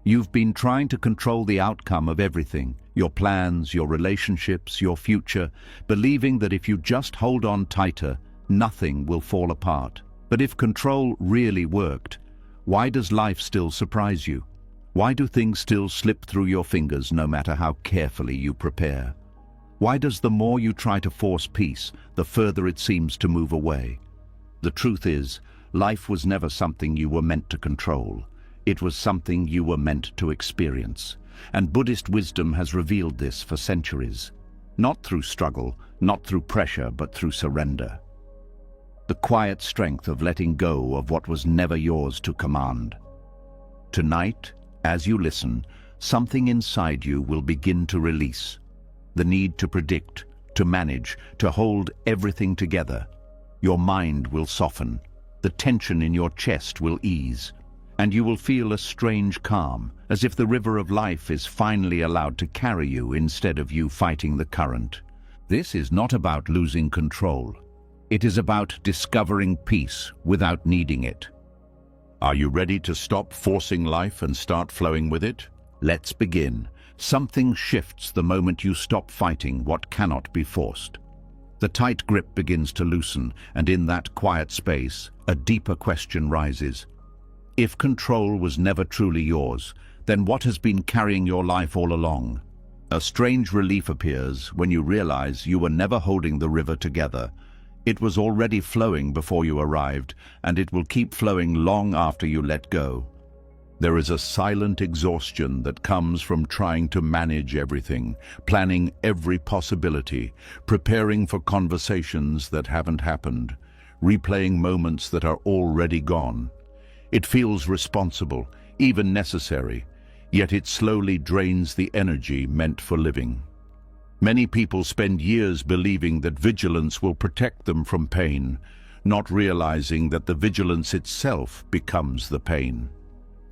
You've been trying to control the outcome of everything, your plans, your relationships, your future, believing that if you just hold on tighter, nothing will fall apart. But if control really worked, why does life still surprise you? Why do things still slip through your fingers no matter how carefully you prepare? Why does the more you try to force peace, the further it seems to move away? The truth is, life was never something you were meant to control. It was something you were meant to experience. And Buddhist wisdom has revealed this for centuries. Not through struggle, not through pressure, but through surrender. The quiet strength of letting go of what was never yours to command. Tonight, as you listen, something inside you will begin to release. The need to predict, to manage, to hold everything together. Your mind will soften. The tension in your chest will ease. And you will feel a strange calm, as if the river of life is finally allowed to carry you instead of you fighting the current. This is not about losing control. It is about discovering peace without needing it. Are you ready to stop forcing life and start flowing with it? Let's begin. Something shifts the moment you stop fighting what cannot be forced. The tight grip begins to loosen, and in that quiet space, a deeper question rises. If control was never truly yours, then what has been carrying your life all along? A strange relief appears when you realize you were never holding the river together. It was already flowing before you arrived, and it will keep flowing long after you let go. There is a silent exhaustion that comes from trying to manage everything, planning every possibility, preparing for conversations that haven't happened, replaying moments that are already gone. It feels responsible, even necessary, yet it slowly drains the energy meant for living. Many people spend years believing that vigilance will protect them from pain, not realizing that the vigilance itself becomes the pain.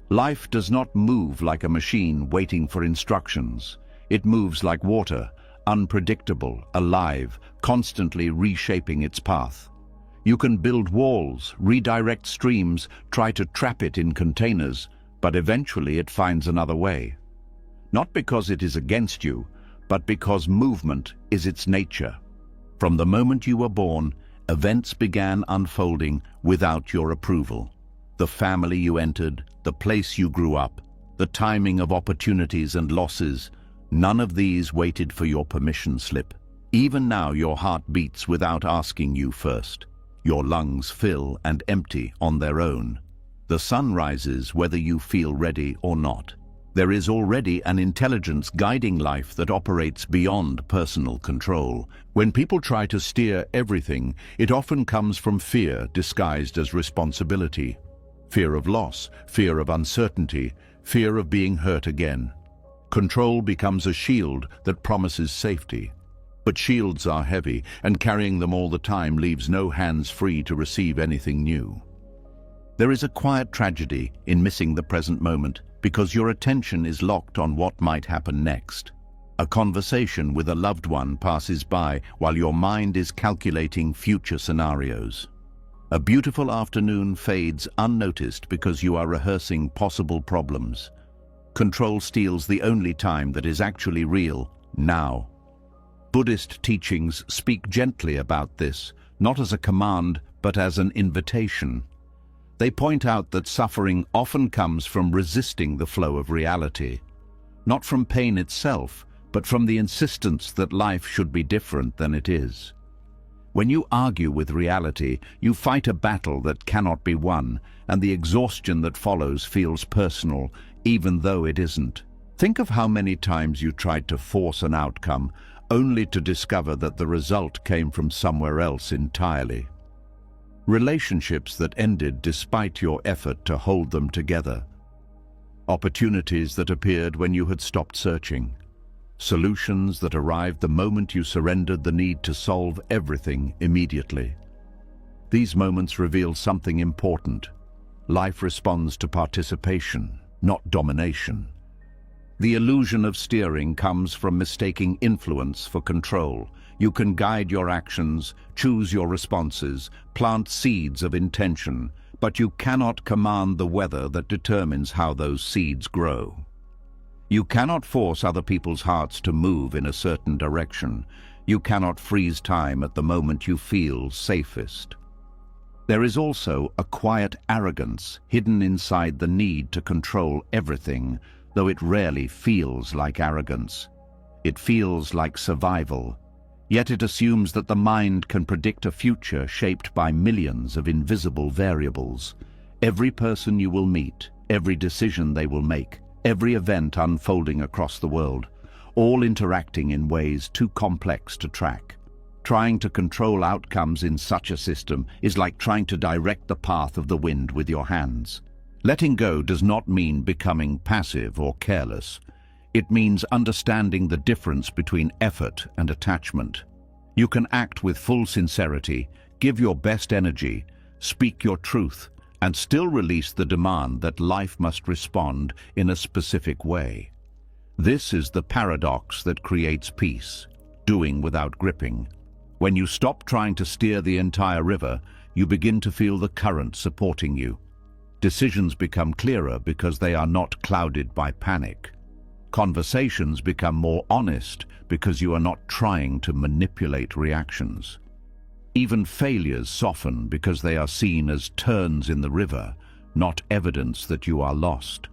Life does not move like a machine waiting for instructions. It moves like water, unpredictable, alive, constantly reshaping its path. You can build walls, redirect streams, try to trap it in containers, but eventually it finds another way. Not because it is against you, but because movement is its nature. From the moment you were born, events began unfolding without your approval. The family you entered, the place you grew up, the timing of opportunities and losses, none of these waited for your permission slip. Even now your heart beats without asking you first. Your lungs fill and empty on their own. The sun rises whether you feel ready or not. There is already an intelligence guiding life that operates beyond personal control. When people try to steer everything, it often comes from fear disguised as responsibility. Fear of loss, fear of uncertainty, fear of being hurt again. Control becomes a shield that promises safety. But shields are heavy, and carrying them all the time leaves no hands free to receive anything new. There is a quiet tragedy in missing the present moment because your attention is locked on what might happen next. A conversation with a loved one passes by while your mind is calculating future scenarios. A beautiful afternoon fades unnoticed because you are rehearsing possible problems. Control steals the only time that is actually real, now. Buddhist teachings speak gently about this, not as a command, but as an invitation. They point out that suffering often comes from resisting the flow of reality, not from pain itself, but from the insistence that life should be different than it is. When you argue with reality, you fight a battle that cannot be won, and the exhaustion that follows feels personal, even though it isn't. Think of how many times you tried to force an outcome, only to discover that the result came from somewhere else entirely. Relationships that ended despite your effort to hold them together. Opportunities that appeared when you had stopped searching. Solutions that arrived the moment you surrendered the need to solve everything immediately. These moments reveal something important. Life responds to participation, not domination. The illusion of steering comes from mistaking influence for control. You can guide your actions, choose your responses, plant seeds of intention, but you cannot command the weather that determines how those seeds grow. You cannot force other people's hearts to move in a certain direction. You cannot freeze time at the moment you feel safest. There is also a quiet arrogance hidden inside the need to control everything, though it rarely feels like arrogance. It feels like survival, yet it assumes that the mind can predict a future shaped by millions of invisible variables. Every person you will meet, every decision they will make, every event unfolding across the world, all interacting in ways too complex to track. Trying to control outcomes in such a system is like trying to direct the path of the wind with your hands. Letting go does not mean becoming passive or careless. It means understanding the difference between effort and attachment. You can act with full sincerity, give your best energy, speak your truth, and still release the demand that life must respond in a specific way. This is the paradox that creates peace, doing without gripping. When you stop trying to steer the entire river, you begin to feel the current supporting you. Decisions become clearer because they are not clouded by panic. Conversations become more honest because you are not trying to manipulate reactions. Even failures soften because they are seen as turns in the river, not evidence that you are lost.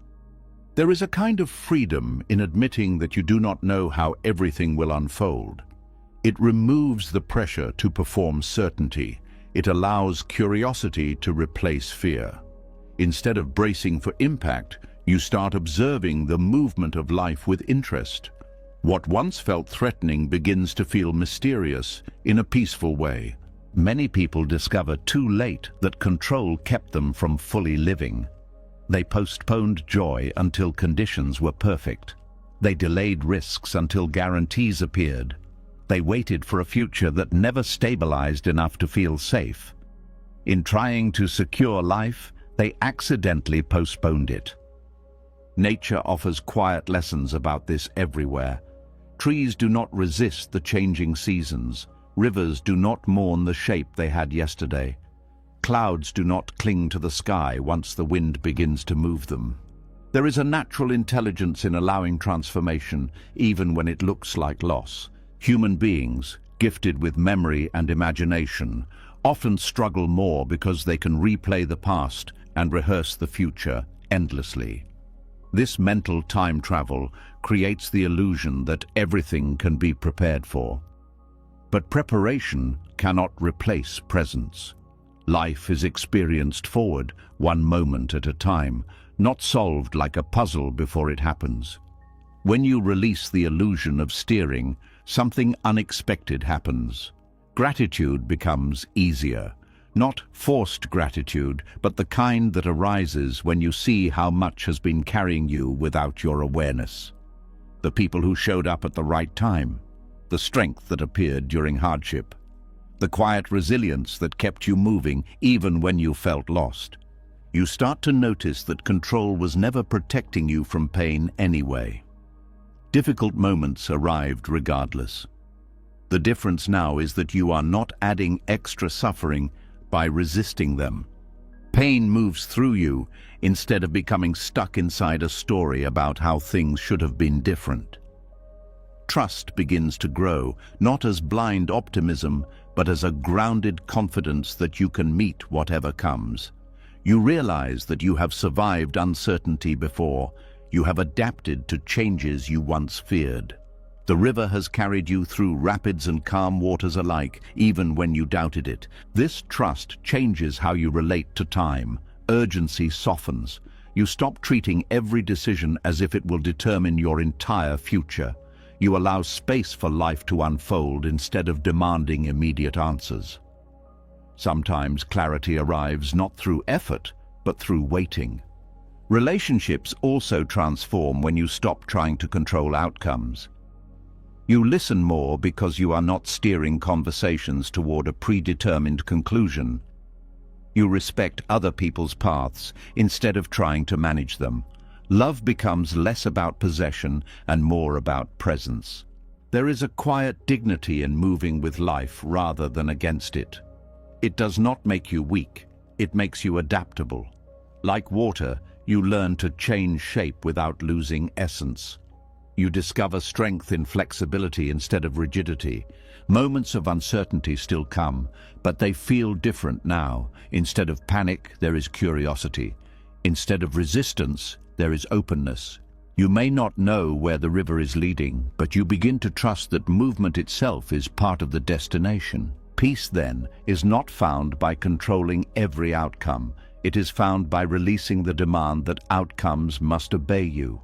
There is a kind of freedom in admitting that you do not know how everything will unfold. It removes the pressure to perform certainty. It allows curiosity to replace fear. Instead of bracing for impact, you start observing the movement of life with interest. What once felt threatening begins to feel mysterious in a peaceful way. Many people discover too late that control kept them from fully living. They postponed joy until conditions were perfect. They delayed risks until guarantees appeared. They waited for a future that never stabilized enough to feel safe. In trying to secure life, they accidentally postponed it. Nature offers quiet lessons about this everywhere. Trees do not resist the changing seasons. Rivers do not mourn the shape they had yesterday. Clouds do not cling to the sky once the wind begins to move them. There is a natural intelligence in allowing transformation, even when it looks like loss. Human beings, gifted with memory and imagination, often struggle more because they can replay the past and rehearse the future endlessly. This mental time travel creates the illusion that everything can be prepared for. But preparation cannot replace presence. Life is experienced forward, one moment at a time, not solved like a puzzle before it happens. When you release the illusion of steering, something unexpected happens. Gratitude becomes easier. Not forced gratitude, but the kind that arises when you see how much has been carrying you without your awareness. The people who showed up at the right time, the strength that appeared during hardship, the quiet resilience that kept you moving even when you felt lost. You start to notice that control was never protecting you from pain anyway. Difficult moments arrived regardless. The difference now is that you are not adding extra suffering by resisting them. Pain moves through you instead of becoming stuck inside a story about how things should have been different. Trust begins to grow, not as blind optimism, but as a grounded confidence that you can meet whatever comes. You realize that you have survived uncertainty before. You have adapted to changes you once feared. The river has carried you through rapids and calm waters alike, even when you doubted it. This trust changes how you relate to time. Urgency softens. You stop treating every decision as if it will determine your entire future. You allow space for life to unfold instead of demanding immediate answers. Sometimes clarity arrives not through effort, but through waiting. Relationships also transform when you stop trying to control outcomes. You listen more because you are not steering conversations toward a predetermined conclusion. You respect other people's paths instead of trying to manage them. Love becomes less about possession and more about presence. There is a quiet dignity in moving with life rather than against it. It does not make you weak. it makes you adaptable. Like water, you learn to change shape without losing essence. You discover strength in flexibility instead of rigidity. Moments of uncertainty still come, but they feel different now. Instead of panic, there is curiosity. Instead of resistance, there is openness. You may not know where the river is leading, but you begin to trust that movement itself is part of the destination. Peace, then, is not found by controlling every outcome. It is found by releasing the demand that outcomes must obey you.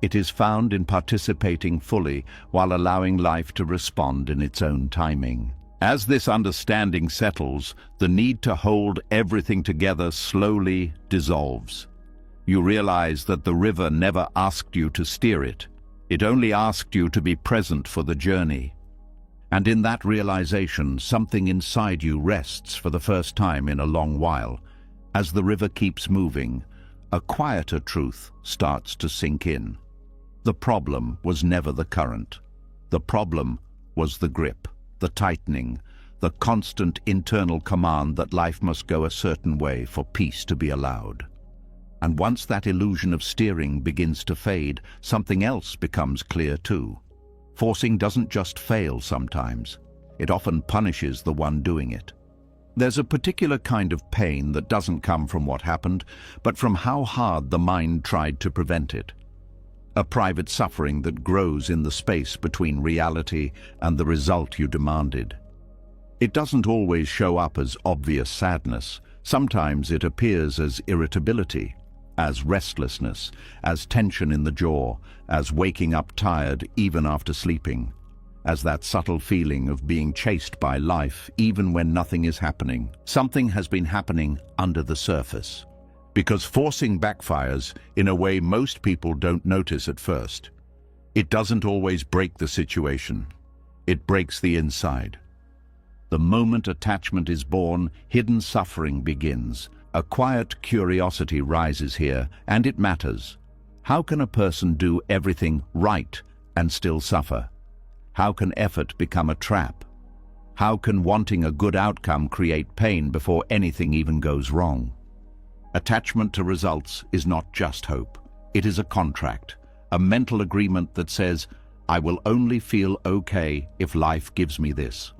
It is found in participating fully while allowing life to respond in its own timing. As this understanding settles, the need to hold everything together slowly dissolves. You realize that the river never asked you to steer it. It only asked you to be present for the journey. And in that realization, something inside you rests for the first time in a long while. As the river keeps moving, a quieter truth starts to sink in. The problem was never the current. The problem was the grip, the tightening, the constant internal command that life must go a certain way for peace to be allowed. And once that illusion of steering begins to fade, something else becomes clear too. Forcing doesn't just fail sometimes. It often punishes the one doing it. There's a particular kind of pain that doesn't come from what happened, but from how hard the mind tried to prevent it. A private suffering that grows in the space between reality and the result you demanded. It doesn't always show up as obvious sadness. Sometimes it appears as irritability, as restlessness, as tension in the jaw, as waking up tired even after sleeping, as that subtle feeling of being chased by life even when nothing is happening. Something has been happening under the surface. Because forcing backfires in a way most people don't notice at first. It doesn't always break the situation. It breaks the inside. The moment attachment is born, hidden suffering begins. A quiet curiosity rises here, and it matters. How can a person do everything right and still suffer? How can effort become a trap? How can wanting a good outcome create pain before anything even goes wrong? Attachment to results is not just hope. It is a contract, a mental agreement that says, I will only feel okay if life gives me this.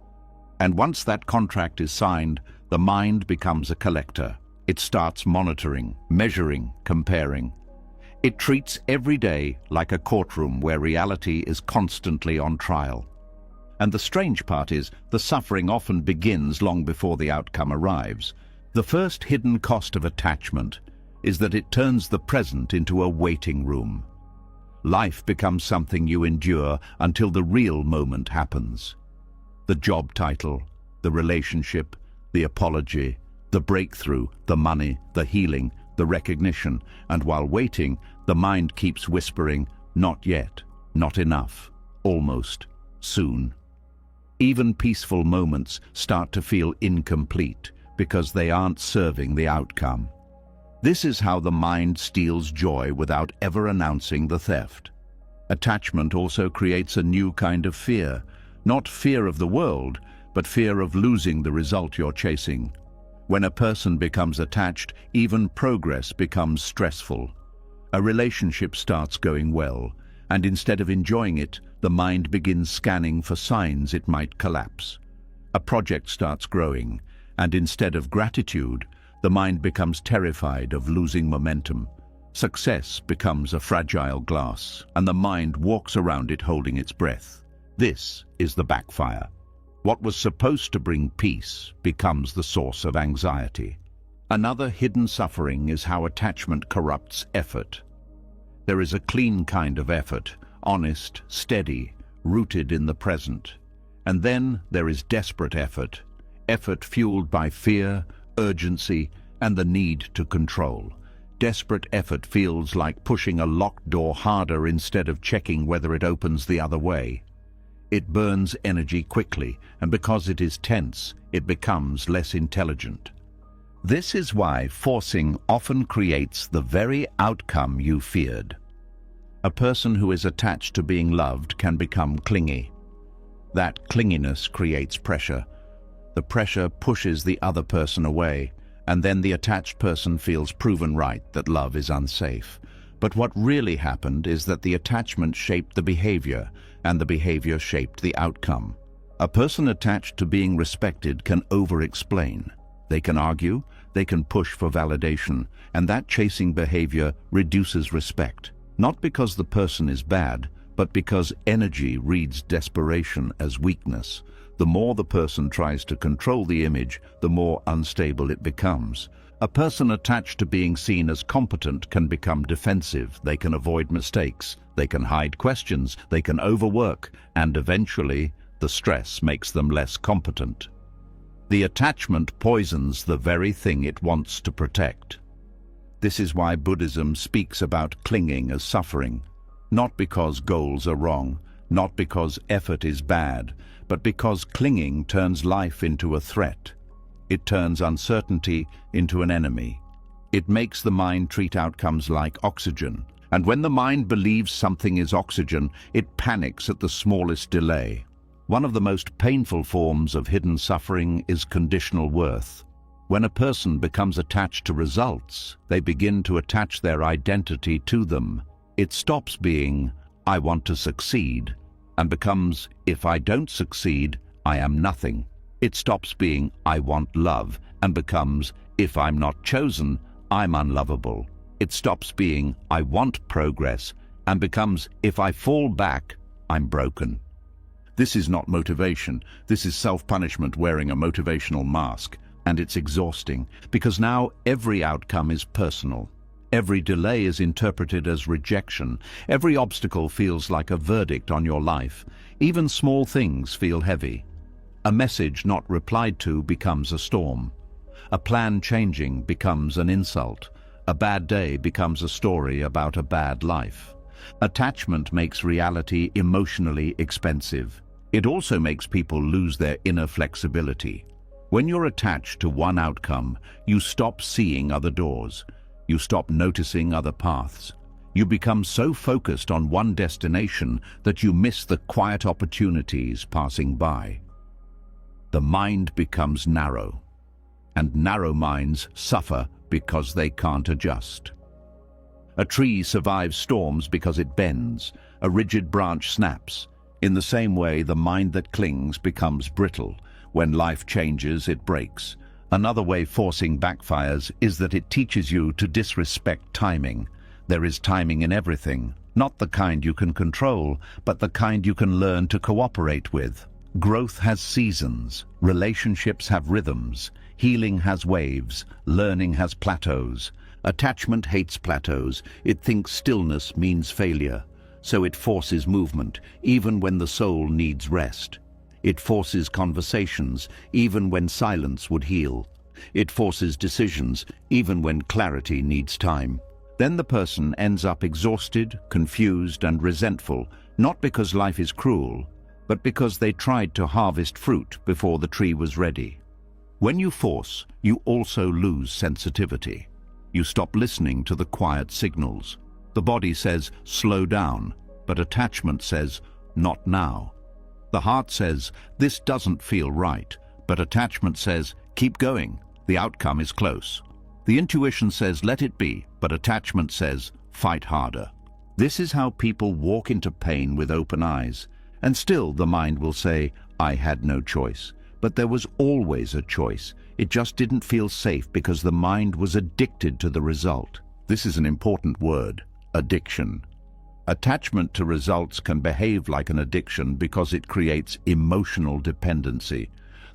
And once that contract is signed, the mind becomes a collector. It starts monitoring, measuring, comparing. It treats every day like a courtroom where reality is constantly on trial. And the strange part is, the suffering often begins long before the outcome arrives. The first hidden cost of attachment is that it turns the present into a waiting room. Life becomes something you endure until the real moment happens. The job title, the relationship, the apology, the breakthrough, the money, the healing, the recognition, and while waiting, the mind keeps whispering, not yet, not enough, almost, soon. Even peaceful moments start to feel incomplete because they aren't serving the outcome. This is how the mind steals joy without ever announcing the theft. Attachment also creates a new kind of fear, not fear of the world, but fear of losing the result you're chasing. When a person becomes attached, even progress becomes stressful. A relationship starts going well, and instead of enjoying it, the mind begins scanning for signs it might collapse. A project starts growing, and instead of gratitude, the mind becomes terrified of losing momentum. Success becomes a fragile glass, and the mind walks around it holding its breath. This is the backfire. What was supposed to bring peace becomes the source of anxiety. Another hidden suffering is how attachment corrupts effort. There is a clean kind of effort, honest, steady, rooted in the present. And then there is desperate effort, effort fueled by fear, urgency, and the need to control. Desperate effort feels like pushing a locked door harder instead of checking whether it opens the other way. It burns energy quickly, and because it is tense, it becomes less intelligent. This is why forcing often creates the very outcome you feared. A person who is attached to being loved can become clingy. That clinginess creates pressure. The pressure pushes the other person away, and then the attached person feels proven right that love is unsafe. But what really happened is that the attachment shaped the behavior, and the behavior shaped the outcome. A person attached to being respected can over-explain. They can argue, they can push for validation, and that chasing behavior reduces respect. Not because the person is bad, but because energy reads desperation as weakness. The more the person tries to control the image, the more unstable it becomes. A person attached to being seen as competent can become defensive. They can avoid mistakes, they can hide questions, they can overwork, and eventually, the stress makes them less competent. The attachment poisons the very thing it wants to protect. This is why Buddhism speaks about clinging as suffering, not because goals are wrong, not because effort is bad, but because clinging turns life into a threat. It turns uncertainty into an enemy. It makes the mind treat outcomes like oxygen, and when the mind believes something is oxygen, it panics at the smallest delay. One of the most painful forms of hidden suffering is conditional worth. When a person becomes attached to results, they begin to attach their identity to them. It stops being, "I want to succeed," and becomes, "If I don't succeed, I am nothing." It stops being, "I want love," and becomes, "If I'm not chosen, I'm unlovable." It stops being, "I want progress," and becomes, "If I fall back, I'm broken." This is not motivation. This is self-punishment wearing a motivational mask, and it's exhausting, because now every outcome is personal. Every delay is interpreted as rejection. Every obstacle feels like a verdict on your life. Even small things feel heavy. A message not replied to becomes a storm. A plan changing becomes an insult. A bad day becomes a story about a bad life. Attachment makes reality emotionally expensive. It also makes people lose their inner flexibility. When you're attached to one outcome, you stop seeing other doors. You stop noticing other paths. You become so focused on one destination that you miss the quiet opportunities passing by. The mind becomes narrow, and narrow minds suffer because they can't adjust. A tree survives storms because it bends. A rigid branch snaps. In the same way, the mind that clings becomes brittle. When life changes, it breaks. Another way forcing backfires is that it teaches you to disrespect timing. There is timing in everything, not the kind you can control, but the kind you can learn to cooperate with. Growth has seasons, relationships have rhythms, healing has waves, learning has plateaus. Attachment hates plateaus. It thinks stillness means failure. So it forces movement, even when the soul needs rest. It forces conversations, even when silence would heal. It forces decisions, even when clarity needs time. Then the person ends up exhausted, confused, and resentful, not because life is cruel, but because they tried to harvest fruit before the tree was ready. When you force, you also lose sensitivity. You stop listening to the quiet signals. The body says, "Slow down," but attachment says, "Not now." The heart says, "This doesn't feel right," but attachment says, "Keep going, the outcome is close." The intuition says, "Let it be," but attachment says, "Fight harder." This is how people walk into pain with open eyes. And still the mind will say, "I had no choice." But there was always a choice. It just didn't feel safe because the mind was addicted to the result. This is an important word, addiction. Attachment to results can behave like an addiction because it creates emotional dependency.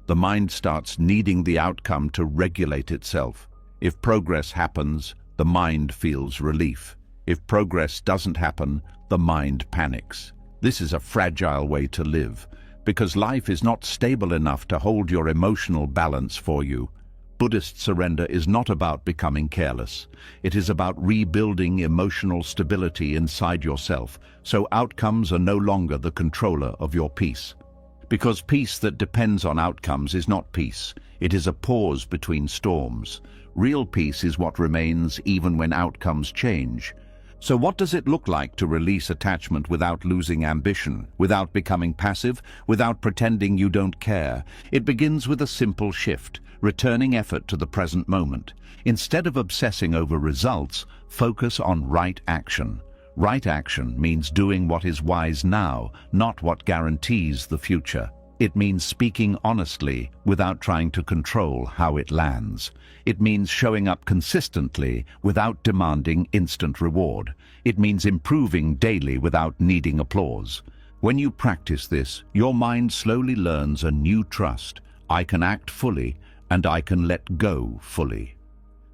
The mind starts needing the outcome to regulate itself. If progress happens, the mind feels relief. If progress doesn't happen, the mind panics. This is a fragile way to live, because life is not stable enough to hold your emotional balance for you. Buddhist surrender is not about becoming careless. It is about rebuilding emotional stability inside yourself, so outcomes are no longer the controller of your peace. Because peace that depends on outcomes is not peace. It is a pause between storms. Real peace is what remains even when outcomes change. So what does it look like to release attachment without losing ambition, without becoming passive, without pretending you don't care? It begins with a simple shift. returning effort to the present moment. Instead of obsessing over results, focus on right action. Right action means doing what is wise now, not what guarantees the future. It means speaking honestly without trying to control how it lands. It means showing up consistently without demanding instant reward. It means improving daily without needing applause. When you practice this, your mind slowly learns a new trust. I can act fully, and I can let go fully.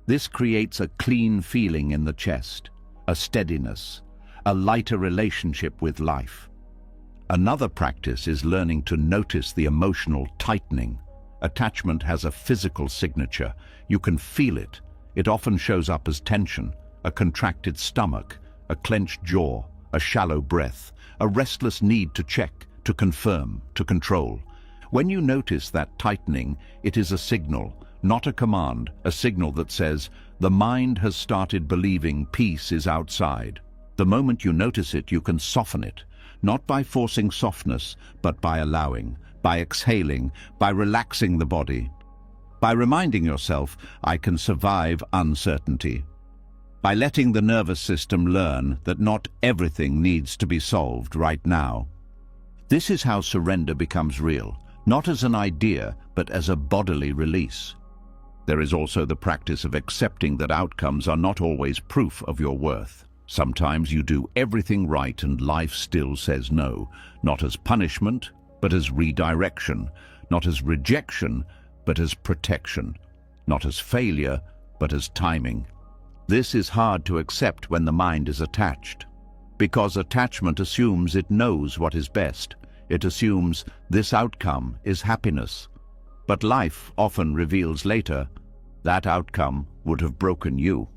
This creates a clean feeling in the chest, a steadiness, a lighter relationship with life. Another practice is learning to notice the emotional tightening. Attachment has a physical signature. You can feel it. It often shows up as tension, a contracted stomach, a clenched jaw, a shallow breath, a restless need to check, to confirm, to control. When you notice that tightening, it is a signal, not a command, a signal that says, the mind has started believing peace is outside. The moment you notice it, you can soften it, not by forcing softness, but by allowing, by exhaling, by relaxing the body, by reminding yourself, I can survive uncertainty, by letting the nervous system learn that not everything needs to be solved right now. This is how surrender becomes real, not as an idea, but as a bodily release. There is also the practice of accepting that outcomes are not always proof of your worth. Sometimes you do everything right and life still says no, not as punishment, but as redirection, not as rejection, but as protection, not as failure, but as timing. This is hard to accept when the mind is attached, because attachment assumes it knows what is best. It assumes this outcome is happiness. But life often reveals later that outcome would have broken you.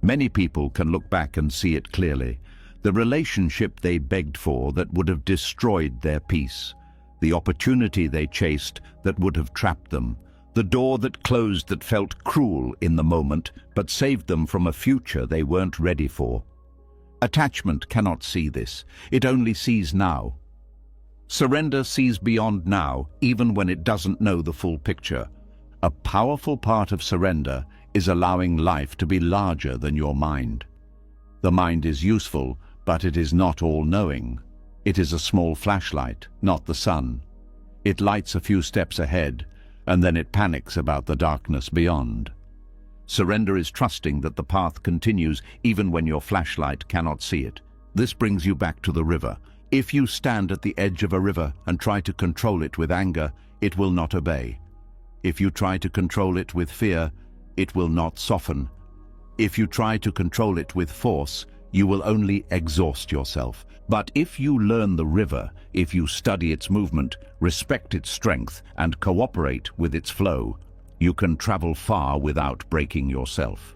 Many people can look back and see it clearly. The relationship they begged for that would have destroyed their peace. The opportunity they chased that would have trapped them. The door that closed that felt cruel in the moment, but saved them from a future they weren't ready for. Attachment cannot see this. It only sees now. Surrender sees beyond now, even when it doesn't know the full picture. A powerful part of surrender is allowing life to be larger than your mind. The mind is useful, but it is not all-knowing. It is a small flashlight, not the sun. It lights a few steps ahead, and then it panics about the darkness beyond. Surrender is trusting that the path continues even when your flashlight cannot see it. This brings you back to the river. If you stand at the edge of a river and try to control it with anger, it will not obey. If you try to control it with fear, it will not soften. If you try to control it with force, you will only exhaust yourself. But if you learn the river, if you study its movement, respect its strength, and cooperate with its flow, you can travel far without breaking yourself.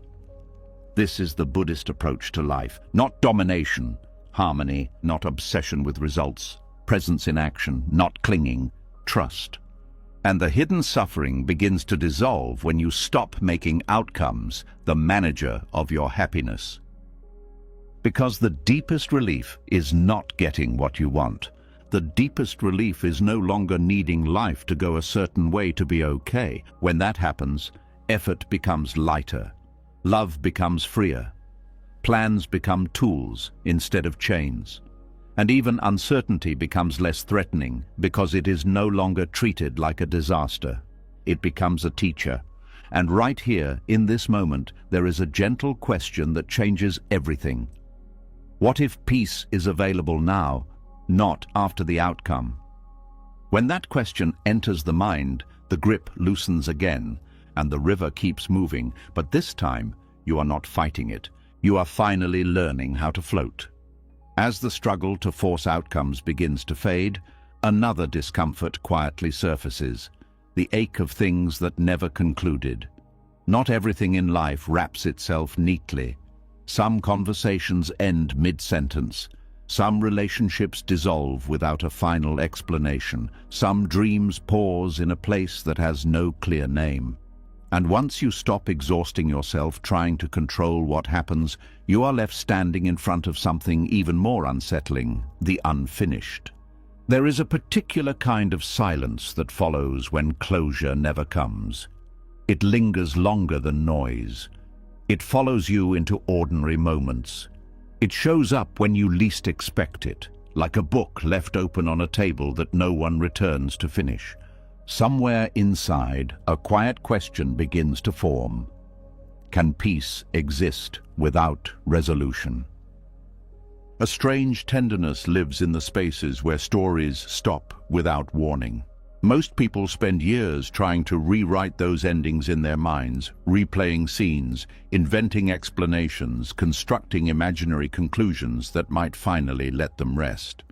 This is the Buddhist approach to life, not domination, harmony, not obsession with results, presence in action, not clinging, trust. And the hidden suffering begins to dissolve when you stop making outcomes the manager of your happiness. Because the deepest relief is not getting what you want. The deepest relief is no longer needing life to go a certain way to be okay. When that happens, effort becomes lighter, love becomes freer, plans become tools instead of chains. And even uncertainty becomes less threatening because it is no longer treated like a disaster. It becomes a teacher. And right here, in this moment, there is a gentle question that changes everything. What if peace is available now, not after the outcome? When that question enters the mind, the grip loosens again, and the river keeps moving, but this time you are not fighting it. You are finally learning how to float. As the struggle to force outcomes begins to fade, another discomfort quietly surfaces, the ache of things that never concluded. Not everything in life wraps itself neatly. Some conversations end mid-sentence. Some relationships dissolve without a final explanation. Some dreams pause in a place that has no clear name. And once you stop exhausting yourself trying to control what happens, you are left standing in front of something even more unsettling, the unfinished. There is a particular kind of silence that follows when closure never comes. It lingers longer than noise. It follows you into ordinary moments. It shows up when you least expect it, like a book left open on a table that no one returns to finish. Somewhere inside, a quiet question begins to form. Can peace exist without resolution? A strange tenderness lives in the spaces where stories stop without warning. Most people spend years trying to rewrite those endings in their minds, replaying scenes, inventing explanations, constructing imaginary conclusions that might finally let them rest.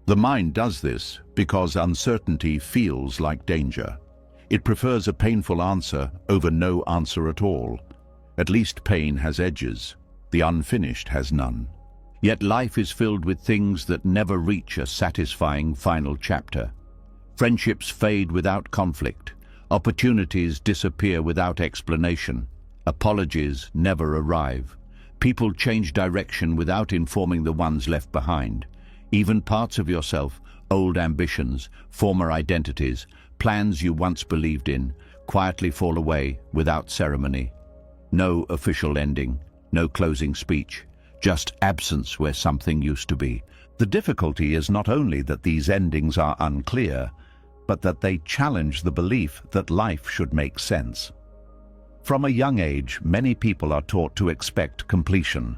The mind does this because uncertainty feels like danger. It prefers a painful answer over no answer at all. At least pain has edges. The unfinished has none. Yet life is filled with things that never reach a satisfying final chapter. Friendships fade without conflict. Opportunities disappear without explanation. Apologies never arrive. People change direction without informing the ones left behind. Even parts of yourself, old ambitions, former identities, plans you once believed in, quietly fall away without ceremony. No official ending, no closing speech, just absence where something used to be. The difficulty is not only that these endings are unclear, but that they challenge the belief that life should make sense. From a young age, many people are taught to expect completion.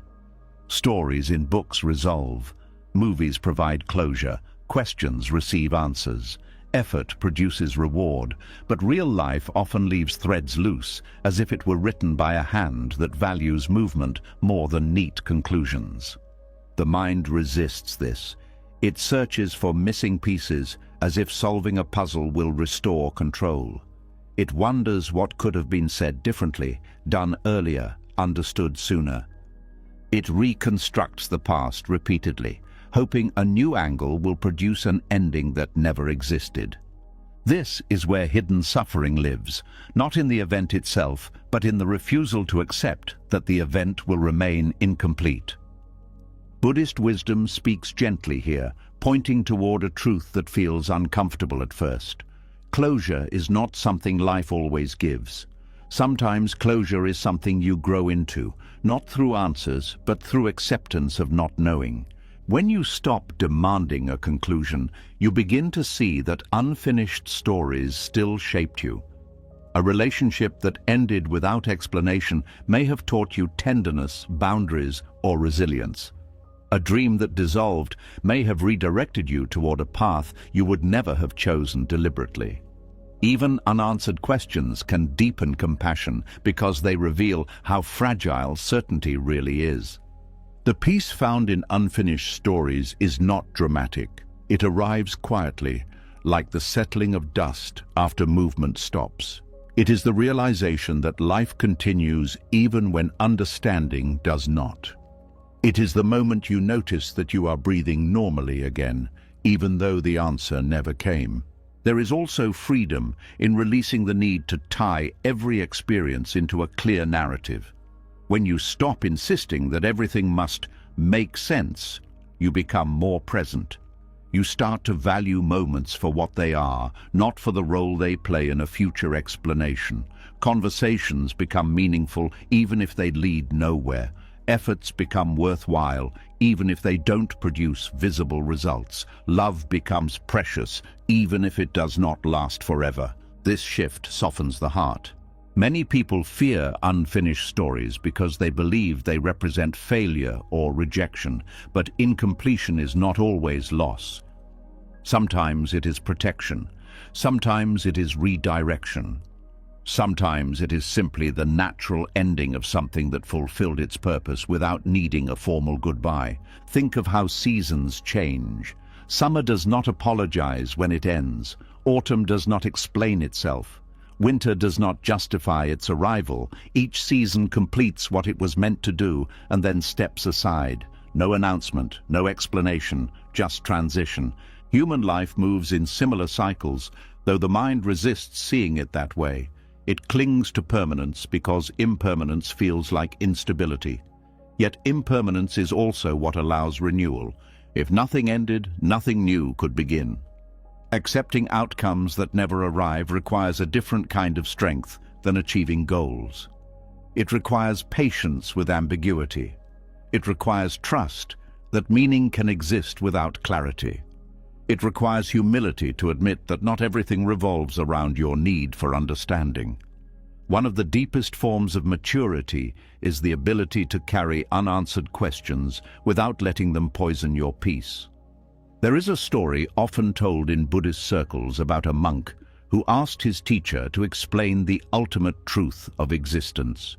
Stories in books resolve, movies provide closure, questions receive answers, effort produces reward, but real life often leaves threads loose, as if it were written by a hand that values movement more than neat conclusions. The mind resists this. It searches for missing pieces, as if solving a puzzle will restore control. It wonders what could have been said differently, done earlier, understood sooner. It reconstructs the past repeatedly, hoping a new angle will produce an ending that never existed. This is where hidden suffering lives, not in the event itself, but in the refusal to accept that the event will remain incomplete. Buddhist wisdom speaks gently here, pointing toward a truth that feels uncomfortable at first. Closure is not something life always gives. Sometimes closure is something you grow into, not through answers, but through acceptance of not knowing. When you stop demanding a conclusion, you begin to see that unfinished stories still shaped you. A relationship that ended without explanation may have taught you tenderness, boundaries, or resilience. A dream that dissolved may have redirected you toward a path you would never have chosen deliberately. Even unanswered questions can deepen compassion because they reveal how fragile certainty really is. The peace found in unfinished stories is not dramatic. It arrives quietly, like the settling of dust after movement stops. It is the realization that life continues even when understanding does not. It is the moment you notice that you are breathing normally again, even though the answer never came. There is also freedom in releasing the need to tie every experience into a clear narrative. When you stop insisting that everything must make sense, you become more present. You start to value moments for what they are, not for the role they play in a future explanation. Conversations become meaningful even if they lead nowhere. Efforts become worthwhile, even if they don't produce visible results. Love becomes precious, even if it does not last forever. This shift softens the heart. Many people fear unfinished stories because they believe they represent failure or rejection, but incompletion is not always loss. Sometimes it is protection. Sometimes it is redirection. Sometimes it is simply the natural ending of something that fulfilled its purpose without needing a formal goodbye. Think of how seasons change. Summer does not apologize when it ends. Autumn does not explain itself. Winter does not justify its arrival. Each season completes what it was meant to do and then steps aside. No announcement, no explanation, just transition. Human life moves in similar cycles, though the mind resists seeing it that way. It clings to permanence because impermanence feels like instability. Yet impermanence is also what allows renewal. If nothing ended, nothing new could begin. Accepting outcomes that never arrive requires a different kind of strength, than achieving goals. It requires patience with ambiguity. It requires trust that meaning can exist without clarity. It requires humility to admit that not everything revolves around your need for understanding. One of the deepest forms of maturity is the ability to carry unanswered questions without letting them poison your peace. There is a story often told in Buddhist circles about a monk who asked his teacher to explain the ultimate truth of existence.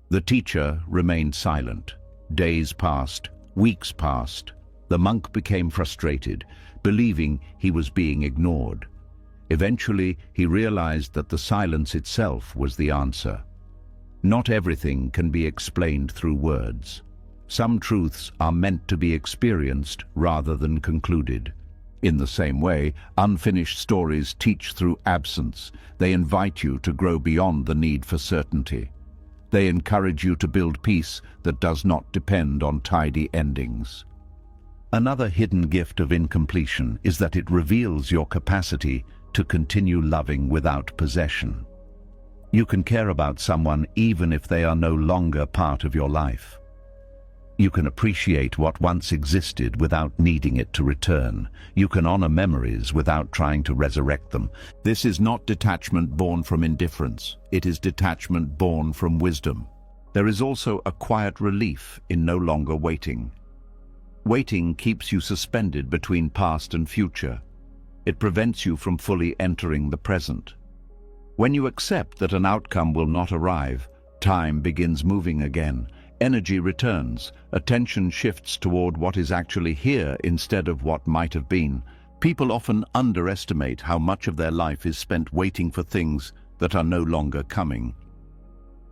The teacher remained silent. Days passed, weeks passed. The monk became frustrated, believing he was being ignored. Eventually, he realized that the silence itself was the answer. Not everything can be explained through words. Some truths are meant to be experienced rather than concluded. In the same way, unfinished stories teach through absence. They invite you to grow beyond the need for certainty. They encourage you to build peace that does not depend on tidy endings. Another hidden gift of incompletion is that it reveals your capacity to continue loving without possession. You can care about someone even if they are no longer part of your life. You can appreciate what once existed without needing it to return. You can honor memories without trying to resurrect them. This is not detachment born from indifference. It is detachment born from wisdom. There is also a quiet relief in no longer waiting. Waiting keeps you suspended between past and future. It prevents you from fully entering the present. When you accept that an outcome will not arrive, time begins moving again. Energy returns, attention shifts toward what is actually here instead of what might have been. People often underestimate how much of their life is spent waiting for things that are no longer coming.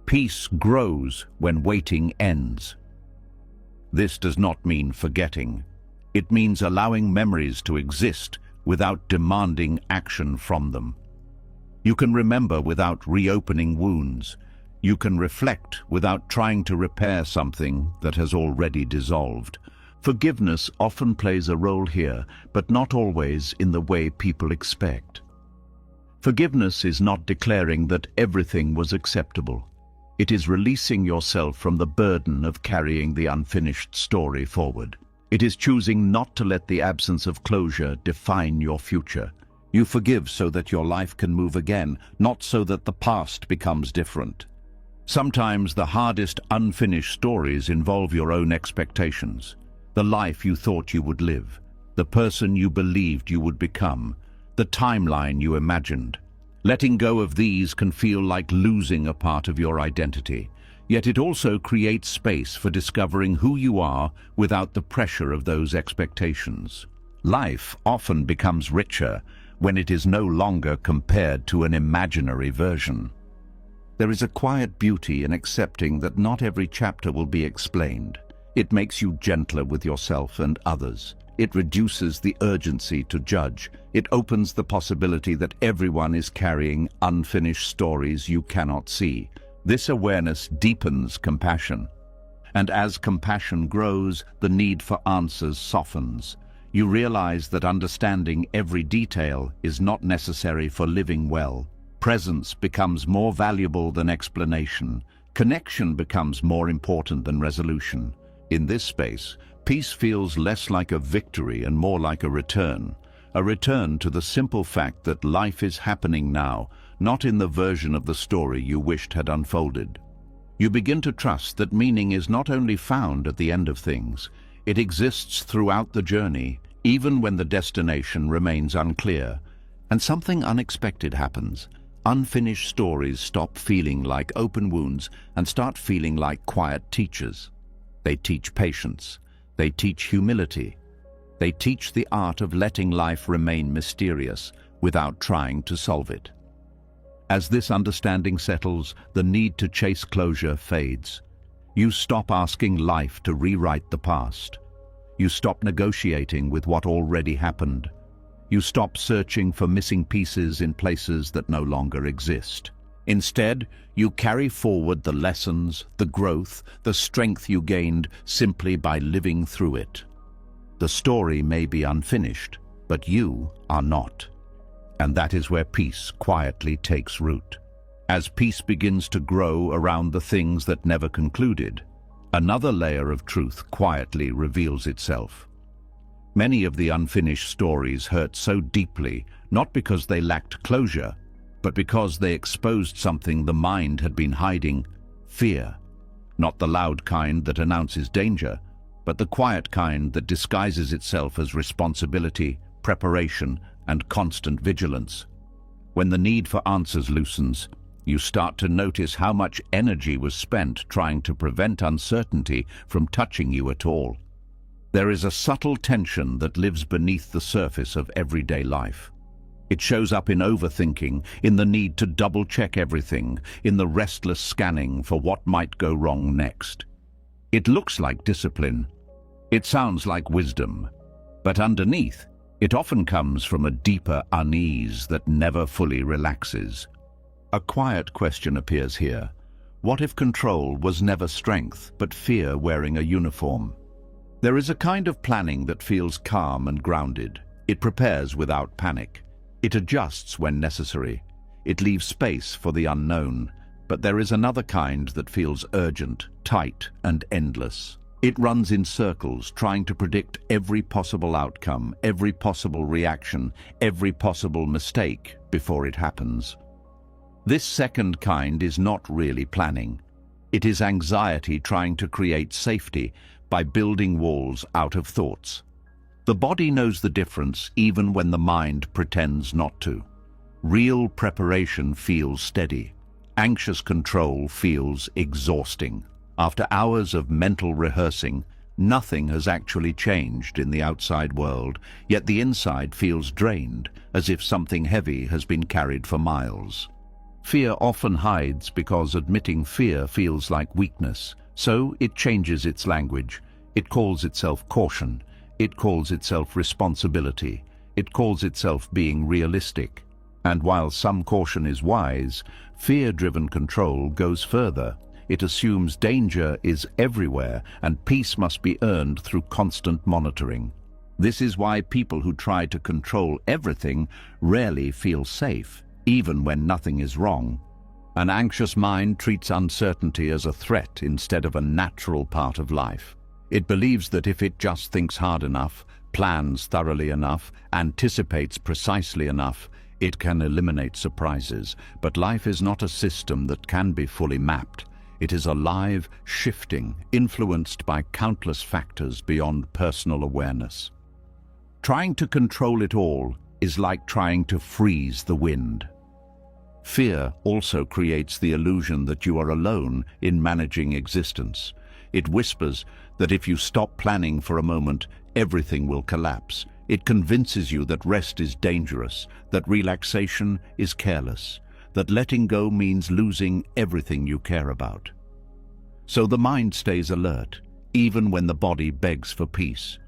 Peace grows when waiting ends. This does not mean forgetting. It means allowing memories to exist without demanding action from them. You can remember without reopening wounds. You can reflect without trying to repair something that has already dissolved. Forgiveness often plays a role here, but not always in the way people expect. Forgiveness is not declaring that everything was acceptable. It is releasing yourself from the burden of carrying the unfinished story forward. It is choosing not to let the absence of closure define your future. You forgive so that your life can move again, not so that the past becomes different. Sometimes the hardest unfinished stories involve your own expectations, the life you thought you would live, the person you believed you would become, the timeline you imagined. Letting go of these can feel like losing a part of your identity, yet it also creates space for discovering who you are without the pressure of those expectations. Life often becomes richer when it is no longer compared to an imaginary version. There is a quiet beauty in accepting that not every chapter will be explained. It makes you gentler with yourself and others. It reduces the urgency to judge. It opens the possibility that everyone is carrying unfinished stories you cannot see. This awareness deepens compassion. And as compassion grows, the need for answers softens. You realize that understanding every detail is not necessary for living well. Presence becomes more valuable than explanation. Connection becomes more important than resolution. In this space, peace feels less like a victory and more like a return to the simple fact that life is happening now, not in the version of the story you wished had unfolded. You begin to trust that meaning is not only found at the end of things, it exists throughout the journey, even when the destination remains unclear. And something unexpected happens. Unfinished stories stop feeling like open wounds and start feeling like quiet teachers. They teach patience. They teach humility. They teach the art of letting life remain mysterious without trying to solve it. As this understanding settles, the need to chase closure fades. You stop asking life to rewrite the past. You stop negotiating with what already happened. You stop searching for missing pieces in places that no longer exist. Instead, you carry forward the lessons, the growth, the strength you gained simply by living through it. The story may be unfinished, but you are not. And that is where peace quietly takes root. As peace begins to grow around the things that never concluded, another layer of truth quietly reveals itself. Many of the unfinished stories hurt so deeply, not because they lacked closure, but because they exposed something the mind had been hiding: fear. Not the loud kind that announces danger, but the quiet kind that disguises itself as responsibility, preparation, and constant vigilance. When the need for answers loosens, you start to notice how much energy was spent trying to prevent uncertainty from touching you at all. There is a subtle tension that lives beneath the surface of everyday life. It shows up in overthinking, in the need to double-check everything, in the restless scanning for what might go wrong next. It looks like discipline. It sounds like wisdom. But underneath, it often comes from a deeper unease that never fully relaxes. A quiet question appears here. What if control was never strength, but fear wearing a uniform? There is a kind of planning that feels calm and grounded. It prepares without panic. It adjusts when necessary. It leaves space for the unknown. But there is another kind that feels urgent, tight, and endless. It runs in circles, trying to predict every possible outcome, every possible reaction, every possible mistake before it happens. This second kind is not really planning. It is anxiety trying to create safety by building walls out of thoughts. The body knows the difference even when the mind pretends not to. Real preparation feels steady. Anxious control feels exhausting. After hours of mental rehearsing, nothing has actually changed in the outside world, yet the inside feels drained, as if something heavy has been carried for miles. Fear often hides because admitting fear feels like weakness, so it changes its language. It calls itself caution. It calls itself responsibility. It calls itself being realistic. And while some caution is wise, fear-driven control goes further. It assumes danger is everywhere and peace must be earned through constant monitoring. This is why people who try to control everything rarely feel safe, even when nothing is wrong. An anxious mind treats uncertainty as a threat instead of a natural part of life. It believes that if it just thinks hard enough, plans thoroughly enough, anticipates precisely enough, it can eliminate surprises. But life is not a system that can be fully mapped. It is alive, shifting, influenced by countless factors beyond personal awareness. Trying to control it all is like trying to freeze the wind. Fear also creates the illusion that you are alone in managing existence. It whispers that if you stop planning for a moment, everything will collapse. It convinces you that rest is dangerous, that relaxation is careless, that letting go means losing everything you care about. So the mind stays alert, even when the body begs for peace.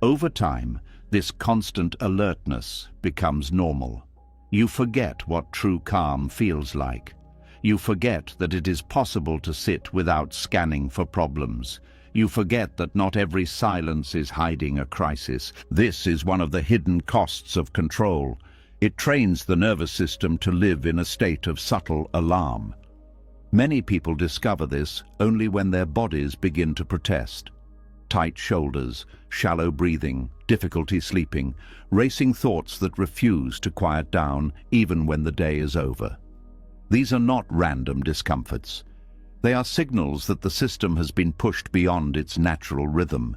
Over time, this constant alertness becomes normal. You forget what true calm feels like. You forget that it is possible to sit without scanning for problems. You forget that not every silence is hiding a crisis. This is one of the hidden costs of control. It trains the nervous system to live in a state of subtle alarm. Many people discover this only when their bodies begin to protest. Tight shoulders, shallow breathing, difficulty sleeping, racing thoughts that refuse to quiet down even when the day is over. These are not random discomforts. They are signals that the system has been pushed beyond its natural rhythm.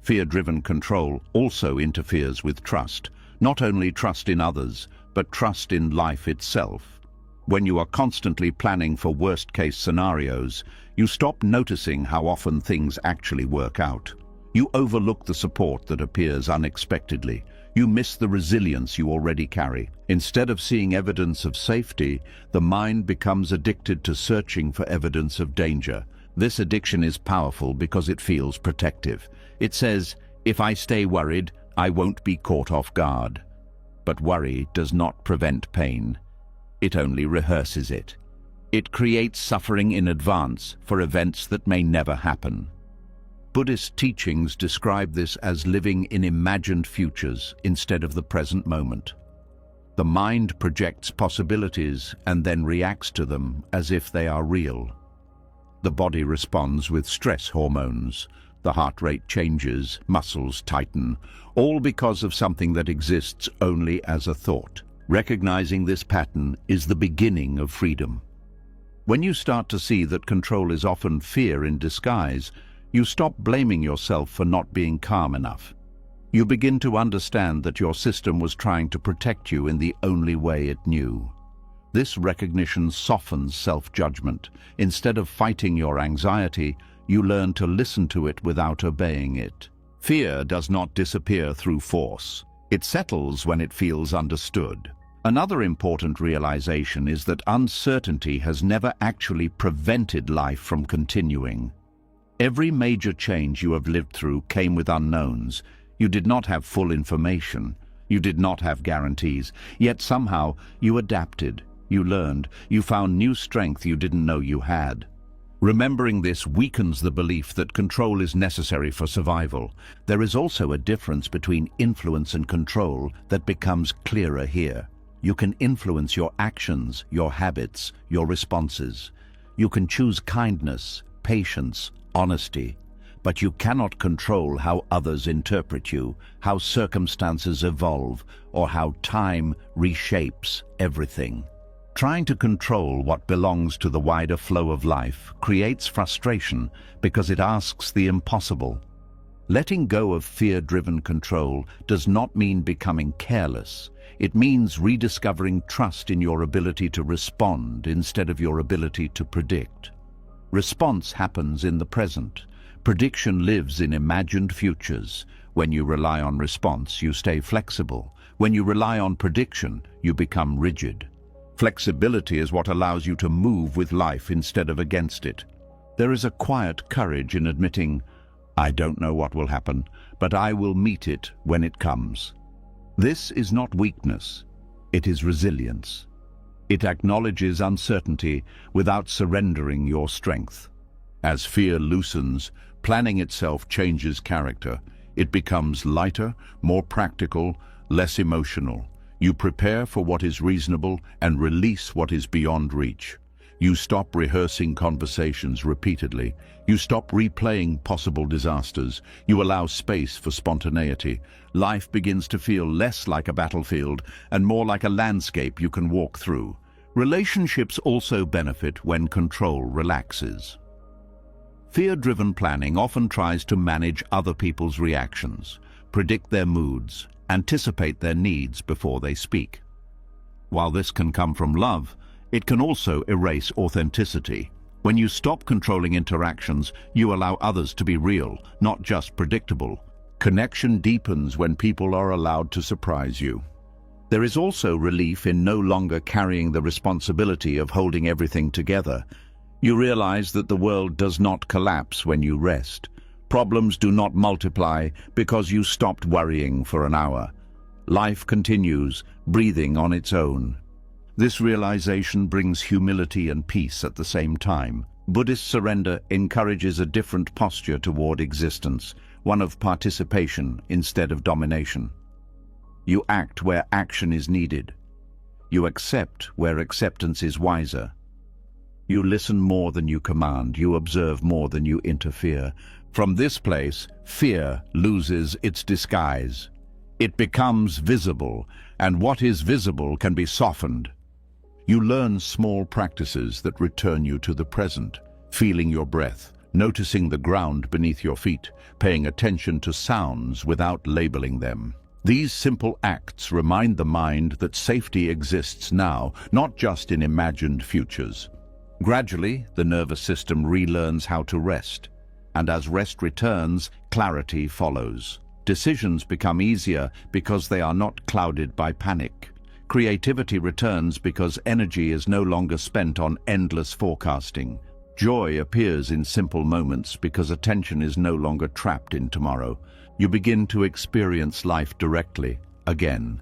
Fear-driven control also interferes with trust, not only trust in others, but trust in life itself. When you are constantly planning for worst-case scenarios, you stop noticing how often things actually work out. You overlook the support that appears unexpectedly. You miss the resilience you already carry. Instead of seeing evidence of safety, the mind becomes addicted to searching for evidence of danger. This addiction is powerful because it feels protective. It says, if I stay worried, I won't be caught off guard. But worry does not prevent pain. It only rehearses it. It creates suffering in advance for events that may never happen. Buddhist teachings describe this as living in imagined futures instead of the present moment. The mind projects possibilities and then reacts to them as if they are real. The body responds with stress hormones. The heart rate changes, muscles tighten, all because of something that exists only as a thought. Recognizing this pattern is the beginning of freedom. When you start to see that control is often fear in disguise, you stop blaming yourself for not being calm enough. You begin to understand that your system was trying to protect you in the only way it knew. This recognition softens self-judgment. Instead of fighting your anxiety, you learn to listen to it without obeying it. Fear does not disappear through force. It settles when it feels understood. Another important realization is that uncertainty has never actually prevented life from continuing. Every major change you have lived through came with unknowns. You did not have full information. You did not have guarantees. Yet somehow you adapted, you learned, you found new strength you didn't know you had. Remembering this weakens the belief that control is necessary for survival. There is also a difference between influence and control that becomes clearer here. You can influence your actions, your habits, your responses. You can choose kindness, patience, honesty, but you cannot control how others interpret you, how circumstances evolve, or how time reshapes everything. Trying to control what belongs to the wider flow of life creates frustration because it asks the impossible. Letting go of fear-driven control does not mean becoming careless. It means rediscovering trust in your ability to respond instead of your ability to predict. Response happens in the present. Prediction lives in imagined futures. When you rely on response, you stay flexible. When you rely on prediction, you become rigid. Flexibility is what allows you to move with life instead of against it. There is a quiet courage in admitting, I don't know what will happen, but I will meet it when it comes. This is not weakness, it is resilience. It acknowledges uncertainty without surrendering your strength. As fear loosens, planning itself changes character. It becomes lighter, more practical, less emotional. You prepare for what is reasonable and release what is beyond reach. You stop rehearsing conversations repeatedly. You stop replaying possible disasters. You allow space for spontaneity. Life begins to feel less like a battlefield and more like a landscape you can walk through. Relationships also benefit when control relaxes. Fear-driven planning often tries to manage other people's reactions, predict their moods, anticipate their needs before they speak. While this can come from love, it can also erase authenticity. When you stop controlling interactions, you allow others to be real, not just predictable. Connection deepens when people are allowed to surprise you. There is also relief in no longer carrying the responsibility of holding everything together. You realize that the world does not collapse when you rest. Problems do not multiply because you stopped worrying for an hour. Life continues, breathing on its own. This realization brings humility and peace at the same time. Buddhist surrender encourages a different posture toward existence, one of participation instead of domination. You act where action is needed. You accept where acceptance is wiser. You listen more than you command. You observe more than you interfere. From this place, fear loses its disguise. It becomes visible, and what is visible can be softened. You learn small practices that return you to the present, feeling your breath, noticing the ground beneath your feet, paying attention to sounds without labeling them. These simple acts remind the mind that safety exists now, not just in imagined futures. Gradually, the nervous system relearns how to rest, and as rest returns, clarity follows. Decisions become easier because they are not clouded by panic. Creativity returns because energy is no longer spent on endless forecasting. Joy appears in simple moments because attention is no longer trapped in tomorrow. You begin to experience life directly, again.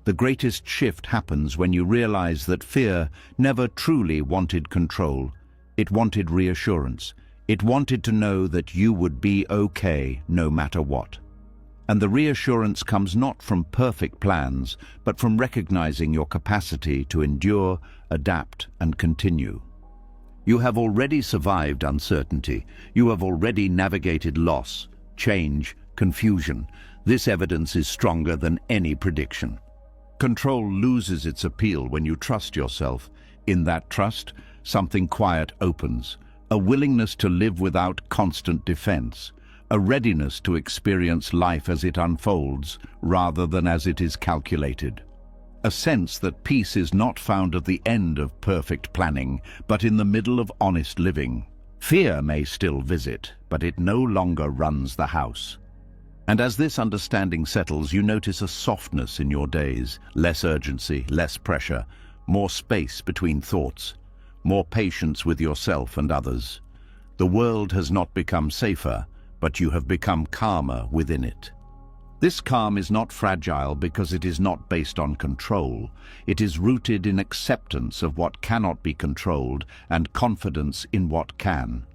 The greatest shift happens when you realize that fear never truly wanted control. It wanted reassurance. It wanted to know that you would be okay no matter what. And the reassurance comes not from perfect plans, but from recognizing your capacity to endure, adapt, and continue. You have already survived uncertainty. You have already navigated loss, change, confusion. This evidence is stronger than any prediction. Control loses its appeal when you trust yourself. In that trust, something quiet opens, a willingness to live without constant defense, a readiness to experience life as it unfolds rather than as it is calculated. A sense that peace is not found at the end of perfect planning, but in the middle of honest living. Fear may still visit, but it no longer runs the house. And as this understanding settles, you notice a softness in your days, less urgency, less pressure, more space between thoughts, more patience with yourself and others. The world has not become safer, but you have become calmer within it. This calm is not fragile because it is not based on control. It is rooted in acceptance of what cannot be controlled and confidence in what can.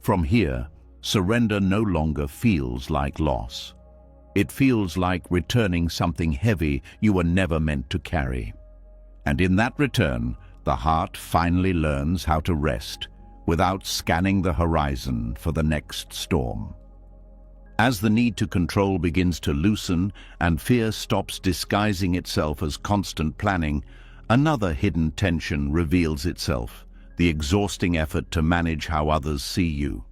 From here, surrender no longer feels like loss. It feels like returning something heavy you were never meant to carry. And in that return, the heart finally learns how to rest without scanning the horizon for the next storm. As the need to control begins to loosen and fear stops disguising itself as constant planning, another hidden tension reveals itself, the exhausting effort to manage how others see you.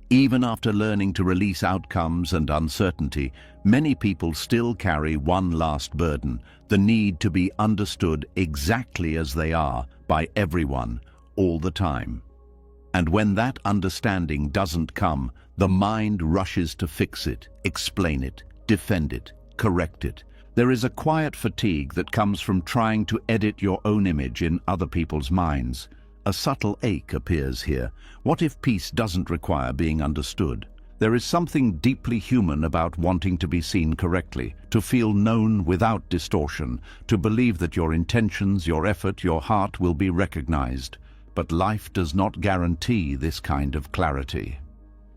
Even after learning to release outcomes and uncertainty, many people still carry one last burden, the need to be understood exactly as they are by everyone, all the time. And when that understanding doesn't come, the mind rushes to fix it, explain it, defend it, correct it. There is a quiet fatigue that comes from trying to edit your own image in other people's minds. A subtle ache appears here. What if peace doesn't require being understood? There is something deeply human about wanting to be seen correctly, to feel known without distortion, to believe that your intentions, your effort, your heart will be recognized. But life does not guarantee this kind of clarity.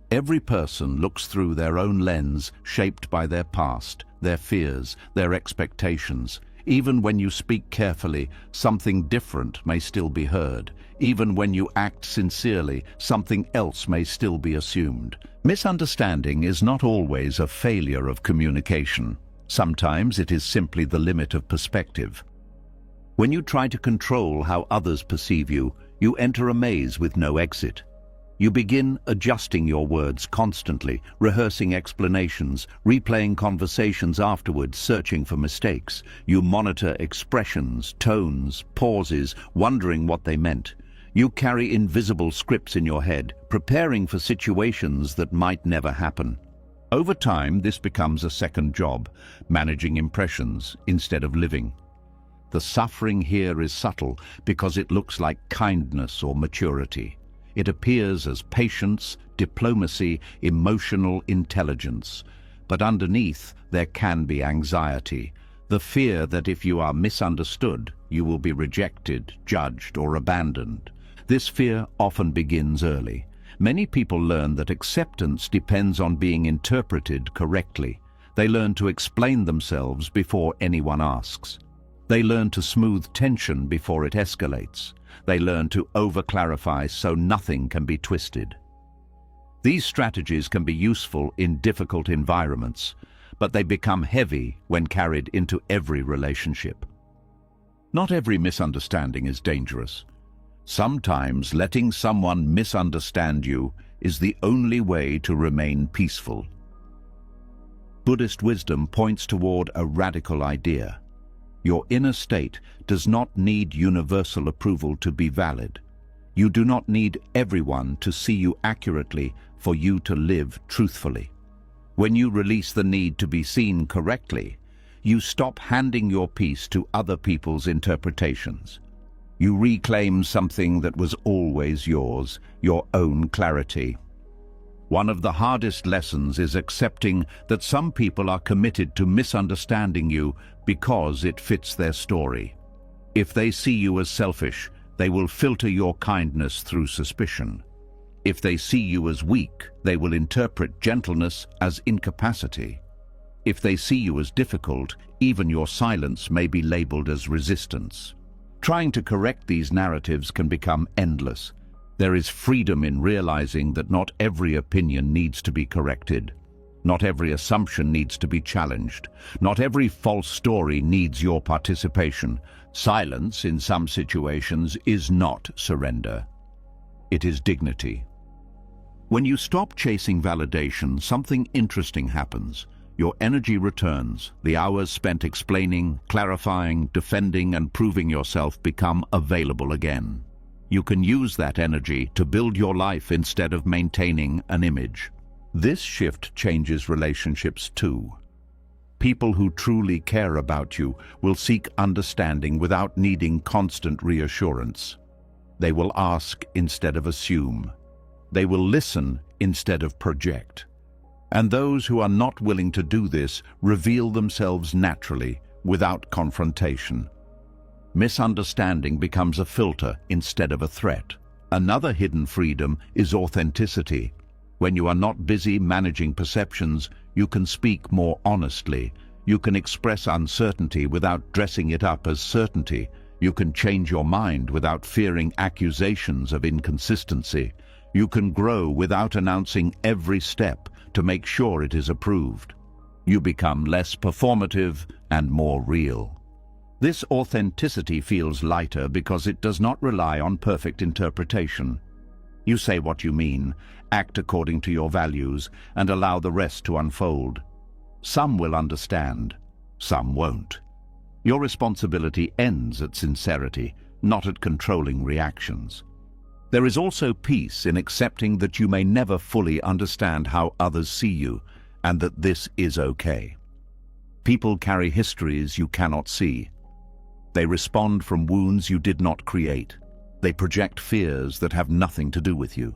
Every person looks through their own lens, shaped by their past, their fears, their expectations. Even when you speak carefully, something different may still be heard. Even when you act sincerely, something else may still be assumed. Misunderstanding is not always a failure of communication. Sometimes it is simply the limit of perspective. When you try to control how others perceive you, you enter a maze with no exit. You begin adjusting your words constantly, rehearsing explanations, replaying conversations afterwards, searching for mistakes. You monitor expressions, tones, pauses, wondering what they meant. You carry invisible scripts in your head, preparing for situations that might never happen. Over time, this becomes a second job, managing impressions instead of living. The suffering here is subtle because it looks like kindness or maturity. It appears as patience, diplomacy, emotional intelligence. But underneath, there can be anxiety, the fear that if you are misunderstood, you will be rejected, judged, or abandoned. This fear often begins early. Many people learn that acceptance depends on being interpreted correctly. They learn to explain themselves before anyone asks. They learn to smooth tension before it escalates. They learn to over-clarify so nothing can be twisted. These strategies can be useful in difficult environments, but they become heavy when carried into every relationship. Not every misunderstanding is dangerous. Sometimes letting someone misunderstand you is the only way to remain peaceful. Buddhist wisdom points toward a radical idea. Your inner state does not need universal approval to be valid. You do not need everyone to see you accurately for you to live truthfully. When you release the need to be seen correctly, you stop handing your peace to other people's interpretations. You reclaim something that was always yours, your own clarity. One of the hardest lessons is accepting that some people are committed to misunderstanding you because it fits their story. If they see you as selfish, they will filter your kindness through suspicion. If they see you as weak, they will interpret gentleness as incapacity. If they see you as difficult, even your silence may be labeled as resistance. Trying to correct these narratives can become endless. There is freedom in realizing that not every opinion needs to be corrected. Not every assumption needs to be challenged. Not every false story needs your participation. Silence, in some situations, is not surrender. It is dignity. When you stop chasing validation, something interesting happens. Your energy returns. The hours spent explaining, clarifying, defending, and proving yourself become available again. You can use that energy to build your life instead of maintaining an image. This shift changes relationships too. People who truly care about you will seek understanding without needing constant reassurance. They will ask instead of assume. They will listen instead of project. And those who are not willing to do this reveal themselves naturally, without confrontation. Misunderstanding becomes a filter instead of a threat. Another hidden freedom is authenticity. When you are not busy managing perceptions, you can speak more honestly. You can express uncertainty without dressing it up as certainty. You can change your mind without fearing accusations of inconsistency. You can grow without announcing every step to make sure it is approved. You become less performative and more real. This authenticity feels lighter because it does not rely on perfect interpretation. You say what you mean, act according to your values, and allow the rest to unfold. Some will understand, some won't. Your responsibility ends at sincerity, not at controlling reactions. There is also peace in accepting that you may never fully understand how others see you, and that this is okay. People carry histories you cannot see. They respond from wounds you did not create. They project fears that have nothing to do with you.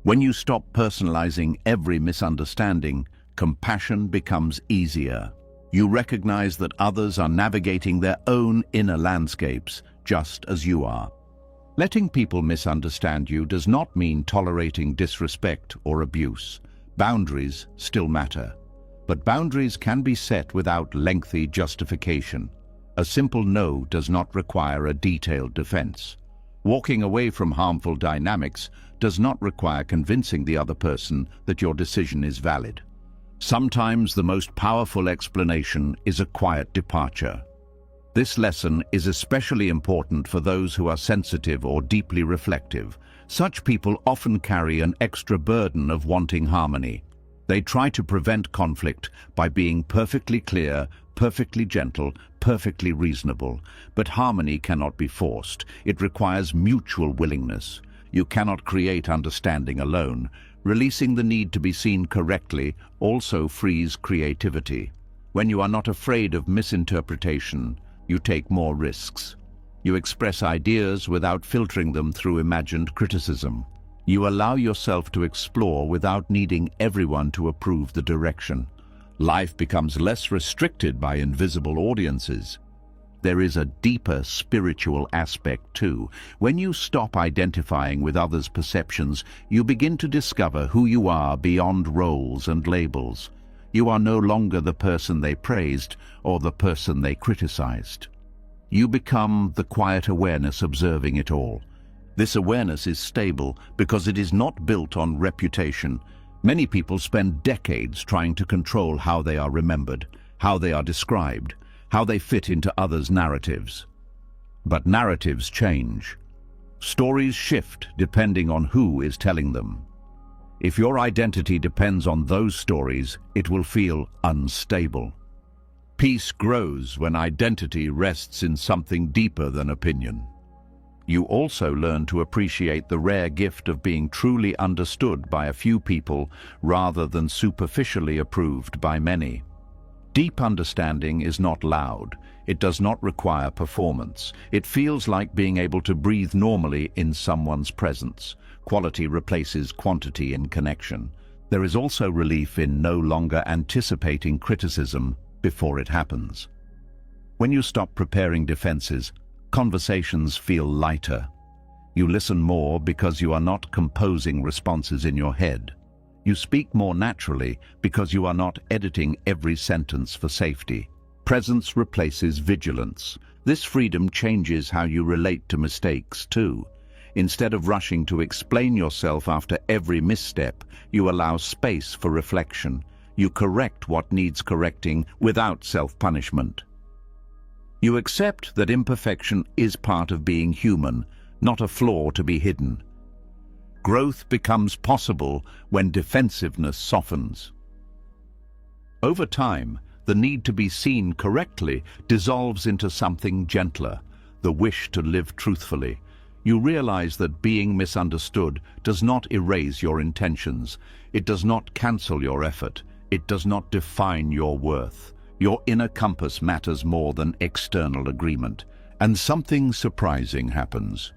When you stop personalizing every misunderstanding, compassion becomes easier. You recognize that others are navigating their own inner landscapes, just as you are. Letting people misunderstand you does not mean tolerating disrespect or abuse. Boundaries still matter. But boundaries can be set without lengthy justification. A simple no does not require a detailed defense. Walking away from harmful dynamics does not require convincing the other person that your decision is valid. Sometimes the most powerful explanation is a quiet departure. This lesson is especially important for those who are sensitive or deeply reflective. Such people often carry an extra burden of wanting harmony. They try to prevent conflict by being perfectly clear, perfectly gentle, perfectly reasonable. But harmony cannot be forced. It requires mutual willingness. You cannot create understanding alone. Releasing the need to be seen correctly also frees creativity. When you are not afraid of misinterpretation, you take more risks. You express ideas without filtering them through imagined criticism. You allow yourself to explore without needing everyone to approve the direction. Life becomes less restricted by invisible audiences. There is a deeper spiritual aspect too. When you stop identifying with others' perceptions, you begin to discover who you are beyond roles and labels. You are no longer the person they praised or the person they criticized. You become the quiet awareness observing it all. This awareness is stable because it is not built on reputation. Many people spend decades trying to control how they are remembered, how they are described, how they fit into others' narratives. But narratives change. Stories shift depending on who is telling them. If your identity depends on those stories, it will feel unstable. Peace grows when identity rests in something deeper than opinion. You also learn to appreciate the rare gift of being truly understood by a few people rather than superficially approved by many. Deep understanding is not loud. It does not require performance. It feels like being able to breathe normally in someone's presence. Quality replaces quantity in connection. There is also relief in no longer anticipating criticism before it happens. When you stop preparing defenses, conversations feel lighter. You listen more because you are not composing responses in your head. You speak more naturally because you are not editing every sentence for safety. Presence replaces vigilance. This freedom changes how you relate to mistakes too. Instead of rushing to explain yourself after every misstep, you allow space for reflection. You correct what needs correcting without self-punishment. You accept that imperfection is part of being human, not a flaw to be hidden. Growth becomes possible when defensiveness softens. Over time, the need to be seen correctly dissolves into something gentler, the wish to live truthfully. You realize that being misunderstood does not erase your intentions. It does not cancel your effort. It does not define your worth. Your inner compass matters more than external agreement. And something surprising happens.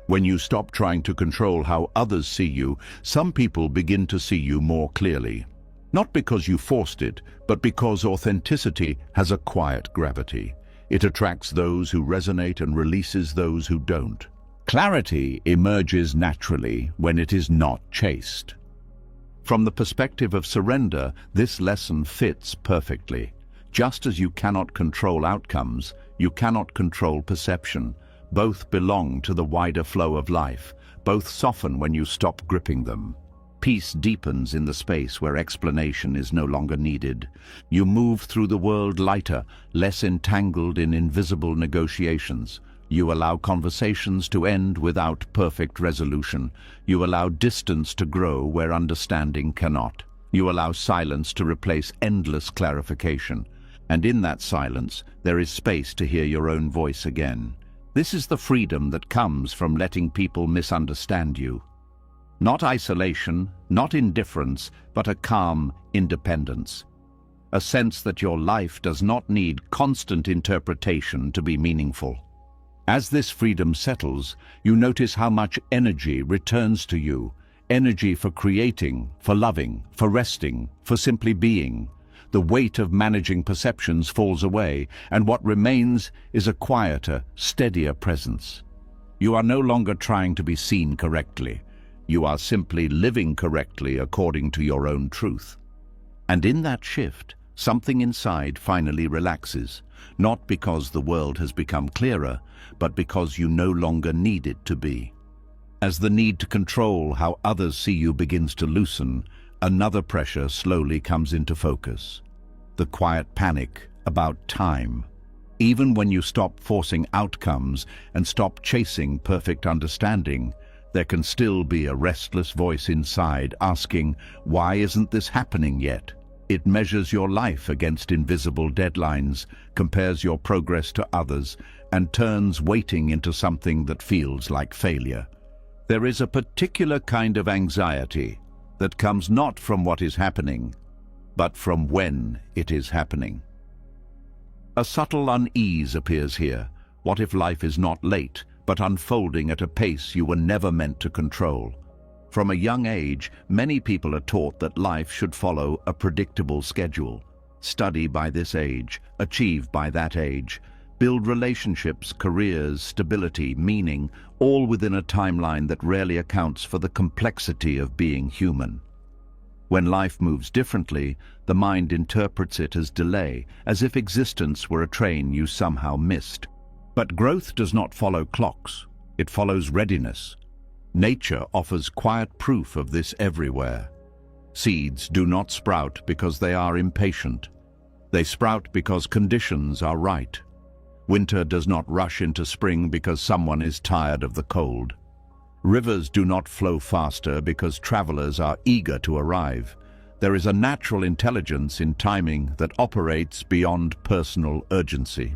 When you stop trying to control how others see you, some people begin to see you more clearly. Not because you forced it, but because authenticity has a quiet gravity. It attracts those who resonate and releases those who don't. Clarity emerges naturally when it is not chased. From the perspective of surrender, this lesson fits perfectly. Just as you cannot control outcomes, you cannot control perception. Both belong to the wider flow of life. Both soften when you stop gripping them. Peace deepens in the space where explanation is no longer needed. You move through the world lighter, less entangled in invisible negotiations. You allow conversations to end without perfect resolution. You allow distance to grow where understanding cannot. You allow silence to replace endless clarification. And in that silence, there is space to hear your own voice again. This is the freedom that comes from letting people misunderstand you. Not isolation, not indifference, but a calm independence. A sense that your life does not need constant interpretation to be meaningful. As this freedom settles, you notice how much energy returns to you. Energy for creating, for loving, for resting, for simply being. The weight of managing perceptions falls away, and what remains is a quieter, steadier presence. You are no longer trying to be seen correctly. You are simply living correctly according to your own truth. And in that shift, something inside finally relaxes, not because the world has become clearer, but because you no longer need it to be. As the need to control how others see you begins to loosen, another pressure slowly comes into focus. The quiet panic about time. Even when you stop forcing outcomes and stop chasing perfect understanding, there can still be a restless voice inside asking, why isn't this happening yet? It measures your life against invisible deadlines, compares your progress to others, and turns waiting into something that feels like failure. There is a particular kind of anxiety that comes not from what is happening, but from when it is happening. A subtle unease appears here. What if life is not late, but unfolding at a pace you were never meant to control? From a young age, many people are taught that life should follow a predictable schedule. Study by this age, achieve by that age, build relationships, careers, stability, meaning, all within a timeline that rarely accounts for the complexity of being human. When life moves differently, the mind interprets it as delay, as if existence were a train you somehow missed. But growth does not follow clocks. It follows readiness. Nature offers quiet proof of this everywhere. Seeds do not sprout because they are impatient. They sprout because conditions are right. Winter does not rush into spring because someone is tired of the cold. Rivers do not flow faster because travelers are eager to arrive. There is a natural intelligence in timing that operates beyond personal urgency.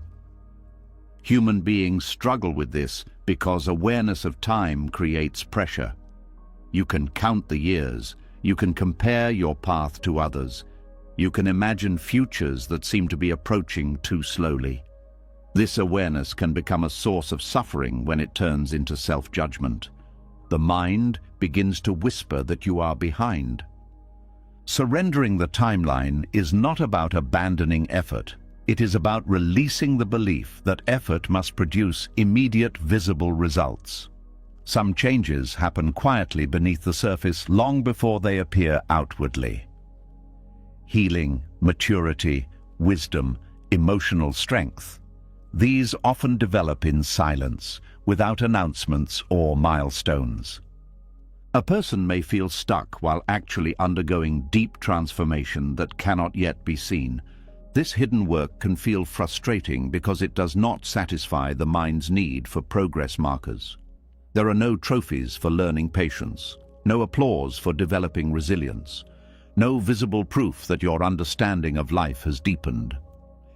Human beings struggle with this because awareness of time creates pressure. You can count the years. You can compare your path to others. You can imagine futures that seem to be approaching too slowly. This awareness can become a source of suffering when it turns into self-judgment. The mind begins to whisper that you are behind. Surrendering the timeline is not about abandoning effort. It is about releasing the belief that effort must produce immediate visible results. Some changes happen quietly beneath the surface long before they appear outwardly. Healing, maturity, wisdom, emotional strength. These often develop in silence, without announcements or milestones. A person may feel stuck while actually undergoing deep transformation that cannot yet be seen. This hidden work can feel frustrating because it does not satisfy the mind's need for progress markers. There are no trophies for learning patience, no applause for developing resilience, no visible proof that your understanding of life has deepened.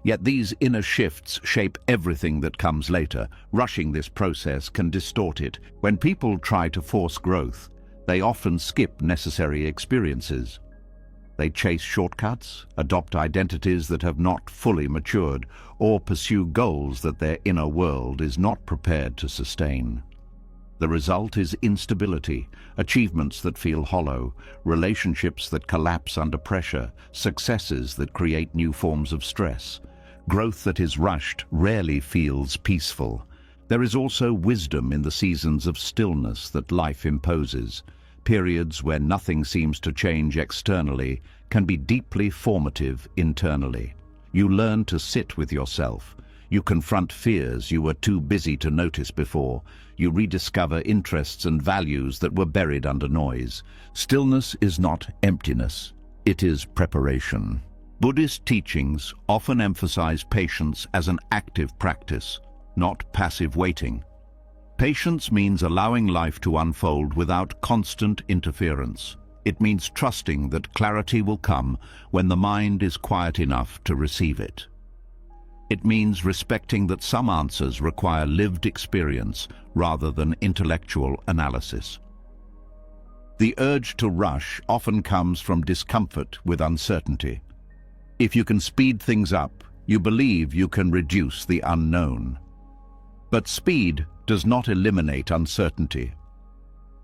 Yet these inner shifts shape everything that comes later. Rushing this process can distort it. When people try to force growth, they often skip necessary experiences. They chase shortcuts, adopt identities that have not fully matured, or pursue goals that their inner world is not prepared to sustain. The result is instability, achievements that feel hollow, relationships that collapse under pressure, successes that create new forms of stress. Growth that is rushed rarely feels peaceful. There is also wisdom in the seasons of stillness that life imposes. Periods where nothing seems to change externally can be deeply formative internally. You learn to sit with yourself. You confront fears you were too busy to notice before. You rediscover interests and values that were buried under noise. Stillness is not emptiness. It is preparation. Buddhist teachings often emphasize patience as an active practice, not passive waiting. Patience means allowing life to unfold without constant interference. It means trusting that clarity will come when the mind is quiet enough to receive it. It means respecting that some answers require lived experience rather than intellectual analysis. The urge to rush often comes from discomfort with uncertainty. If you can speed things up, you believe you can reduce the unknown. But speed does not eliminate uncertainty.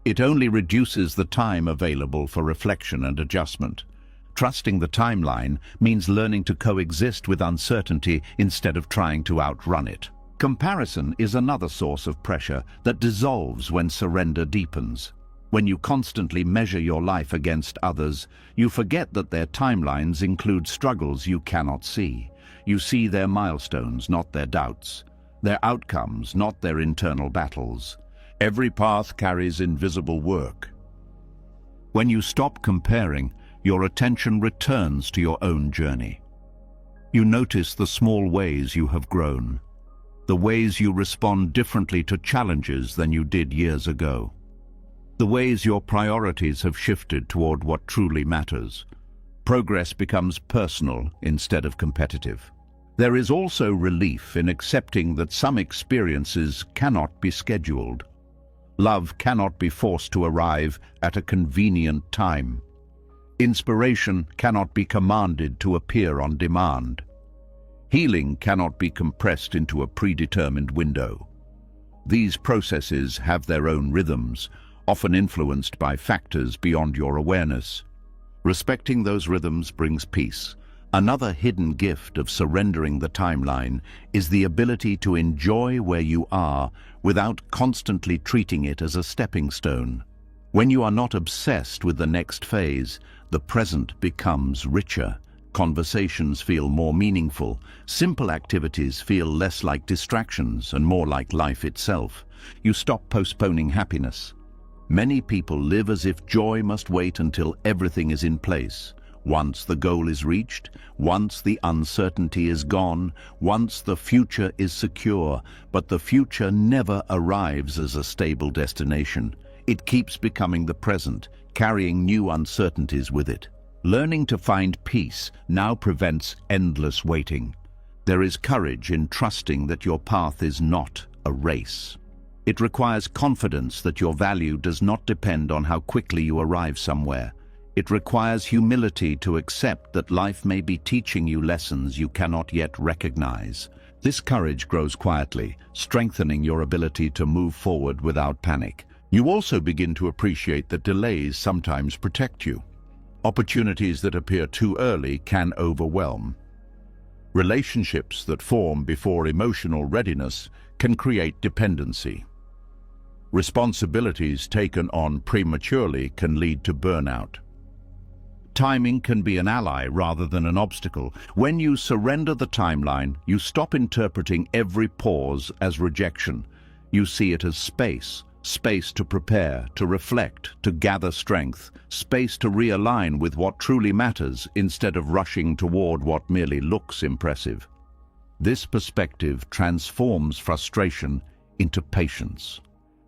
It only reduces the time available for reflection and adjustment. Trusting the timeline means learning to coexist with uncertainty instead of trying to outrun it. Comparison is another source of pressure that dissolves when surrender deepens. When you constantly measure your life against others, you forget that their timelines include struggles you cannot see. You see their milestones, not their doubts. Their outcomes, not their internal battles. Every path carries invisible work. When you stop comparing, your attention returns to your own journey. You notice the small ways you have grown, the ways you respond differently to challenges than you did years ago, the ways your priorities have shifted toward what truly matters. Progress becomes personal instead of competitive. There is also relief in accepting that some experiences cannot be scheduled. Love cannot be forced to arrive at a convenient time. Inspiration cannot be commanded to appear on demand. Healing cannot be compressed into a predetermined window. These processes have their own rhythms, often influenced by factors beyond your awareness. Respecting those rhythms brings peace. Another hidden gift of surrendering the timeline is the ability to enjoy where you are without constantly treating it as a stepping stone. When you are not obsessed with the next phase, the present becomes richer. Conversations feel more meaningful. Simple activities feel less like distractions and more like life itself. You stop postponing happiness. Many people live as if joy must wait until everything is in place. Once the goal is reached, once the uncertainty is gone, once the future is secure, but the future never arrives as a stable destination. It keeps becoming the present, carrying new uncertainties with it. Learning to find peace now prevents endless waiting. There is courage in trusting that your path is not a race. It requires confidence that your value does not depend on how quickly you arrive somewhere. It requires humility to accept that life may be teaching you lessons you cannot yet recognize. This courage grows quietly, strengthening your ability to move forward without panic. You also begin to appreciate that delays sometimes protect you. Opportunities that appear too early can overwhelm. Relationships that form before emotional readiness can create dependency. Responsibilities taken on prematurely can lead to burnout. Timing can be an ally rather than an obstacle. When you surrender the timeline, you stop interpreting every pause as rejection. You see it as space. Space to prepare, to reflect, to gather strength, space to realign with what truly matters instead of rushing toward what merely looks impressive. This perspective transforms frustration into patience.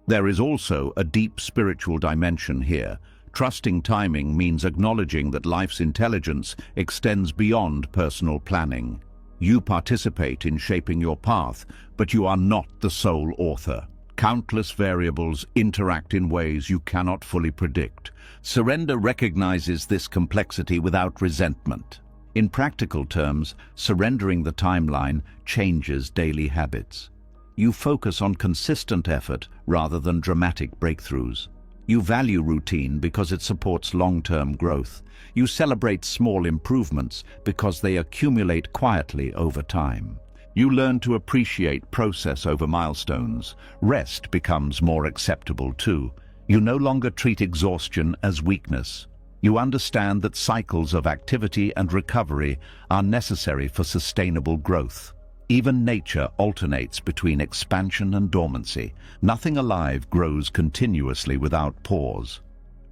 There is also a deep spiritual dimension here. Trusting timing means acknowledging that life's intelligence extends beyond personal planning. You participate in shaping your path, but you are not the sole author. Countless variables interact in ways you cannot fully predict. Surrender recognizes this complexity without resentment. In practical terms, surrendering the timeline changes daily habits. You focus on consistent effort rather than dramatic breakthroughs. You value routine because it supports long-term growth. You celebrate small improvements because they accumulate quietly over time. You learn to appreciate process over milestones. Rest becomes more acceptable too. You no longer treat exhaustion as weakness. You understand that cycles of activity and recovery are necessary for sustainable growth. Even nature alternates between expansion and dormancy. Nothing alive grows continuously without pause.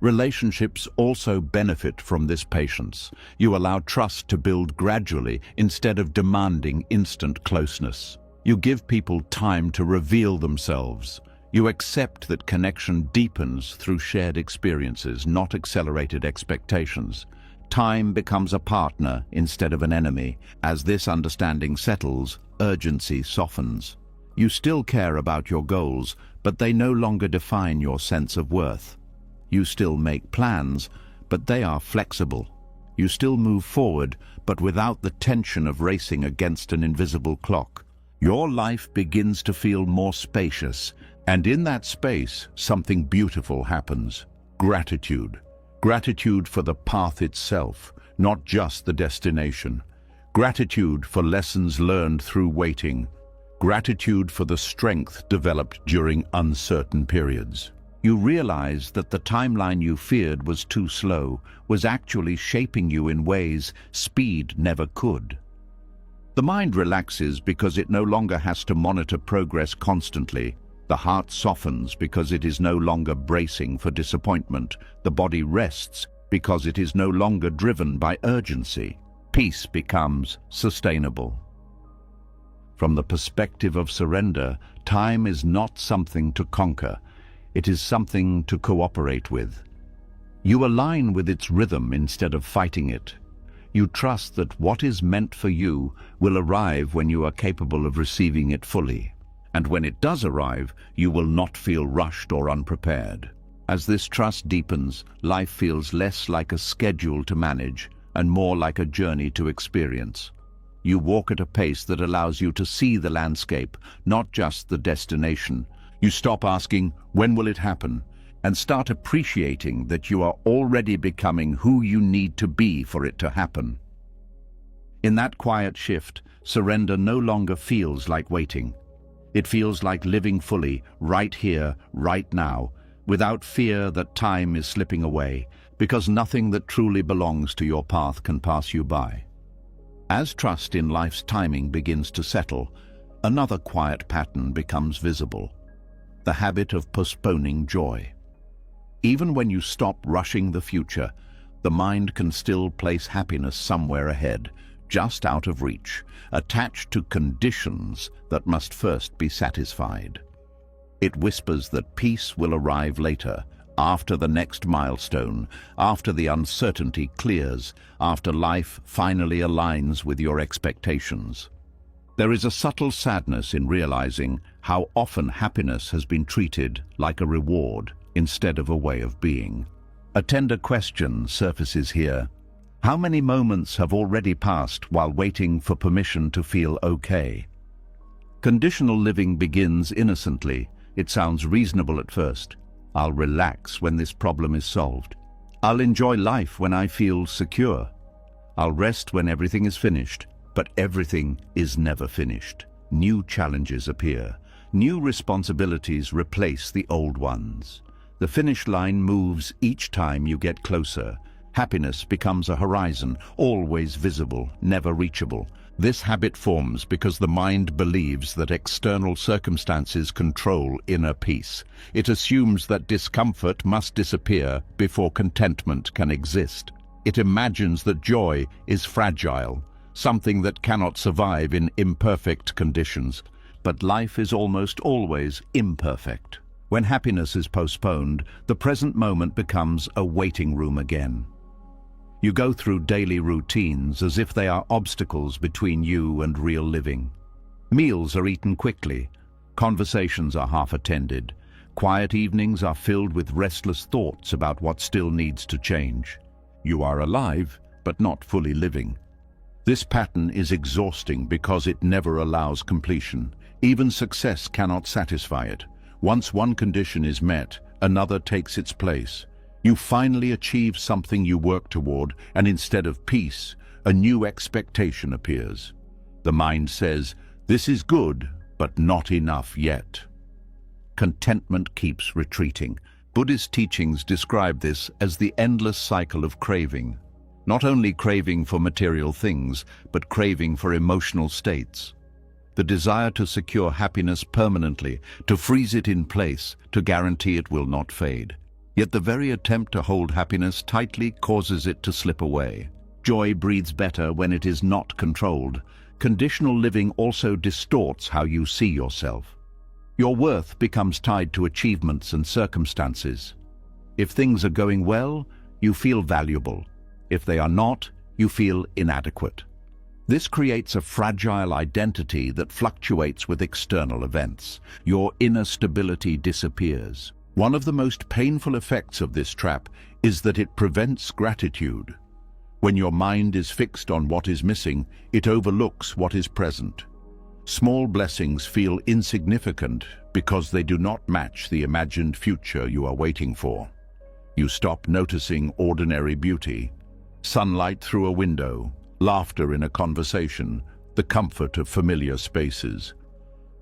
Relationships also benefit from this patience. You allow trust to build gradually instead of demanding instant closeness. You give people time to reveal themselves. You accept that connection deepens through shared experiences, not accelerated expectations. Time becomes a partner instead of an enemy. As this understanding settles, urgency softens. You still care about your goals, but they no longer define your sense of worth. You still make plans, but they are flexible. You still move forward, but without the tension of racing against an invisible clock. Your life begins to feel more spacious, and in that space, something beautiful happens. Gratitude. Gratitude for the path itself, not just the destination. Gratitude for lessons learned through waiting. Gratitude for the strength developed during uncertain periods. You realize that the timeline you feared was too slow was actually shaping you in ways speed never could. The mind relaxes because it no longer has to monitor progress constantly. The heart softens because it is no longer bracing for disappointment. The body rests because it is no longer driven by urgency. Peace becomes sustainable. From the perspective of surrender, time is not something to conquer. It is something to cooperate with. You align with its rhythm instead of fighting it. You trust that what is meant for you will arrive when you are capable of receiving it fully. And when it does arrive, you will not feel rushed or unprepared. As this trust deepens, life feels less like a schedule to manage and more like a journey to experience. You walk at a pace that allows you to see the landscape, not just the destination. You stop asking, when will it happen? And start appreciating that you are already becoming who you need to be for it to happen. In that quiet shift, surrender no longer feels like waiting. It feels like living fully, right here, right now, without fear that time is slipping away, because nothing that truly belongs to your path can pass you by. As trust in life's timing begins to settle, another quiet pattern becomes visible. The habit of postponing joy. Even when you stop rushing the future, the mind can still place happiness somewhere ahead, just out of reach, attached to conditions that must first be satisfied. It whispers that peace will arrive later, after the next milestone, after the uncertainty clears, after life finally aligns with your expectations. There is a subtle sadness in realizing how often happiness has been treated like a reward instead of a way of being. A tender question surfaces here. How many moments have already passed while waiting for permission to feel okay? Conditional living begins innocently. It sounds reasonable at first. I'll relax when this problem is solved. I'll enjoy life when I feel secure. I'll rest when everything is finished. But everything is never finished. New challenges appear. New responsibilities replace the old ones. The finish line moves each time you get closer. Happiness becomes a horizon, always visible, never reachable. This habit forms because the mind believes that external circumstances control inner peace. It assumes that discomfort must disappear before contentment can exist. It imagines that joy is fragile, something that cannot survive in imperfect conditions. But life is almost always imperfect. When happiness is postponed, the present moment becomes a waiting room again. You go through daily routines as if they are obstacles between you and real living. Meals are eaten quickly, conversations are half-attended, quiet evenings are filled with restless thoughts about what still needs to change. You are alive, but not fully living. This pattern is exhausting because it never allows completion. Even success cannot satisfy it. Once one condition is met, another takes its place. You finally achieve something you work toward, and instead of peace, a new expectation appears. The mind says, "This is good, but not enough yet." Contentment keeps retreating. Buddhist teachings describe this as the endless cycle of craving. Not only craving for material things, but craving for emotional states. The desire to secure happiness permanently, to freeze it in place, to guarantee it will not fade. Yet the very attempt to hold happiness tightly causes it to slip away. Joy breathes better when it is not controlled. Conditional living also distorts how you see yourself. Your worth becomes tied to achievements and circumstances. If things are going well, you feel valuable. If they are not, you feel inadequate. This creates a fragile identity that fluctuates with external events. Your inner stability disappears. One of the most painful effects of this trap is that it prevents gratitude. When your mind is fixed on what is missing, it overlooks what is present. Small blessings feel insignificant because they do not match the imagined future you are waiting for. You stop noticing ordinary beauty, sunlight through a window, laughter in a conversation, the comfort of familiar spaces.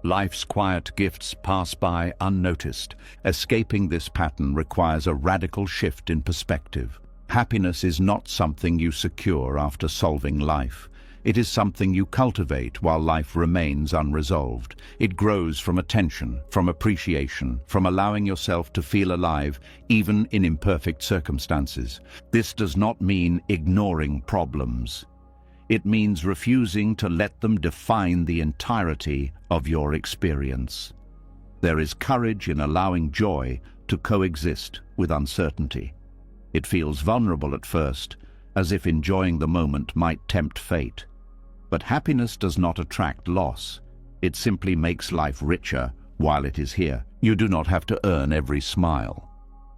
Life's quiet gifts pass by unnoticed. Escaping this pattern requires a radical shift in perspective. Happiness is not something you secure after solving life. It is something you cultivate while life remains unresolved. It grows from attention, from appreciation, from allowing yourself to feel alive, even in imperfect circumstances. This does not mean ignoring problems. It means refusing to let them define the entirety of your experience. There is courage in allowing joy to coexist with uncertainty. It feels vulnerable at first, as if enjoying the moment might tempt fate. But happiness does not attract loss. It simply makes life richer while it is here. You do not have to earn every smile.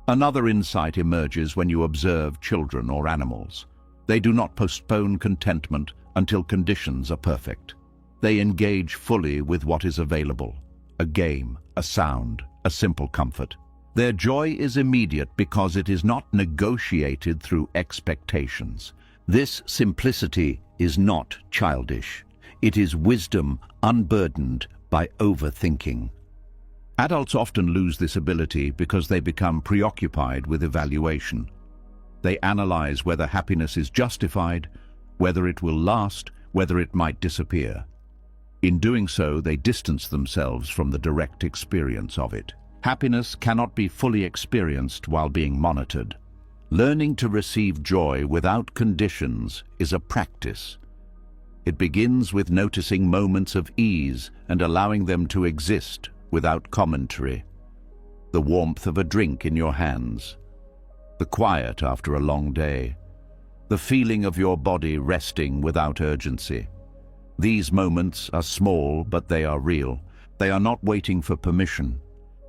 Another insight emerges when you observe children or animals. They do not postpone contentment until conditions are perfect. They engage fully with what is available: a game, a sound, a simple comfort. Their joy is immediate because it is not negotiated through expectations. This simplicity is not childish. It is wisdom unburdened by overthinking. Adults often lose this ability because they become preoccupied with evaluation. They analyze whether happiness is justified, whether it will last, whether it might disappear. In doing so, they distance themselves from the direct experience of it. Happiness cannot be fully experienced while being monitored. Learning to receive joy without conditions is a practice. It begins with noticing moments of ease and allowing them to exist without commentary. The warmth of a drink in your hands, the quiet after a long day, the feeling of your body resting without urgency. These moments are small, but they are real. They are not waiting for permission.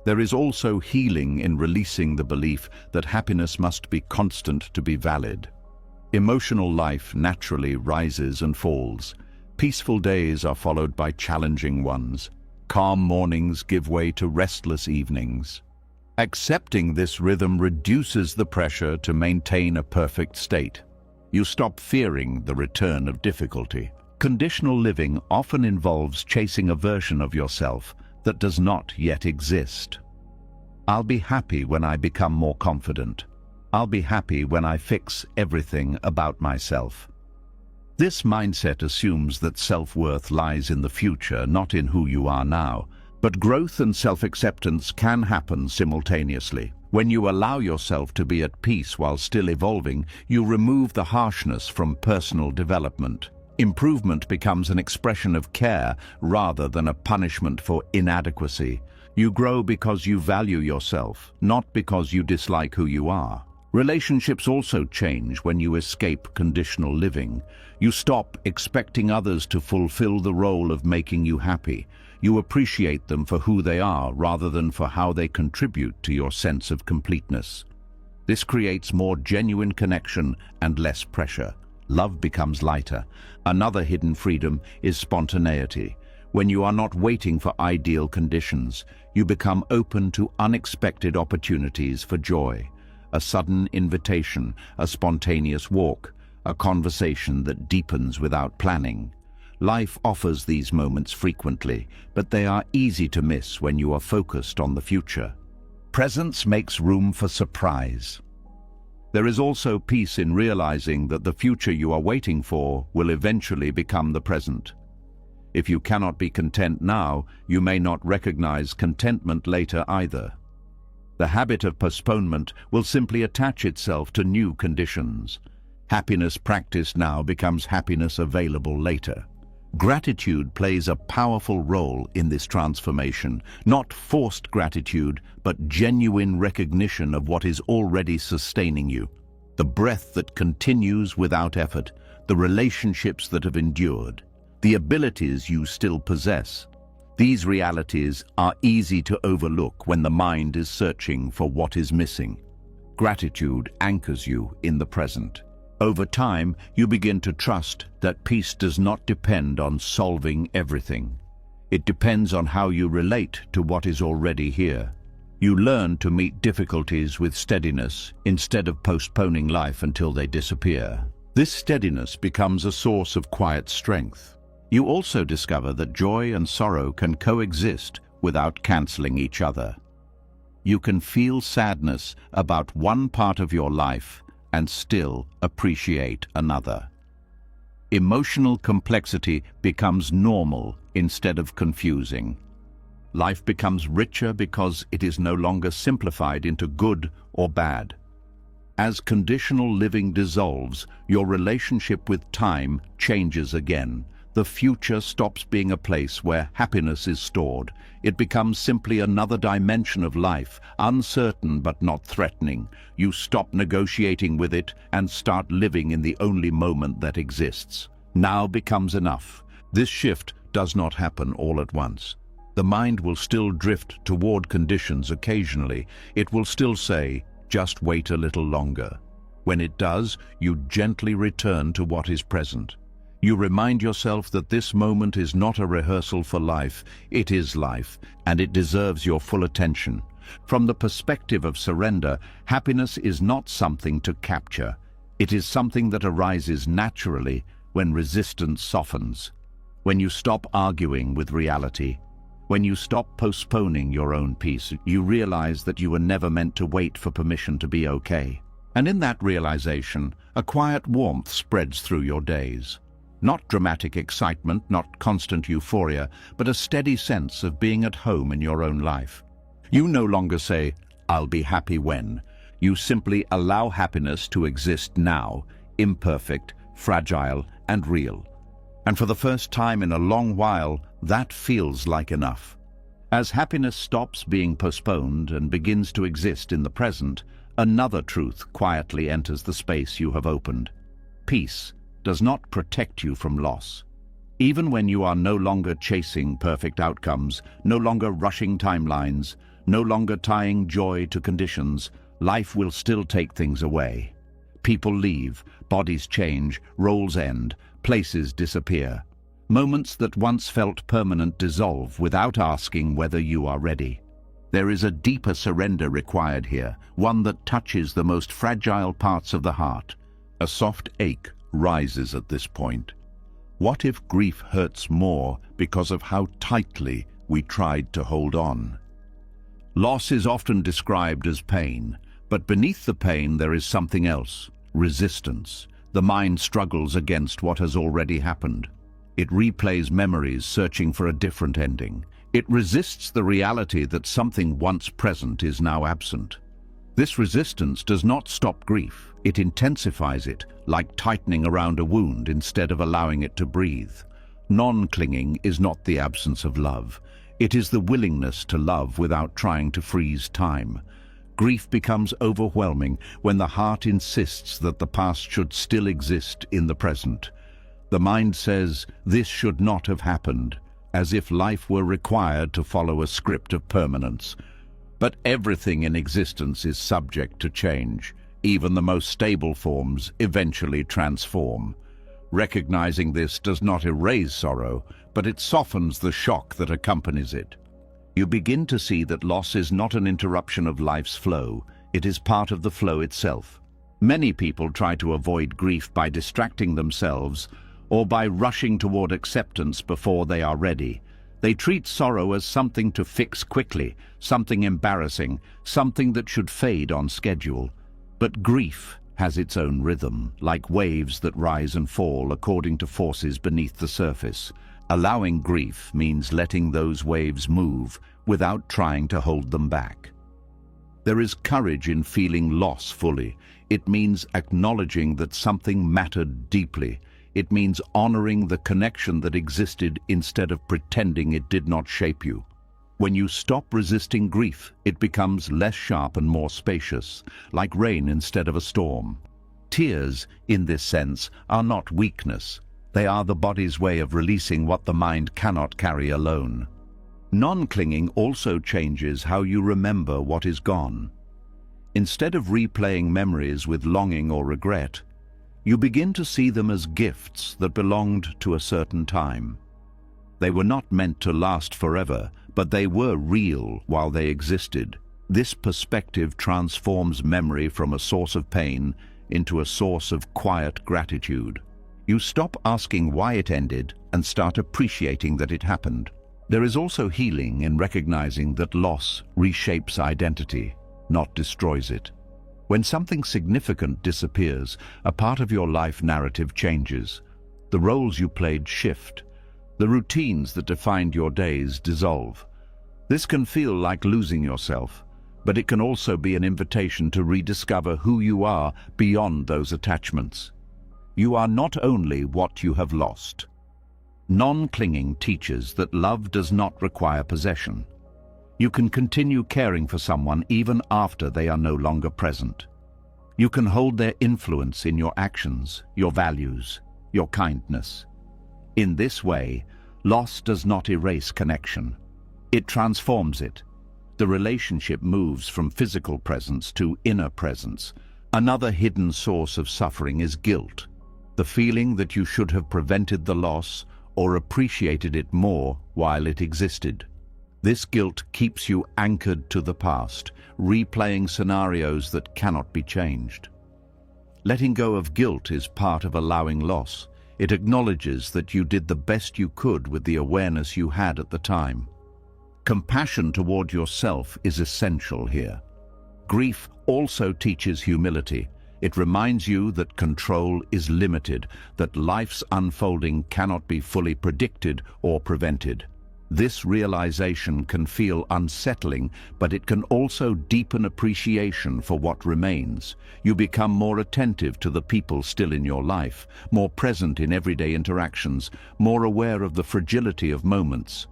There is also healing in releasing the belief that happiness must be constant to be valid. Emotional life naturally rises and falls. Peaceful days are followed by challenging ones. Calm mornings give way to restless evenings. Accepting this rhythm reduces the pressure to maintain a perfect state. You stop fearing the return of difficulty. Conditional living often involves chasing a version of yourself that does not yet exist. I'll be happy when I become more confident. I'll be happy when I fix everything about myself. This mindset assumes that self-worth lies in the future, not in who you are now. But growth and self-acceptance can happen simultaneously. When you allow yourself to be at peace while still evolving, you remove the harshness from personal development. Improvement becomes an expression of care rather than a punishment for inadequacy. You grow because you value yourself, not because you dislike who you are. Relationships also change when you escape conditional living. You stop expecting others to fulfill the role of making you happy. You appreciate them for who they are rather than for how they contribute to your sense of completeness. This creates more genuine connection and less pressure. Love becomes lighter. Another hidden freedom is spontaneity. When you are not waiting for ideal conditions, you become open to unexpected opportunities for joy. A sudden invitation, a spontaneous walk, a conversation that deepens without planning. Life offers these moments frequently, but they are easy to miss when you are focused on the future. Presence makes room for surprise. There is also peace in realizing that the future you are waiting for will eventually become the present. If you cannot be content now, you may not recognize contentment later either. The habit of postponement will simply attach itself to new conditions. Happiness practiced now becomes happiness available later. Gratitude plays a powerful role in this transformation, not forced gratitude, but genuine recognition of what is already sustaining you. The breath that continues without effort, the relationships that have endured, the abilities you still possess. These realities are easy to overlook when the mind is searching for what is missing. Gratitude anchors you in the present. Over time, you begin to trust that peace does not depend on solving everything. It depends on how you relate to what is already here. You learn to meet difficulties with steadiness instead of postponing life until they disappear. This steadiness becomes a source of quiet strength. You also discover that joy and sorrow can coexist without canceling each other. You can feel sadness about one part of your life and still appreciate another. Emotional complexity becomes normal instead of confusing. Life becomes richer because it is no longer simplified into good or bad. As conditional living dissolves, your relationship with time changes again. The future stops being a place where happiness is stored. It becomes simply another dimension of life, uncertain but not threatening. You stop negotiating with it and start living in the only moment that exists. Now becomes enough. This shift does not happen all at once. The mind will still drift toward conditions occasionally. It will still say, just wait a little longer. When it does, you gently return to what is present. You remind yourself that this moment is not a rehearsal for life, it is life, and it deserves your full attention. From the perspective of surrender, happiness is not something to capture. It is something that arises naturally when resistance softens. When you stop arguing with reality, when you stop postponing your own peace, you realize that you were never meant to wait for permission to be okay. And in that realization, a quiet warmth spreads through your days. Not dramatic excitement, not constant euphoria, but a steady sense of being at home in your own life. You no longer say, I'll be happy when. You simply allow happiness to exist now, imperfect, fragile, and real. And for the first time in a long while, that feels like enough. As happiness stops being postponed and begins to exist in the present, another truth quietly enters the space you have opened. Peace does not protect you from loss. Even when you are no longer chasing perfect outcomes, no longer rushing timelines, no longer tying joy to conditions, life will still take things away. People leave, bodies change, roles end, places disappear. Moments that once felt permanent dissolve without asking whether you are ready. There is a deeper surrender required here, one that touches the most fragile parts of the heart. A soft ache rises at this point. What if grief hurts more because of how tightly we tried to hold on. Loss is often described as pain, but beneath the pain there is something else: resistance. The mind struggles against what has already happened. It replays memories, searching for a different ending. It resists the reality that something once present is now absent. This resistance does not stop grief. It intensifies it, like tightening around a wound instead of allowing it to breathe. Non-clinging is not the absence of love. It is the willingness to love without trying to freeze time. Grief becomes overwhelming when the heart insists that the past should still exist in the present. The mind says, "This should not have happened," as if life were required to follow a script of permanence. But everything in existence is subject to change. Even the most stable forms eventually transform. Recognizing this does not erase sorrow, but it softens the shock that accompanies it. You begin to see that loss is not an interruption of life's flow, it is part of the flow itself. Many people try to avoid grief by distracting themselves or by rushing toward acceptance before they are ready. They treat sorrow as something to fix quickly, something embarrassing, something that should fade on schedule. But grief has its own rhythm, like waves that rise and fall according to forces beneath the surface. Allowing grief means letting those waves move without trying to hold them back. There is courage in feeling loss fully. It means acknowledging that something mattered deeply. It means honoring the connection that existed instead of pretending it did not shape you. When you stop resisting grief, it becomes less sharp and more spacious, like rain instead of a storm. Tears, in this sense, are not weakness. They are the body's way of releasing what the mind cannot carry alone. Non-clinging also changes how you remember what is gone. Instead of replaying memories with longing or regret, you begin to see them as gifts that belonged to a certain time. They were not meant to last forever, but they were real while they existed. This perspective transforms memory from a source of pain into a source of quiet gratitude. You stop asking why it ended and start appreciating that it happened. There is also healing in recognizing that loss reshapes identity, not destroys it. When something significant disappears, a part of your life narrative changes. The roles you played shift. The routines that defined your days dissolve. This can feel like losing yourself, but it can also be an invitation to rediscover who you are beyond those attachments. You are not only what you have lost. Non-clinging teaches that love does not require possession. You can continue caring for someone even after they are no longer present. You can hold their influence in your actions, your values, your kindness. In this way, loss does not erase connection. It transforms it. The relationship moves from physical presence to inner presence. Another hidden source of suffering is guilt. The feeling that you should have prevented the loss or appreciated it more while it existed. This guilt keeps you anchored to the past, replaying scenarios that cannot be changed. Letting go of guilt is part of allowing loss. It acknowledges that you did the best you could with the awareness you had at the time. Compassion toward yourself is essential here. Grief also teaches humility. It reminds you that control is limited, that life's unfolding cannot be fully predicted or prevented. This realization can feel unsettling, but it can also deepen appreciation for what remains. You become more attentive to the people still in your life, more present in everyday interactions, more aware of the fragility of moments.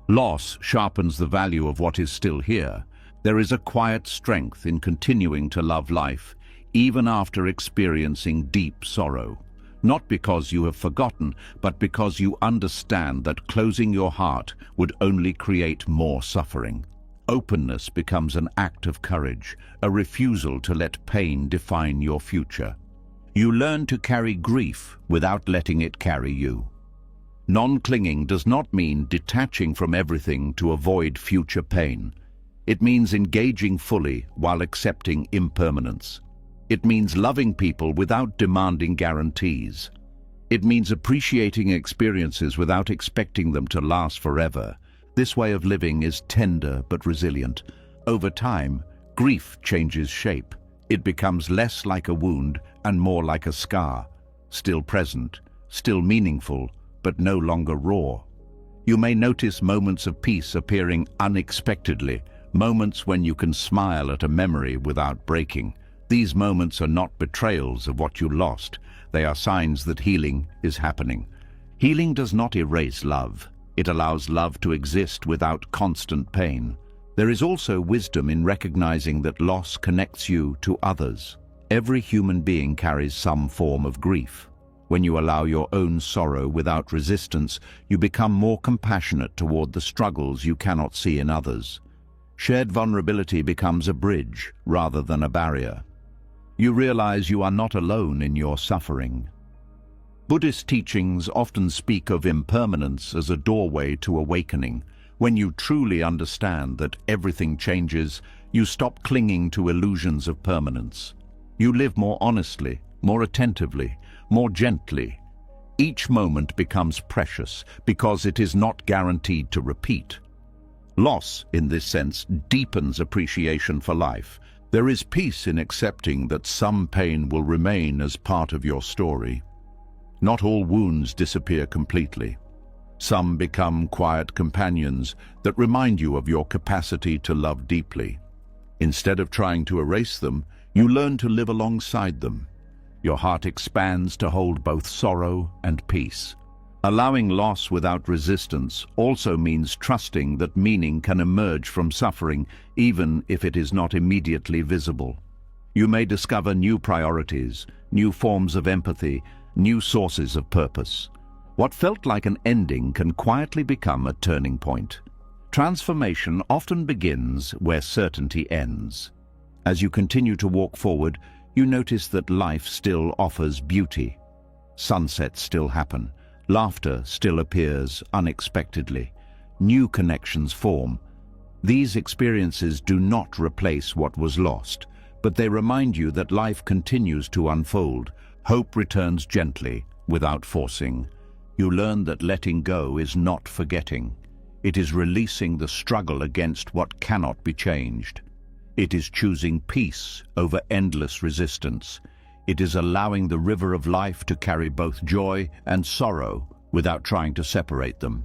Loss sharpens the value of what is still here. There is a quiet strength in continuing to love life, even after experiencing deep sorrow. Not because you have forgotten, but because you understand that closing your heart would only create more suffering. Openness becomes an act of courage, a refusal to let pain define your future. You learn to carry grief without letting it carry you. Non-clinging does not mean detaching from everything to avoid future pain. It means engaging fully while accepting impermanence. It means loving people without demanding guarantees. It means appreciating experiences without expecting them to last forever. This way of living is tender but resilient. Over time, grief changes shape. It becomes less like a wound and more like a scar, still present, still meaningful, but no longer raw. You may notice moments of peace appearing unexpectedly, moments when you can smile at a memory without breaking. These moments are not betrayals of what you lost. They are signs that healing is happening. Healing does not erase love. It allows love to exist without constant pain. There is also wisdom in recognizing that loss connects you to others. Every human being carries some form of grief. When you allow your own sorrow without resistance, you become more compassionate toward the struggles you cannot see in others. Shared vulnerability becomes a bridge rather than a barrier. You realize you are not alone in your suffering. Buddhist teachings often speak of impermanence as a doorway to awakening. When you truly understand that everything changes, you stop clinging to illusions of permanence. You live more honestly, more attentively, more gently. Each moment becomes precious because it is not guaranteed to repeat. Loss, in this sense, deepens appreciation for life. There is peace in accepting that some pain will remain as part of your story. Not all wounds disappear completely. Some become quiet companions that remind you of your capacity to love deeply. Instead of trying to erase them, you learn to live alongside them. Your heart expands to hold both sorrow and peace. Allowing loss without resistance also means trusting that meaning can emerge from suffering, even if it is not immediately visible. You may discover new priorities, new forms of empathy, new sources of purpose. What felt like an ending can quietly become a turning point. Transformation often begins where certainty ends. As you continue to walk forward, you notice that life still offers beauty. Sunsets still happen. Laughter still appears unexpectedly. New connections form. These experiences do not replace what was lost, but they remind you that life continues to unfold. Hope returns gently, without forcing. You learn that letting go is not forgetting. It is releasing the struggle against what cannot be changed. It is choosing peace over endless resistance. It is allowing the river of life to carry both joy and sorrow without trying to separate them.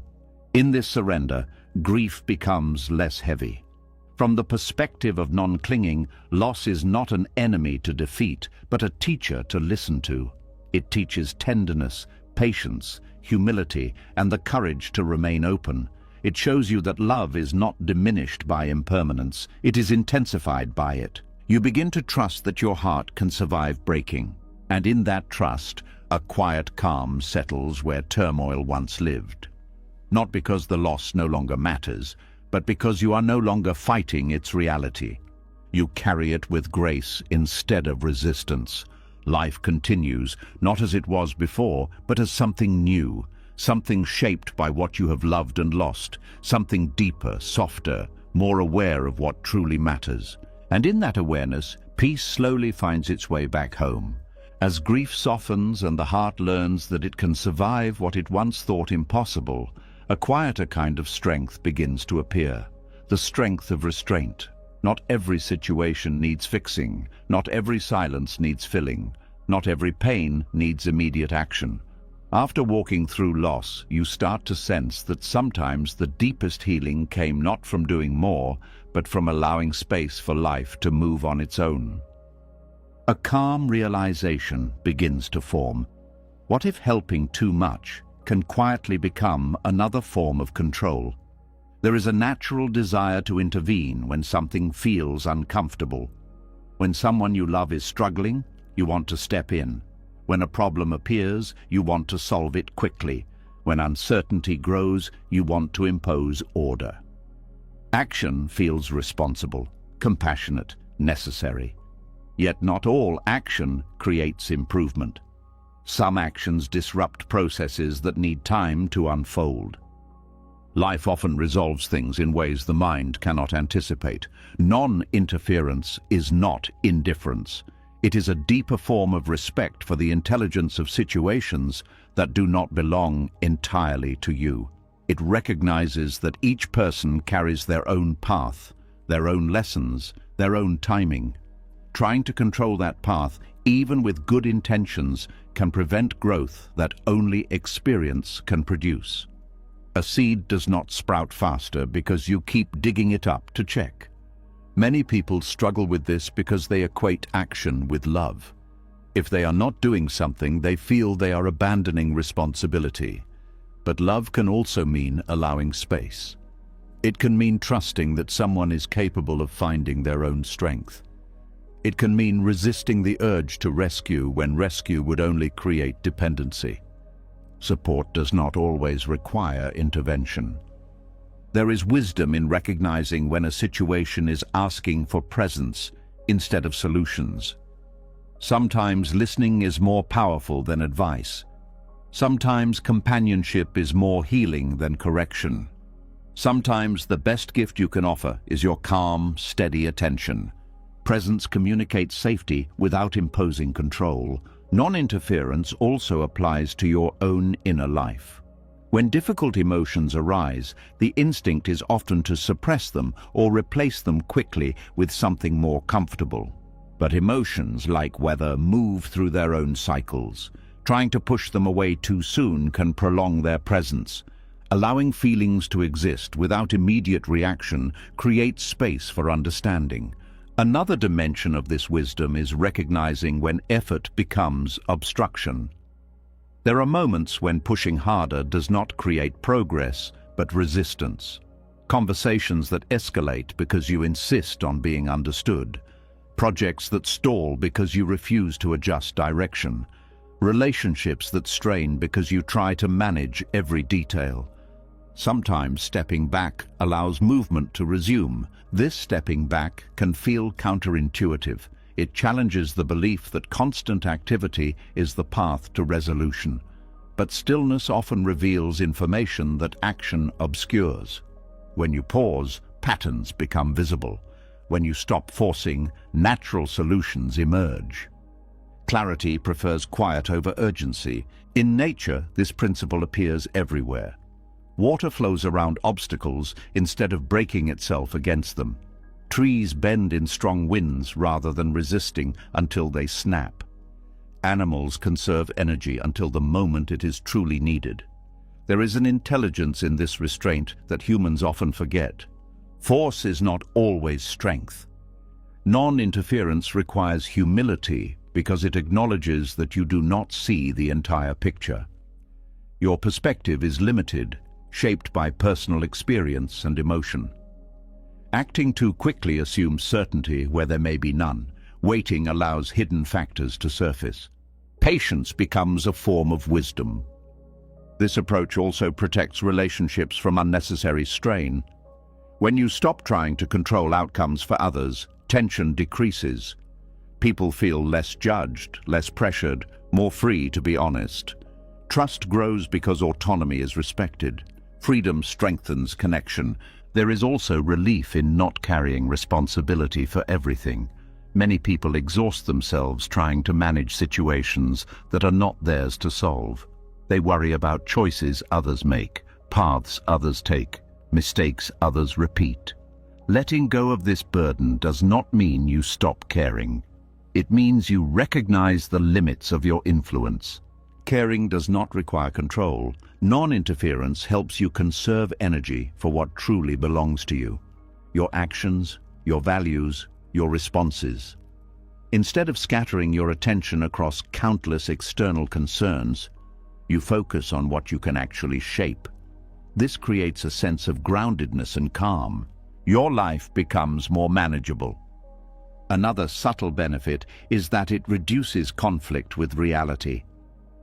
In this surrender, grief becomes less heavy. From the perspective of non-clinging, loss is not an enemy to defeat, but a teacher to listen to. It teaches tenderness, patience, humility, and the courage to remain open. It shows you that love is not diminished by impermanence, it is intensified by it. You begin to trust that your heart can survive breaking, and in that trust, a quiet calm settles where turmoil once lived. Not because the loss no longer matters, but because you are no longer fighting its reality. You carry it with grace instead of resistance. Life continues, not as it was before, but as something new, something shaped by what you have loved and lost, something deeper, softer, more aware of what truly matters. And in that awareness, peace slowly finds its way back home. As grief softens and the heart learns that it can survive what it once thought impossible, a quieter kind of strength begins to appear. The strength of restraint. Not every situation needs fixing. Not every silence needs filling. Not every pain needs immediate action. After walking through loss, you start to sense that sometimes the deepest healing came not from doing more, but from allowing space for life to move on its own. A calm realization begins to form. What if helping too much can quietly become another form of control? There is a natural desire to intervene when something feels uncomfortable. When someone you love is struggling, you want to step in. When a problem appears, you want to solve it quickly. When uncertainty grows, you want to impose order. Action feels responsible, compassionate, necessary. Yet not all action creates improvement. Some actions disrupt processes that need time to unfold. Life often resolves things in ways the mind cannot anticipate. Non-interference is not indifference. It is a deeper form of respect for the intelligence of situations that do not belong entirely to you. It recognizes that each person carries their own path, their own lessons, their own timing. Trying to control that path, even with good intentions, can prevent growth that only experience can produce. A seed does not sprout faster because you keep digging it up to check. Many people struggle with this because they equate action with love. If they are not doing something, they feel they are abandoning responsibility. But love can also mean allowing space. It can mean trusting that someone is capable of finding their own strength. It can mean resisting the urge to rescue when rescue would only create dependency. Support does not always require intervention. There is wisdom in recognizing when a situation is asking for presence instead of solutions. Sometimes listening is more powerful than advice. Sometimes companionship is more healing than correction. Sometimes the best gift you can offer is your calm, steady attention. Presence communicates safety without imposing control. Non-interference also applies to your own inner life. When difficult emotions arise, the instinct is often to suppress them or replace them quickly with something more comfortable. But emotions, like weather, move through their own cycles. Trying to push them away too soon can prolong their presence. Allowing feelings to exist without immediate reaction creates space for understanding. Another dimension of this wisdom is recognizing when effort becomes obstruction. There are moments when pushing harder does not create progress, but resistance. Conversations that escalate because you insist on being understood. Projects that stall because you refuse to adjust direction. Relationships that strain because you try to manage every detail. Sometimes stepping back allows movement to resume. This stepping back can feel counterintuitive. It challenges the belief that constant activity is the path to resolution. But stillness often reveals information that action obscures. When you pause, patterns become visible. When you stop forcing, natural solutions emerge. Clarity prefers quiet over urgency. In nature, this principle appears everywhere. Water flows around obstacles instead of breaking itself against them. Trees bend in strong winds rather than resisting until they snap. Animals conserve energy until the moment it is truly needed. There is an intelligence in this restraint that humans often forget. Force is not always strength. Non-interference requires humility because it acknowledges that you do not see the entire picture. Your perspective is limited, shaped by personal experience and emotion. Acting too quickly assumes certainty where there may be none. Waiting allows hidden factors to surface. Patience becomes a form of wisdom. This approach also protects relationships from unnecessary strain. When you stop trying to control outcomes for others, tension decreases. People feel less judged, less pressured, more free to be honest. Trust grows because autonomy is respected. Freedom strengthens connection. There is also relief in not carrying responsibility for everything. Many people exhaust themselves trying to manage situations that are not theirs to solve. They worry about choices others make, paths others take, mistakes others repeat. Letting go of this burden does not mean you stop caring. It means you recognize the limits of your influence. Caring does not require control. Non-interference helps you conserve energy for what truly belongs to you. Your actions, your values, your responses. Instead of scattering your attention across countless external concerns, you focus on what you can actually shape. This creates a sense of groundedness and calm. Your life becomes more manageable. Another subtle benefit is that it reduces conflict with reality.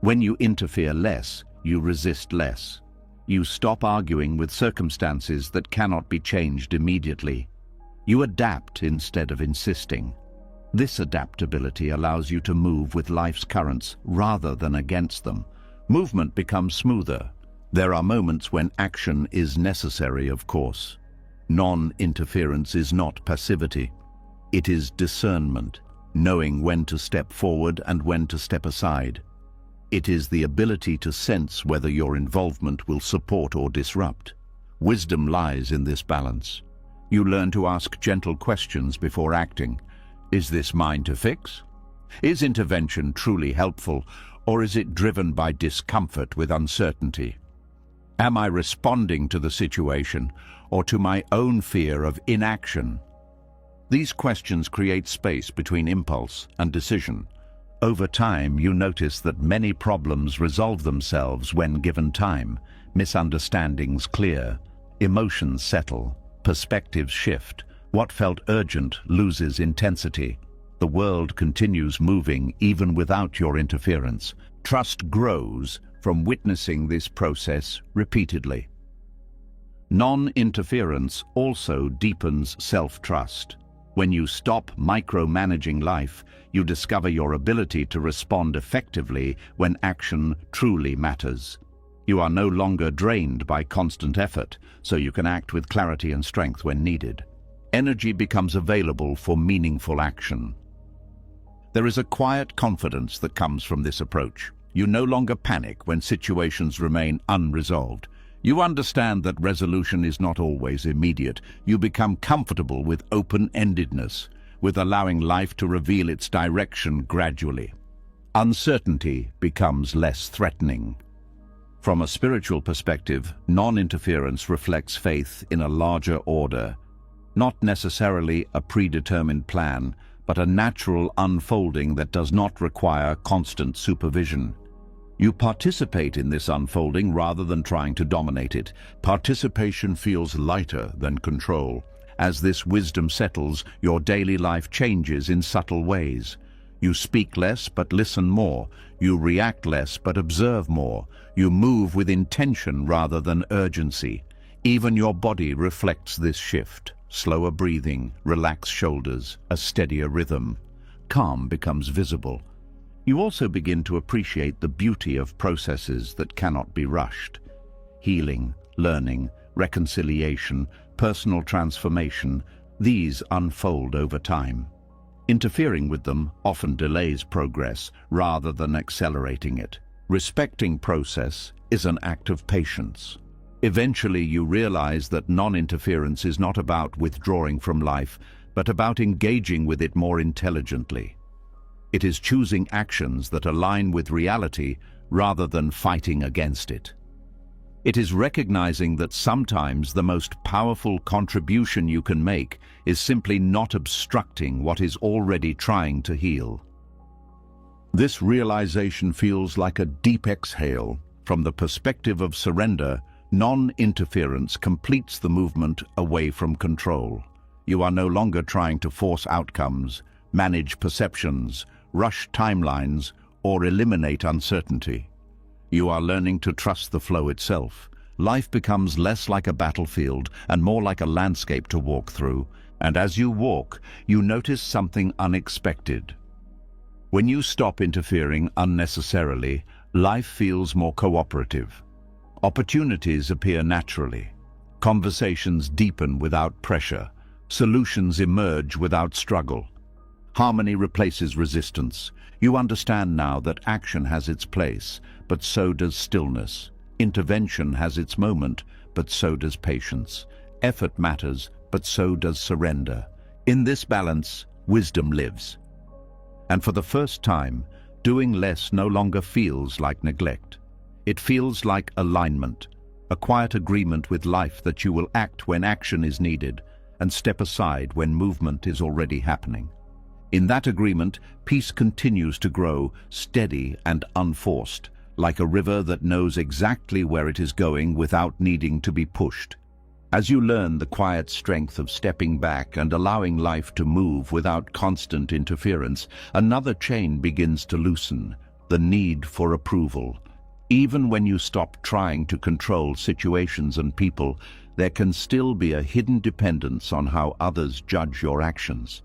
When you interfere less, you resist less. You stop arguing with circumstances that cannot be changed immediately. You adapt instead of insisting. This adaptability allows you to move with life's currents rather than against them. Movement becomes smoother. There are moments when action is necessary, of course. Non-interference is not passivity. It is discernment, knowing when to step forward and when to step aside. It is the ability to sense whether your involvement will support or disrupt. Wisdom lies in this balance. You learn to ask gentle questions before acting. Is this mine to fix? Is intervention truly helpful, or is it driven by discomfort with uncertainty? Am I responding to the situation or to my own fear of inaction? These questions create space between impulse and decision. Over time, you notice that many problems resolve themselves when given time. Misunderstandings clear, emotions settle, perspectives shift. What felt urgent loses intensity. The world continues moving even without your interference. Trust grows from witnessing this process repeatedly. Non-interference also deepens self-trust. When you stop micromanaging life, you discover your ability to respond effectively when action truly matters. You are no longer drained by constant effort, so you can act with clarity and strength when needed. Energy becomes available for meaningful action. There is a quiet confidence that comes from this approach. You no longer panic when situations remain unresolved. You understand that resolution is not always immediate. You become comfortable with open-endedness, with allowing life to reveal its direction gradually. Uncertainty becomes less threatening. From a spiritual perspective, non-interference reflects faith in a larger order, not necessarily a predetermined plan, but a natural unfolding that does not require constant supervision. You participate in this unfolding rather than trying to dominate it. Participation feels lighter than control. As this wisdom settles, your daily life changes in subtle ways. You speak less but listen more. You react less but observe more. You move with intention rather than urgency. Even your body reflects this shift. Slower breathing, relaxed shoulders, a steadier rhythm. Calm becomes visible. You also begin to appreciate the beauty of processes that cannot be rushed. Healing, learning, reconciliation, personal transformation, these unfold over time. Interfering with them often delays progress rather than accelerating it. Respecting process is an act of patience. Eventually, you realize that non-interference is not about withdrawing from life, but about engaging with it more intelligently. It is choosing actions that align with reality rather than fighting against it. It is recognizing that sometimes the most powerful contribution you can make is simply not obstructing what is already trying to heal. This realization feels like a deep exhale. From the perspective of surrender, non-interference completes the movement away from control. You are no longer trying to force outcomes, manage perceptions, rush timelines, or eliminate uncertainty. You are learning to trust the flow itself. Life becomes less like a battlefield and more like a landscape to walk through. And as you walk, you notice something unexpected. When you stop interfering unnecessarily, life feels more cooperative. Opportunities appear naturally. Conversations deepen without pressure. Solutions emerge without struggle. Harmony replaces resistance. You understand now that action has its place, but so does stillness. Intervention has its moment, but so does patience. Effort matters, but so does surrender. In this balance, wisdom lives. And for the first time, doing less no longer feels like neglect. It feels like alignment, a quiet agreement with life that you will act when action is needed and step aside when movement is already happening. In that agreement, peace continues to grow, steady and unforced, like a river that knows exactly where it is going without needing to be pushed. As you learn the quiet strength of stepping back and allowing life to move without constant interference, another chain begins to loosen, the need for approval. Even when you stop trying to control situations and people, there can still be a hidden dependence on how others judge your actions.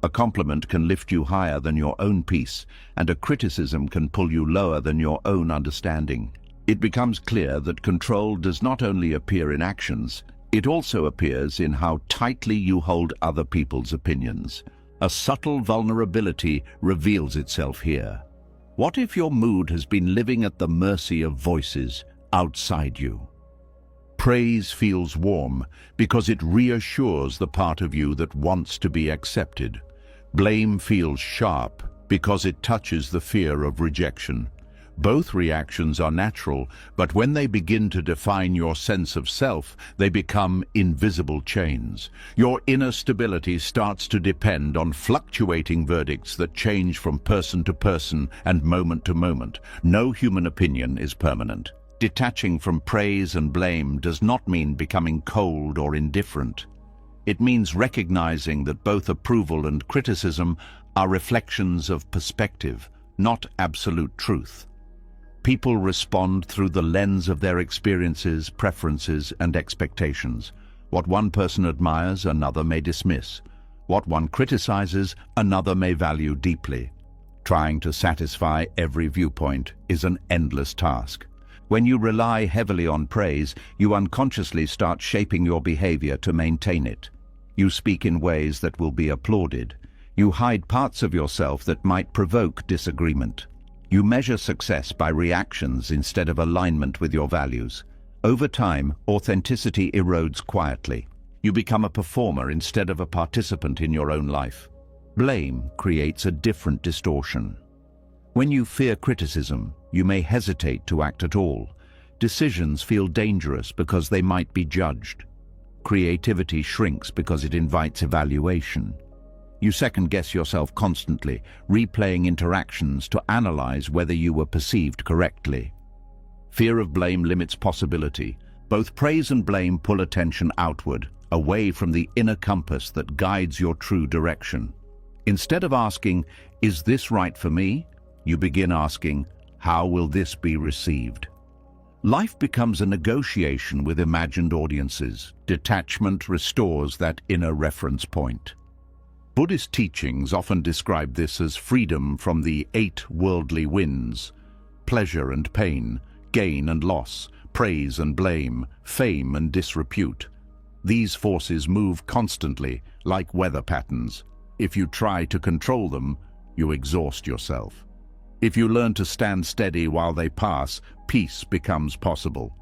A compliment can lift you higher than your own peace, and a criticism can pull you lower than your own understanding. It becomes clear that control does not only appear in actions, it also appears in how tightly you hold other people's opinions. A subtle vulnerability reveals itself here. What if your mood has been living at the mercy of voices outside you? Praise feels warm because it reassures the part of you that wants to be accepted. Blame feels sharp because it touches the fear of rejection. Both reactions are natural, but when they begin to define your sense of self, they become invisible chains. Your inner stability starts to depend on fluctuating verdicts that change from person to person and moment to moment. No human opinion is permanent. Detaching from praise and blame does not mean becoming cold or indifferent. It means recognizing that both approval and criticism are reflections of perspective, not absolute truth. People respond through the lens of their experiences, preferences, and expectations. What one person admires, another may dismiss. What one criticizes, another may value deeply. Trying to satisfy every viewpoint is an endless task. When you rely heavily on praise, you unconsciously start shaping your behavior to maintain it. You speak in ways that will be applauded. You hide parts of yourself that might provoke disagreement. You measure success by reactions instead of alignment with your values. Over time, authenticity erodes quietly. You become a performer instead of a participant in your own life. Blame creates a different distortion. When you fear criticism, you may hesitate to act at all. Decisions feel dangerous because they might be judged. Creativity shrinks because it invites evaluation. You second-guess yourself constantly, replaying interactions to analyze whether you were perceived correctly. Fear of blame limits possibility. Both praise and blame pull attention outward, away from the inner compass that guides your true direction. Instead of asking, "Is this right for me?" you begin asking, "How will this be received?" Life becomes a negotiation with imagined audiences. Detachment restores that inner reference point. Buddhist teachings often describe this as freedom from the 8 worldly winds: pleasure and pain, gain and loss, praise and blame, fame and disrepute. These forces move constantly, like weather patterns. If you try to control them, you exhaust yourself. If you learn to stand steady while they pass, peace becomes possible.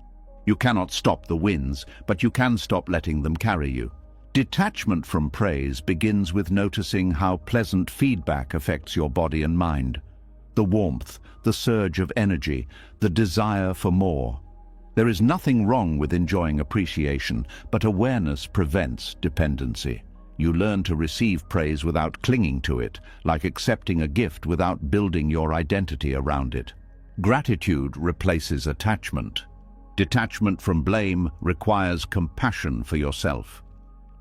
You cannot stop the winds, but you can stop letting them carry you. Detachment from praise begins with noticing how pleasant feedback affects your body and mind. The warmth, the surge of energy, the desire for more. There is nothing wrong with enjoying appreciation, but awareness prevents dependency. You learn to receive praise without clinging to it, like accepting a gift without building your identity around it. Gratitude replaces attachment. Detachment from blame requires compassion for yourself.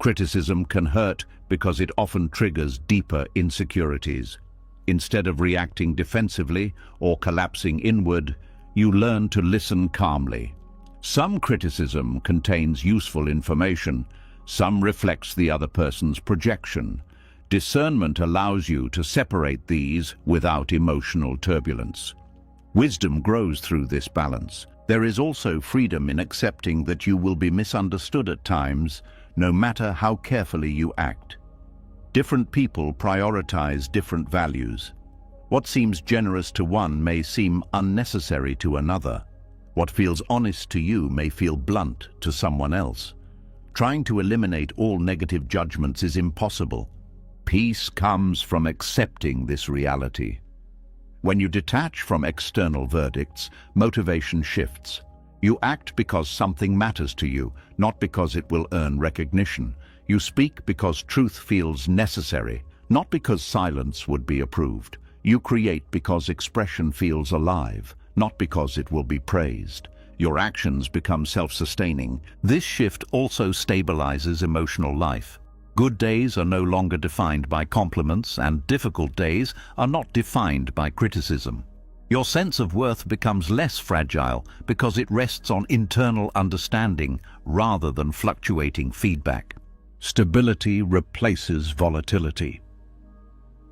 Criticism can hurt because it often triggers deeper insecurities. Instead of reacting defensively or collapsing inward, you learn to listen calmly. Some criticism contains useful information. Some reflects the other person's projection. Discernment allows you to separate these without emotional turbulence. Wisdom grows through this balance. There is also freedom in accepting that you will be misunderstood at times, no matter how carefully you act. Different people prioritize different values. What seems generous to one may seem unnecessary to another. What feels honest to you may feel blunt to someone else. Trying to eliminate all negative judgments is impossible. Peace comes from accepting this reality. When you detach from external verdicts, motivation shifts. You act because something matters to you, not because it will earn recognition. You speak because truth feels necessary, not because silence would be approved. You create because expression feels alive, not because it will be praised. Your actions become self-sustaining. This shift also stabilizes emotional life. Good days are no longer defined by compliments, and difficult days are not defined by criticism. Your sense of worth becomes less fragile because it rests on internal understanding rather than fluctuating feedback. Stability replaces volatility.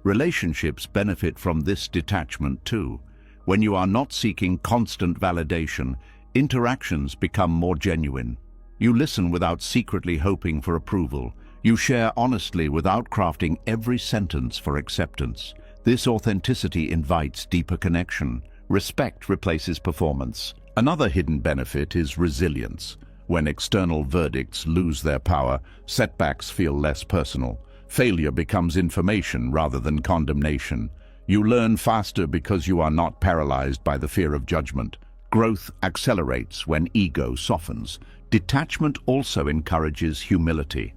Relationships benefit from this detachment too. When you are not seeking constant validation, interactions become more genuine. You listen without secretly hoping for approval. You share honestly without crafting every sentence for acceptance. This authenticity invites deeper connection. Respect replaces performance. Another hidden benefit is resilience. When external verdicts lose their power, setbacks feel less personal. Failure becomes information rather than condemnation. You learn faster because you are not paralyzed by the fear of judgment. Growth accelerates when ego softens. Detachment also encourages humility.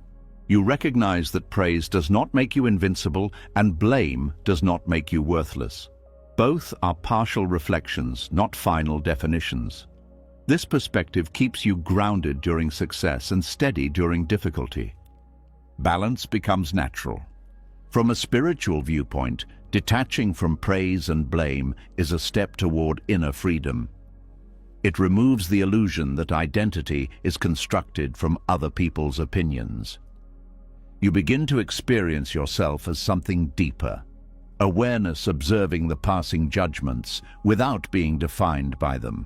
You recognize that praise does not make you invincible and blame does not make you worthless. Both are partial reflections, not final definitions. This perspective keeps you grounded during success and steady during difficulty. Balance becomes natural. From a spiritual viewpoint, detaching from praise and blame is a step toward inner freedom. It removes the illusion that identity is constructed from other people's opinions. You begin to experience yourself as something deeper. Awareness observing the passing judgments without being defined by them.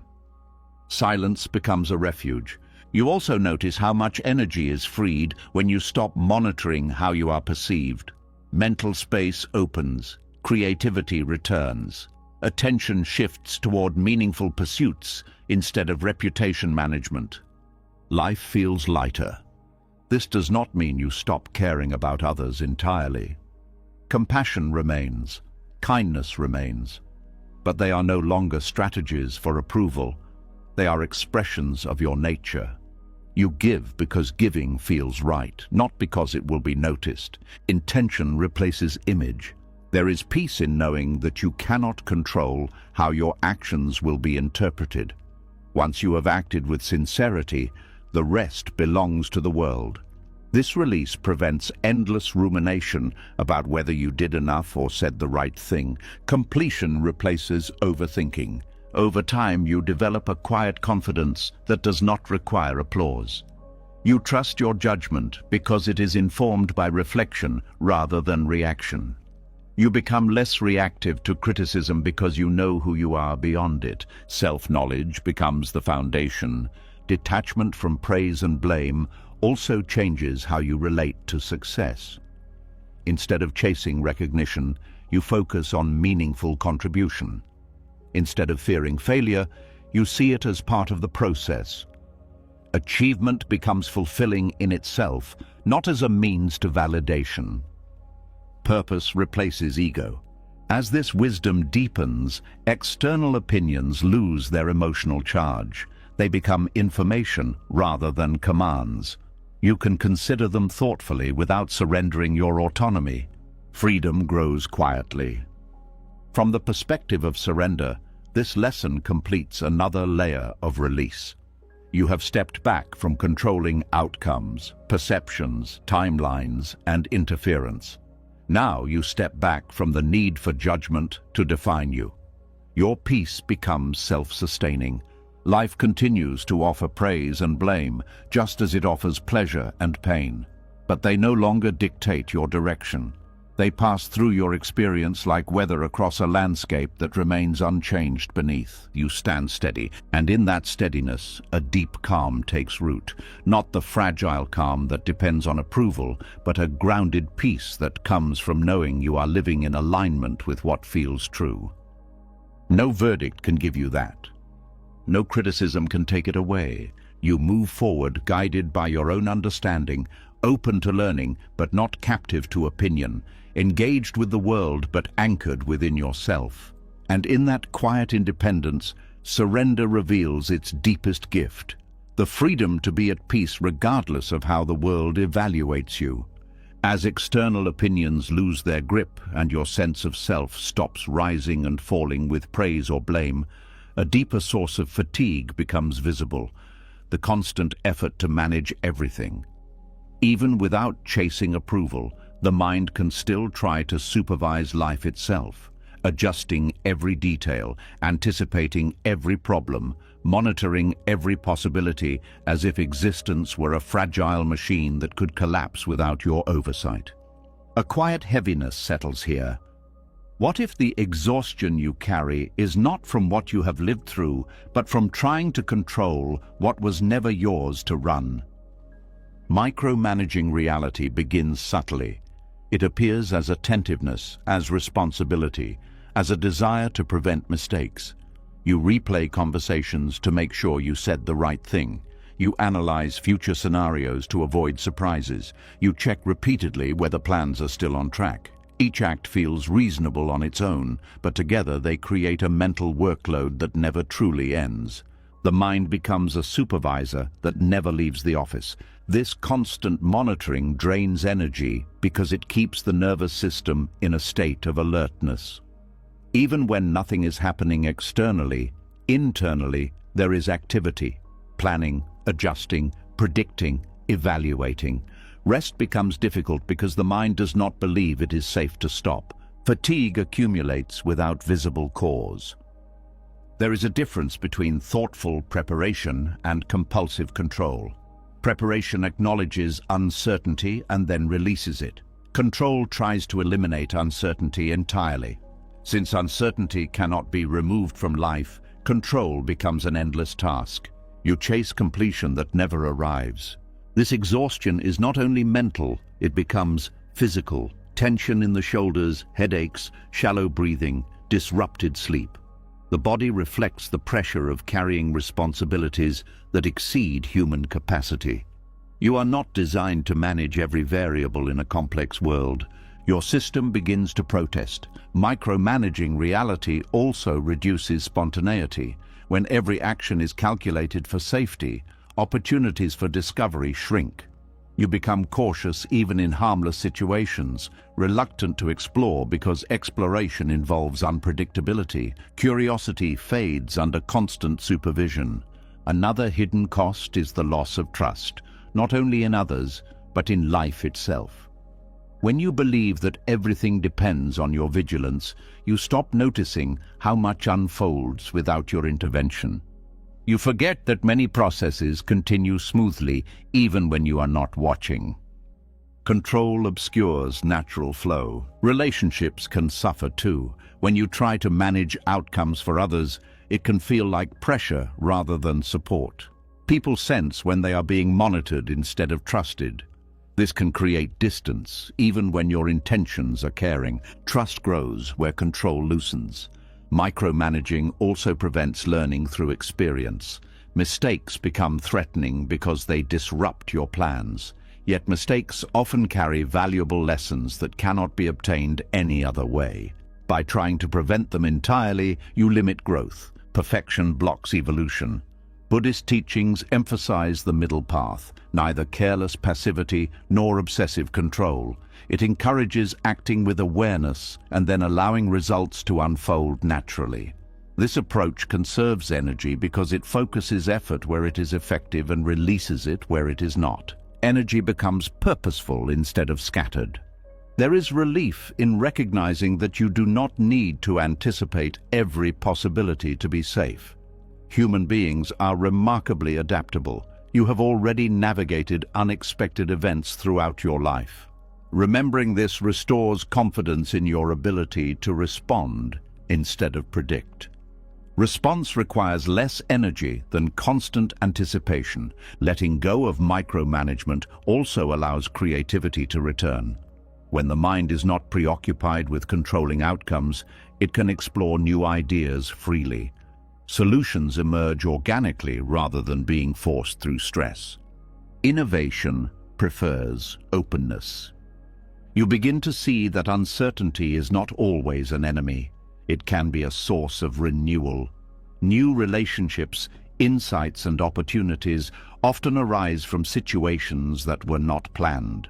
Silence becomes a refuge. You also notice how much energy is freed when you stop monitoring how you are perceived. Mental space opens, creativity returns. Attention shifts toward meaningful pursuits instead of reputation management. Life feels lighter. This does not mean you stop caring about others entirely. Compassion remains, kindness remains, but they are no longer strategies for approval. They are expressions of your nature. You give because giving feels right, not because it will be noticed. Intention replaces image. There is peace in knowing that you cannot control how your actions will be interpreted. Once you have acted with sincerity, the rest belongs to the world. This release prevents endless rumination about whether you did enough or said the right thing. Completion replaces overthinking. Over time, you develop a quiet confidence that does not require applause. You trust your judgment because it is informed by reflection rather than reaction. You become less reactive to criticism because you know who you are beyond it. Self-knowledge becomes the foundation. Detachment from praise and blame also changes how you relate to success. Instead of chasing recognition, you focus on meaningful contribution. Instead of fearing failure, you see it as part of the process. Achievement becomes fulfilling in itself, not as a means to validation. Purpose replaces ego. As this wisdom deepens, external opinions lose their emotional charge. They become information rather than commands. You can consider them thoughtfully without surrendering your autonomy. Freedom grows quietly. From the perspective of surrender, this lesson completes another layer of release. You have stepped back from controlling outcomes, perceptions, timelines, and interference. Now you step back from the need for judgment to define you. Your peace becomes self-sustaining. Life continues to offer praise and blame, just as it offers pleasure and pain. But they no longer dictate your direction. They pass through your experience like weather across a landscape that remains unchanged beneath. You stand steady, and in that steadiness, a deep calm takes root. Not the fragile calm that depends on approval, but a grounded peace that comes from knowing you are living in alignment with what feels true. No verdict can give you that. No criticism can take it away. You move forward, guided by your own understanding, open to learning, but not captive to opinion, engaged with the world, but anchored within yourself. And in that quiet independence, surrender reveals its deepest gift, the freedom to be at peace regardless of how the world evaluates you. As external opinions lose their grip and your sense of self stops rising and falling with praise or blame, a deeper source of fatigue becomes visible, the constant effort to manage everything. Even without chasing approval, the mind can still try to supervise life itself, adjusting every detail, anticipating every problem, monitoring every possibility as if existence were a fragile machine that could collapse without your oversight. A quiet heaviness settles here. What if the exhaustion you carry is not from what you have lived through, but from trying to control what was never yours to run? Micromanaging reality begins subtly. It appears as attentiveness, as responsibility, as a desire to prevent mistakes. You replay conversations to make sure you said the right thing. You analyze future scenarios to avoid surprises. You check repeatedly whether plans are still on track. Each act feels reasonable on its own, but together they create a mental workload that never truly ends. The mind becomes a supervisor that never leaves the office. This constant monitoring drains energy because it keeps the nervous system in a state of alertness. Even when nothing is happening externally, internally there is activity, planning, adjusting, predicting, evaluating. Rest becomes difficult because the mind does not believe it is safe to stop. Fatigue accumulates without visible cause. There is a difference between thoughtful preparation and compulsive control. Preparation acknowledges uncertainty and then releases it. Control tries to eliminate uncertainty entirely. Since uncertainty cannot be removed from life, control becomes an endless task. You chase completion that never arrives. This exhaustion is not only mental, it becomes physical. Tension in the shoulders, headaches, shallow breathing, disrupted sleep. The body reflects the pressure of carrying responsibilities that exceed human capacity. You are not designed to manage every variable in a complex world. Your system begins to protest. Micromanaging reality also reduces spontaneity. When every action is calculated for safety, opportunities for discovery shrink. You become cautious even in harmless situations, reluctant to explore because exploration involves unpredictability. Curiosity fades under constant supervision. Another hidden cost is the loss of trust, not only in others, but in life itself. When you believe that everything depends on your vigilance, you stop noticing how much unfolds without your intervention. You forget that many processes continue smoothly even when you are not watching. Control obscures natural flow. Relationships can suffer too. When you try to manage outcomes for others, it can feel like pressure rather than support. People sense when they are being monitored instead of trusted. This can create distance, even when your intentions are caring. Trust grows where control loosens. Micromanaging also prevents learning through experience. Mistakes become threatening because they disrupt your plans. Yet mistakes often carry valuable lessons that cannot be obtained any other way. By trying to prevent them entirely, you limit growth. Perfection blocks evolution. Buddhist teachings emphasize the middle path, neither careless passivity nor obsessive control. It encourages acting with awareness and then allowing results to unfold naturally. This approach conserves energy because it focuses effort where it is effective and releases it where it is not. Energy becomes purposeful instead of scattered. There is relief in recognizing that you do not need to anticipate every possibility to be safe. Human beings are remarkably adaptable. You have already navigated unexpected events throughout your life. Remembering this restores confidence in your ability to respond instead of predict. Response requires less energy than constant anticipation. Letting go of micromanagement also allows creativity to return. When the mind is not preoccupied with controlling outcomes, it can explore new ideas freely. Solutions emerge organically rather than being forced through stress. Innovation prefers openness. You begin to see that uncertainty is not always an enemy. It can be a source of renewal. New relationships, insights, and opportunities often arise from situations that were not planned.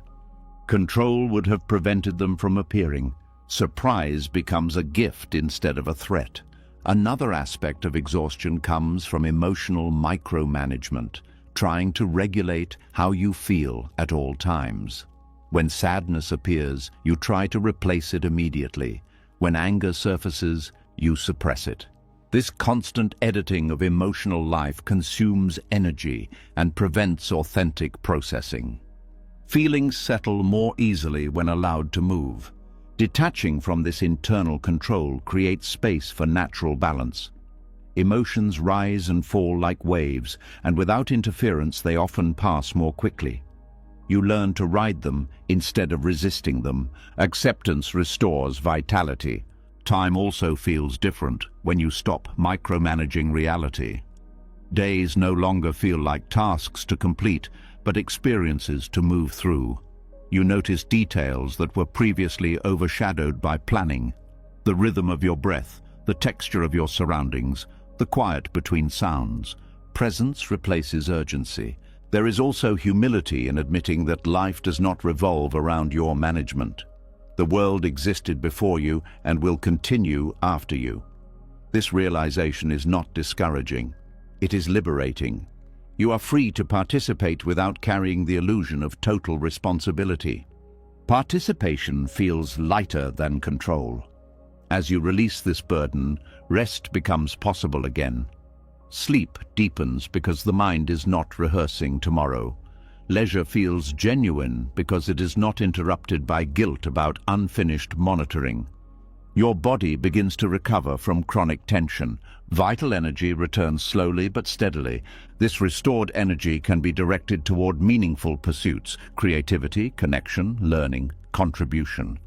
Control would have prevented them from appearing. Surprise becomes a gift instead of a threat. Another aspect of exhaustion comes from emotional micromanagement, trying to regulate how you feel at all times. When sadness appears, you try to replace it immediately. When anger surfaces, you suppress it. This constant editing of emotional life consumes energy and prevents authentic processing. Feelings settle more easily when allowed to move. Detaching from this internal control creates space for natural balance. Emotions rise and fall like waves, and without interference they often pass more quickly. You learn to ride them instead of resisting them. Acceptance restores vitality. Time also feels different when you stop micromanaging reality. Days no longer feel like tasks to complete, but experiences to move through. You notice details that were previously overshadowed by planning. The rhythm of your breath, the texture of your surroundings, the quiet between sounds. Presence replaces urgency. There is also humility in admitting that life does not revolve around your management. The world existed before you and will continue after you. This realization is not discouraging. It is liberating. You are free to participate without carrying the illusion of total responsibility. Participation feels lighter than control. As you release this burden, rest becomes possible again. Sleep deepens because the mind is not rehearsing tomorrow. Leisure feels genuine because it is not interrupted by guilt about unfinished monitoring. Your body begins to recover from chronic tension. Vital energy returns slowly but steadily. This restored energy can be directed toward meaningful pursuits: creativity, connection, learning, contribution.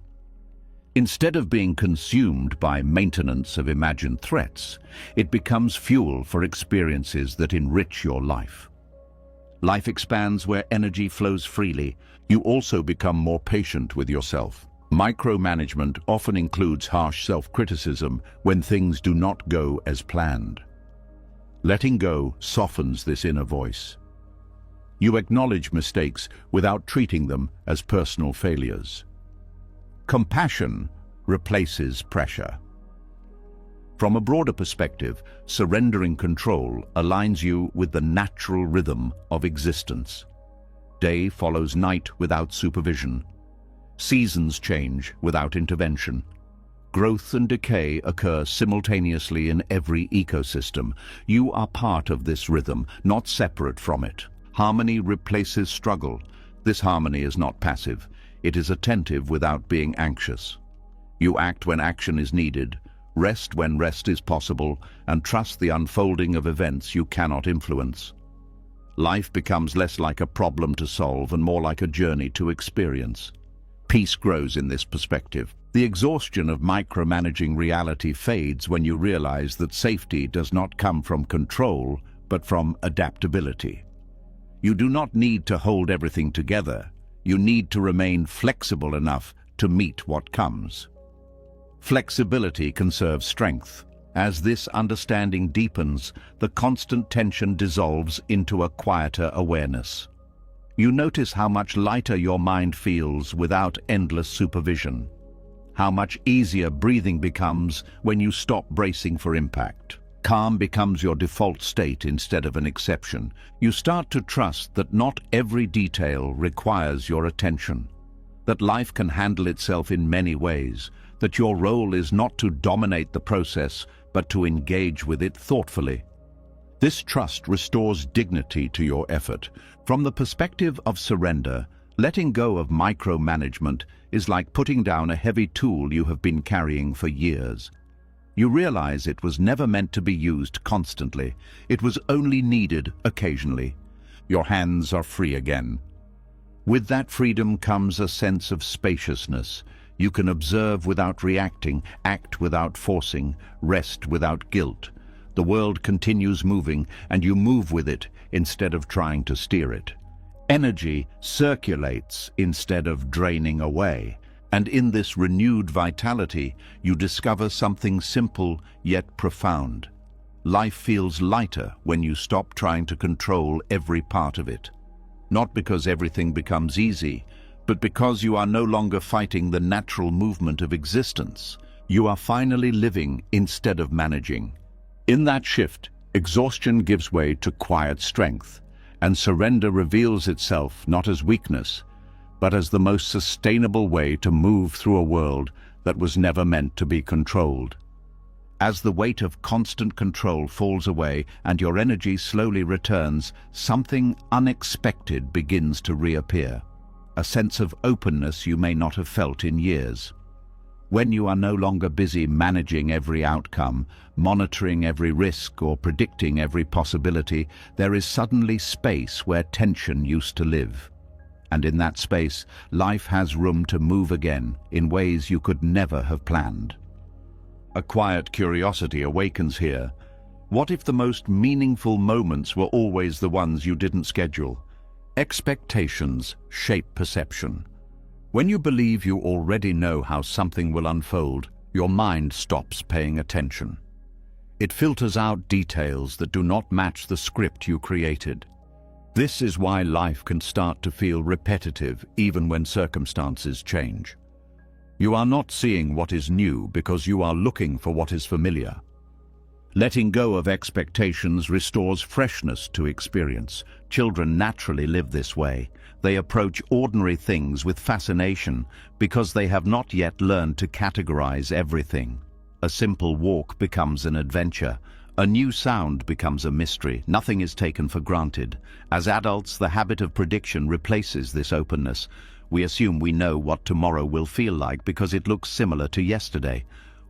Instead of being consumed by maintenance of imagined threats, it becomes fuel for experiences that enrich your life. Life expands where energy flows freely. You also become more patient with yourself. Micromanagement often includes harsh self-criticism when things do not go as planned. Letting go softens this inner voice. You acknowledge mistakes without treating them as personal failures. Compassion replaces pressure. From a broader perspective, surrendering control aligns you with the natural rhythm of existence. Day follows night without supervision. Seasons change without intervention. Growth and decay occur simultaneously in every ecosystem. You are part of this rhythm, not separate from it. Harmony replaces struggle. This harmony is not passive. It is attentive without being anxious. You act when action is needed, rest when rest is possible, and trust the unfolding of events you cannot influence. Life becomes less like a problem to solve and more like a journey to experience. Peace grows in this perspective. The exhaustion of micromanaging reality fades when you realize that safety does not come from control, but from adaptability. You do not need to hold everything together. You need to remain flexible enough to meet what comes. Flexibility conserves strength. As this understanding deepens, the constant tension dissolves into a quieter awareness. You notice how much lighter your mind feels without endless supervision. How much easier breathing becomes when you stop bracing for impact. Calm becomes your default state instead of an exception. You start to trust that not every detail requires your attention, that life can handle itself in many ways, that your role is not to dominate the process, but to engage with it thoughtfully. This trust restores dignity to your effort. From the perspective of surrender, letting go of micromanagement is like putting down a heavy tool you have been carrying for years. You realize it was never meant to be used constantly. It was only needed occasionally. Your hands are free again. With that freedom comes a sense of spaciousness. You can observe without reacting, act without forcing, rest without guilt. The world continues moving, and you move with it instead of trying to steer it. Energy circulates instead of draining away. And in this renewed vitality, you discover something simple yet profound. Life feels lighter when you stop trying to control every part of it. Not because everything becomes easy, but because you are no longer fighting the natural movement of existence. You are finally living instead of managing. In that shift, exhaustion gives way to quiet strength, and surrender reveals itself not as weakness, but as the most sustainable way to move through a world that was never meant to be controlled. As the weight of constant control falls away and your energy slowly returns, something unexpected begins to reappear, a sense of openness you may not have felt in years. When you are no longer busy managing every outcome, monitoring every risk, or predicting every possibility, there is suddenly space where tension used to live. and in that space, life has room to move again in ways you could never have planned. A quiet curiosity awakens here. What if the most meaningful moments were always the ones you didn't schedule? Expectations shape perception. When you believe you already know how something will unfold, your mind stops paying attention. It filters out details that do not match the script you created. This is why life can start to feel repetitive even when circumstances change. You are not seeing what is new because you are looking for what is familiar. Letting go of expectations restores freshness to experience. Children naturally live this way. They approach ordinary things with fascination because they have not yet learned to categorize everything. A simple walk becomes an adventure. A new sound becomes a mystery. Nothing is taken for granted. As adults, the habit of prediction replaces this openness. We assume we know what tomorrow will feel like because it looks similar to yesterday.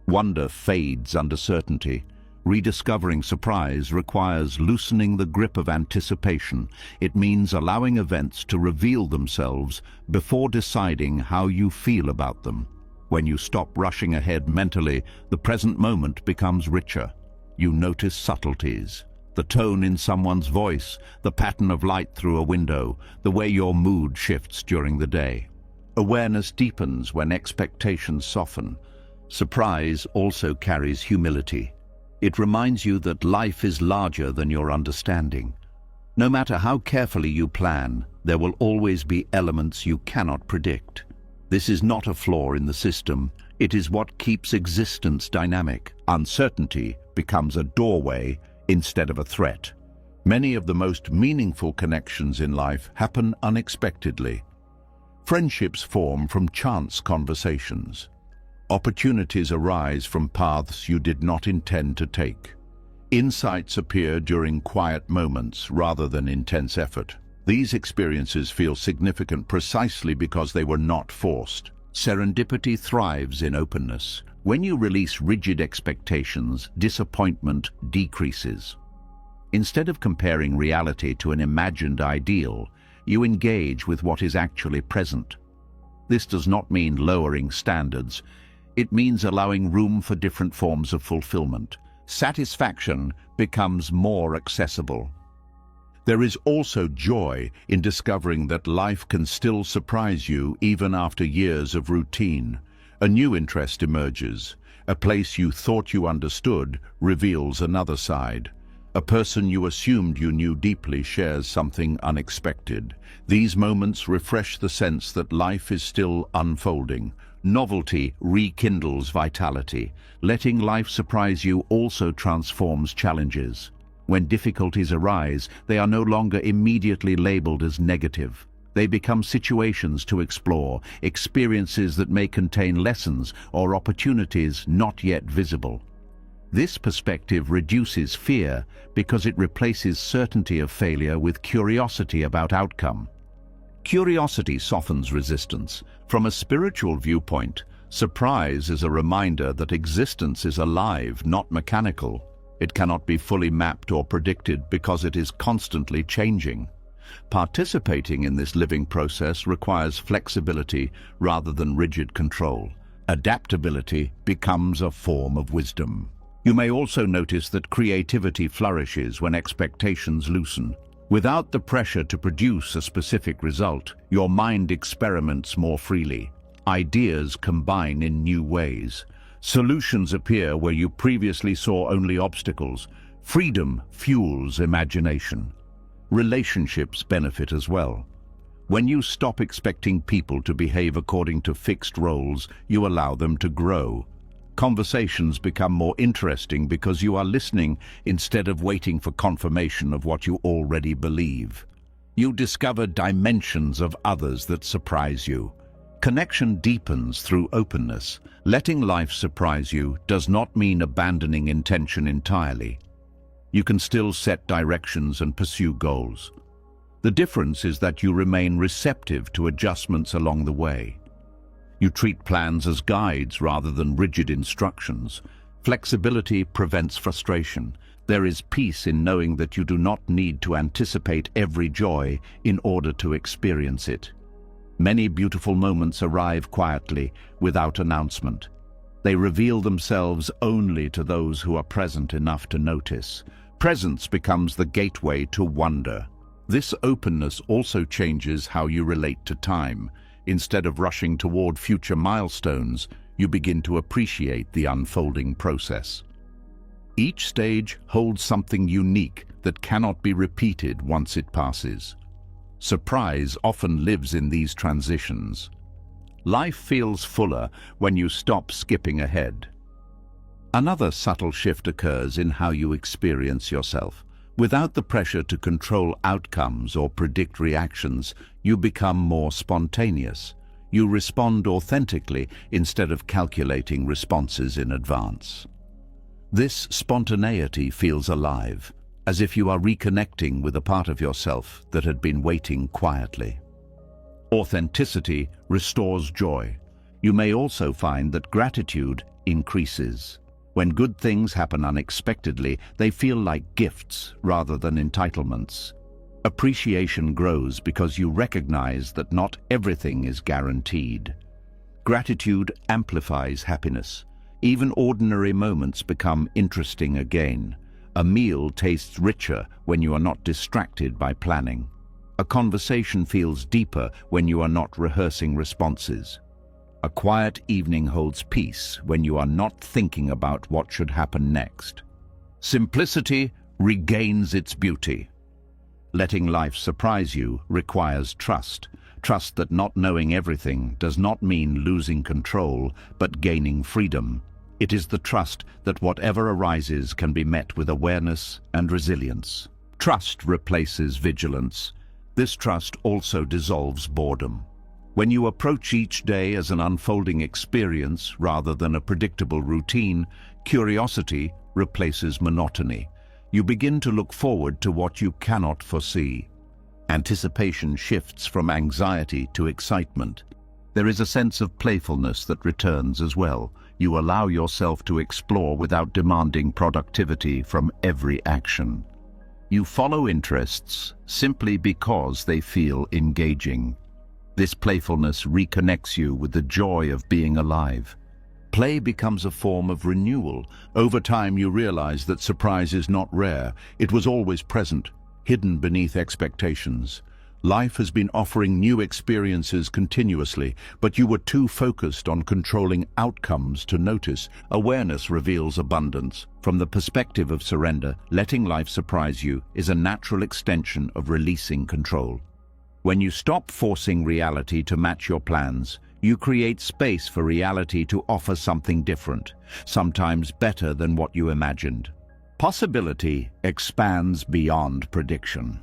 Wonder fades under certainty. Rediscovering surprise requires loosening the grip of anticipation. It means allowing events to reveal themselves before deciding how you feel about them. When you stop rushing ahead mentally, the present moment becomes richer. You notice subtleties, the tone in someone's voice, the pattern of light through a window, the way your mood shifts during the day. Awareness deepens when expectations soften. Surprise also carries humility. It reminds you that life is larger than your understanding. No matter how carefully you plan, there will always be elements you cannot predict. This is not a flaw in the system. It is what keeps existence dynamic. Uncertainty becomes a doorway instead of a threat. Many of the most meaningful connections in life happen unexpectedly. Friendships form from chance conversations. Opportunities arise from paths you did not intend to take. Insights appear during quiet moments rather than intense effort. These experiences feel significant precisely because they were not forced. Serendipity thrives in openness. When you release rigid expectations, disappointment decreases. Instead of comparing reality to an imagined ideal, you engage with what is actually present. This does not mean lowering standards. It means allowing room for different forms of fulfillment. Satisfaction becomes more accessible. There is also joy in discovering that life can still surprise you even after years of routine. A new interest emerges. A place you thought you understood reveals another side. A person you assumed you knew deeply shares something unexpected. These moments refresh the sense that life is still unfolding. Novelty rekindles vitality. Letting life surprise you also transforms challenges. When difficulties arise, they are no longer immediately labeled as negative. They become situations to explore, experiences that may contain lessons or opportunities not yet visible. This perspective reduces fear because it replaces certainty of failure with curiosity about outcome. Curiosity softens resistance. From a spiritual viewpoint, surprise is a reminder that existence is alive, not mechanical. It cannot be fully mapped or predicted because it is constantly changing. Participating in this living process requires flexibility rather than rigid control. Adaptability becomes a form of wisdom. You may also notice that creativity flourishes when expectations loosen. Without the pressure to produce a specific result, your mind experiments more freely. Ideas combine in new ways. Solutions appear where you previously saw only obstacles. Freedom fuels imagination. Relationships benefit as well. When you stop expecting people to behave according to fixed roles, you allow them to grow. Conversations become more interesting because you are listening instead of waiting for confirmation of what you already believe. You discover dimensions of others that surprise you. Connection deepens through openness. Letting life surprise you does not mean abandoning intention entirely. You can still set directions and pursue goals. The difference is that you remain receptive to adjustments along the way. You treat plans as guides rather than rigid instructions. Flexibility prevents frustration. There is peace in knowing that you do not need to anticipate every joy in order to experience it. Many beautiful moments arrive quietly, without announcement. They reveal themselves only to those who are present enough to notice. Presence becomes the gateway to wonder. This openness also changes how you relate to time. Instead of rushing toward future milestones, you begin to appreciate the unfolding process. Each stage holds something unique that cannot be repeated once it passes. Surprise often lives in these transitions. Life feels fuller when you stop skipping ahead. Another subtle shift occurs in how you experience yourself. Without the pressure to control outcomes or predict reactions, you become more spontaneous. You respond authentically instead of calculating responses in advance. This spontaneity feels alive, as if you are reconnecting with a part of yourself that had been waiting quietly. Authenticity restores joy. You may also find that gratitude increases. When good things happen unexpectedly, they feel like gifts rather than entitlements. Appreciation grows because you recognize that not everything is guaranteed. Gratitude amplifies happiness. Even ordinary moments become interesting again. A meal tastes richer when you are not distracted by planning. A conversation feels deeper when you are not rehearsing responses. A quiet evening holds peace when you are not thinking about what should happen next. Simplicity regains its beauty. Letting life surprise you requires trust. Trust that not knowing everything does not mean losing control, but gaining freedom. It is the trust that whatever arises can be met with awareness and resilience. Trust replaces vigilance. This trust also dissolves boredom. When you approach each day as an unfolding experience rather than a predictable routine, curiosity replaces monotony. You begin to look forward to what you cannot foresee. Anticipation shifts from anxiety to excitement. There is a sense of playfulness that returns as well. You allow yourself to explore without demanding productivity from every action. You follow interests simply because they feel engaging. This playfulness reconnects you with the joy of being alive. Play becomes a form of renewal. Over time, you realize that surprise is not rare. It was always present, hidden beneath expectations. Life has been offering new experiences continuously, but you were too focused on controlling outcomes to notice. Awareness reveals abundance. From the perspective of surrender, letting life surprise you is a natural extension of releasing control. When you stop forcing reality to match your plans, you create space for reality to offer something different, sometimes better than what you imagined. Possibility expands beyond prediction.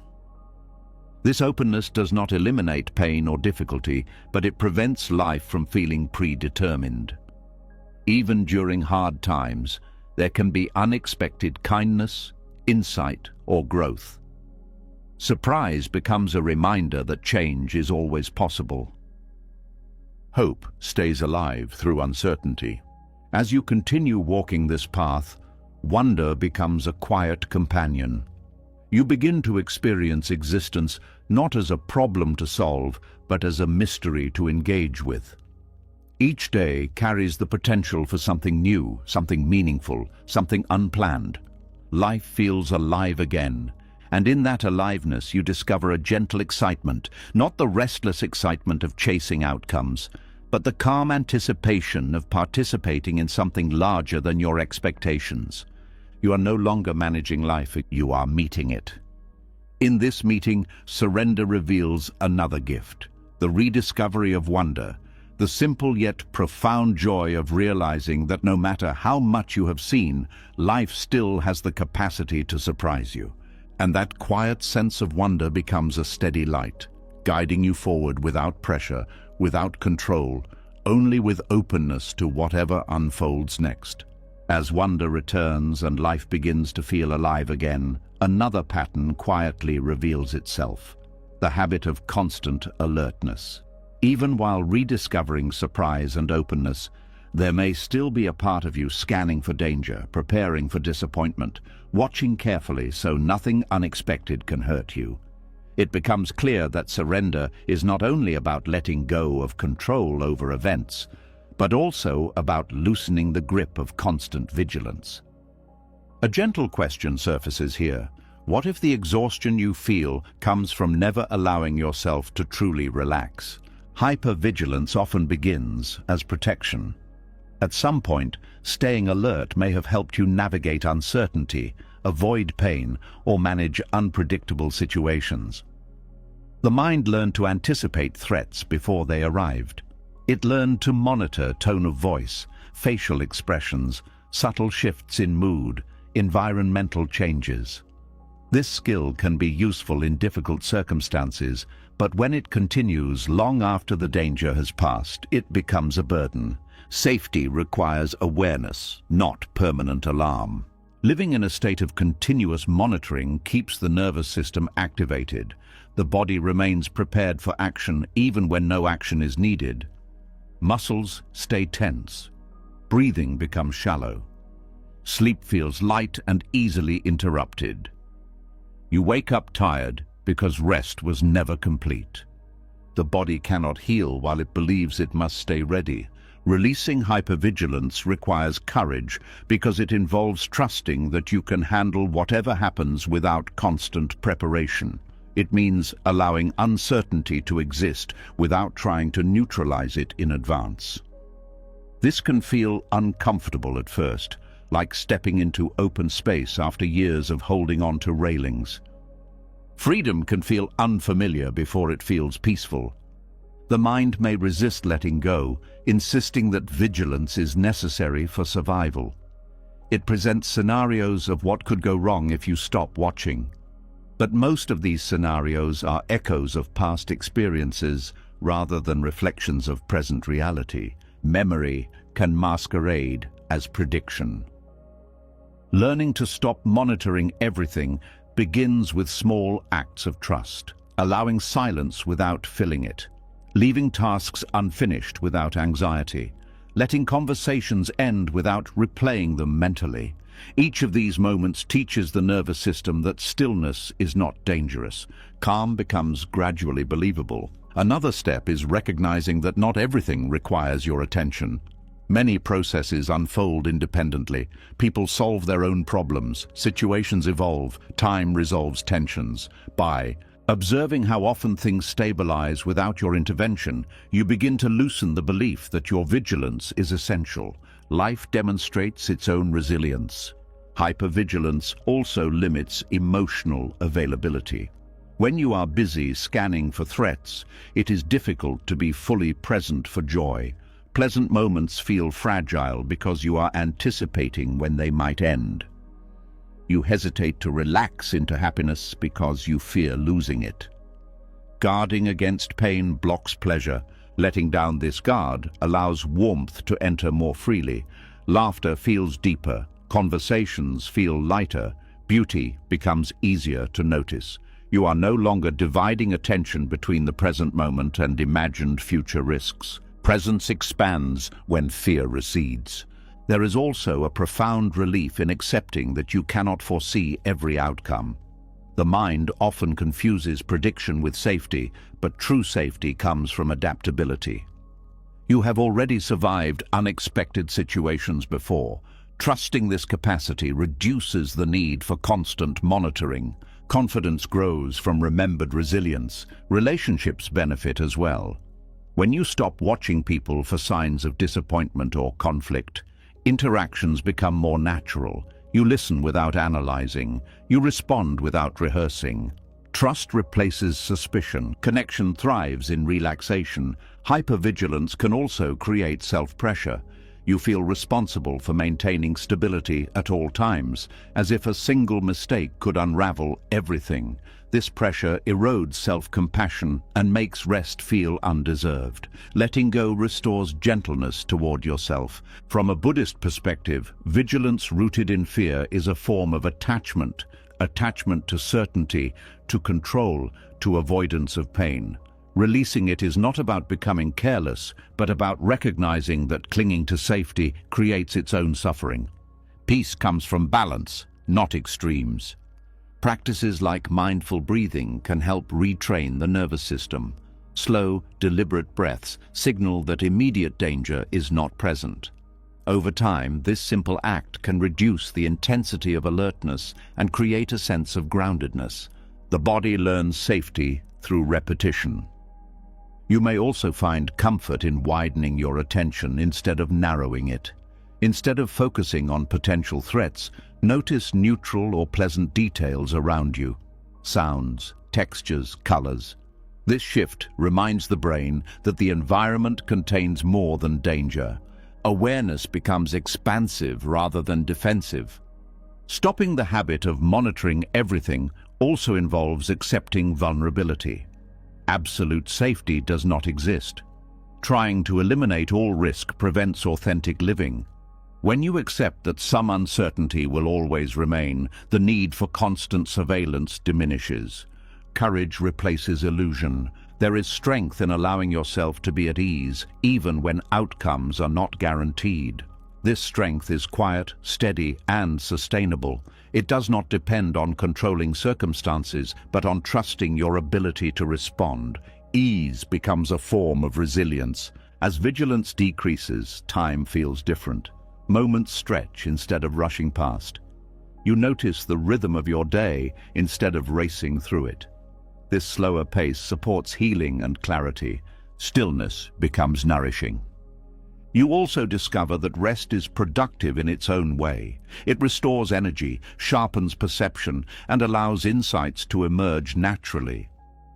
This openness does not eliminate pain or difficulty, but it prevents life from feeling predetermined. Even during hard times, there can be unexpected kindness, insight, or growth. Surprise becomes a reminder that change is always possible. Hope stays alive through uncertainty. As you continue walking this path, wonder becomes a quiet companion. You begin to experience existence not as a problem to solve, but as a mystery to engage with. Each day carries the potential for something new, something meaningful, something unplanned. Life feels alive again, and in that aliveness you discover a gentle excitement, not the restless excitement of chasing outcomes, but the calm anticipation of participating in something larger than your expectations. You are no longer managing life, you are meeting it. In this meeting, surrender reveals another gift, the rediscovery of wonder, the simple yet profound joy of realizing that no matter how much you have seen, life still has the capacity to surprise you. And that quiet sense of wonder becomes a steady light, guiding you forward without pressure, without control, only with openness to whatever unfolds next. As wonder returns and life begins to feel alive again, another pattern quietly reveals itself, the habit of constant alertness. Even while rediscovering surprise and openness, there may still be a part of you scanning for danger, preparing for disappointment, watching carefully so nothing unexpected can hurt you. It becomes clear that surrender is not only about letting go of control over events, but also about loosening the grip of constant vigilance. A gentle question surfaces here. What if the exhaustion you feel comes from never allowing yourself to truly relax? Hypervigilance often begins as protection. At some point, staying alert may have helped you navigate uncertainty, avoid pain, or manage unpredictable situations. The mind learned to anticipate threats before they arrived. It learned to monitor tone of voice, facial expressions, subtle shifts in mood, environmental changes. This skill can be useful in difficult circumstances, but when it continues long after the danger has passed, it becomes a burden. Safety requires awareness, not permanent alarm. Living in a state of continuous monitoring keeps the nervous system activated. The body remains prepared for action even when no action is needed. Muscles stay tense. Breathing becomes shallow. Sleep feels light and easily interrupted. You wake up tired because rest was never complete. The body cannot heal while it believes it must stay ready. Releasing hypervigilance requires courage because it involves trusting that you can handle whatever happens without constant preparation. It means allowing uncertainty to exist without trying to neutralize it in advance. This can feel uncomfortable at first, like stepping into open space after years of holding on to railings. Freedom can feel unfamiliar before it feels peaceful. The mind may resist letting go, insisting that vigilance is necessary for survival. It presents scenarios of what could go wrong if you stop watching. But most of these scenarios are echoes of past experiences rather than reflections of present reality. Memory can masquerade as prediction. Learning to stop monitoring everything begins with small acts of trust, allowing silence without filling it, leaving tasks unfinished without anxiety, letting conversations end without replaying them mentally. Each of these moments teaches the nervous system that stillness is not dangerous. Calm becomes gradually believable. Another step is recognizing that not everything requires your attention. Many processes unfold independently. People solve their own problems, situations evolve, time resolves tensions. By observing how often things stabilize without your intervention, you begin to loosen the belief that your vigilance is essential. Life demonstrates its own resilience. Hypervigilance also limits emotional availability. When you are busy scanning for threats, it is difficult to be fully present for joy. Pleasant moments feel fragile because you are anticipating when they might end. You hesitate to relax into happiness because you fear losing it. Guarding against pain blocks pleasure. Letting down this guard allows warmth to enter more freely. Laughter feels deeper. Conversations feel lighter. Beauty becomes easier to notice. You are no longer dividing attention between the present moment and imagined future risks. Presence expands when fear recedes. There is also a profound relief in accepting that you cannot foresee every outcome. The mind often confuses prediction with safety, but true safety comes from adaptability. You have already survived unexpected situations before. Trusting this capacity reduces the need for constant monitoring. Confidence grows from remembered resilience. Relationships benefit as well. When you stop watching people for signs of disappointment or conflict, interactions become more natural. You listen without analyzing. You respond without rehearsing. Trust replaces suspicion. Connection thrives in relaxation. Hypervigilance can also create self-pressure. You feel responsible for maintaining stability at all times, as if a single mistake could unravel everything. This pressure erodes self-compassion and makes rest feel undeserved. Letting go restores gentleness toward yourself. From a Buddhist perspective, vigilance rooted in fear is a form of attachment to certainty, to control, to avoidance of pain. Releasing it is not about becoming careless, but about recognizing that clinging to safety creates its own suffering. Peace comes from balance, not extremes. Practices like mindful breathing can help retrain the nervous system. Slow, deliberate breaths signal that immediate danger is not present. Over time, this simple act can reduce the intensity of alertness and create a sense of groundedness. The body learns safety through repetition. You may also find comfort in widening your attention instead of narrowing it. Instead of focusing on potential threats, notice neutral or pleasant details around you. Sounds, textures, colors. This shift reminds the brain that the environment contains more than danger. Awareness becomes expansive rather than defensive. Stopping the habit of monitoring everything also involves accepting vulnerability. Absolute safety does not exist. Trying to eliminate all risk prevents authentic living. When you accept that some uncertainty will always remain, the need for constant surveillance diminishes. Courage replaces illusion. There is strength in allowing yourself to be at ease, even when outcomes are not guaranteed. This strength is quiet, steady, and sustainable. It does not depend on controlling circumstances, but on trusting your ability to respond. Ease becomes a form of resilience. As vigilance decreases, time feels different. Moments stretch instead of rushing past. You notice the rhythm of your day instead of racing through it. This slower pace supports healing and clarity. Stillness becomes nourishing. You also discover that rest is productive in its own way. It restores energy, sharpens perception, and allows insights to emerge naturally.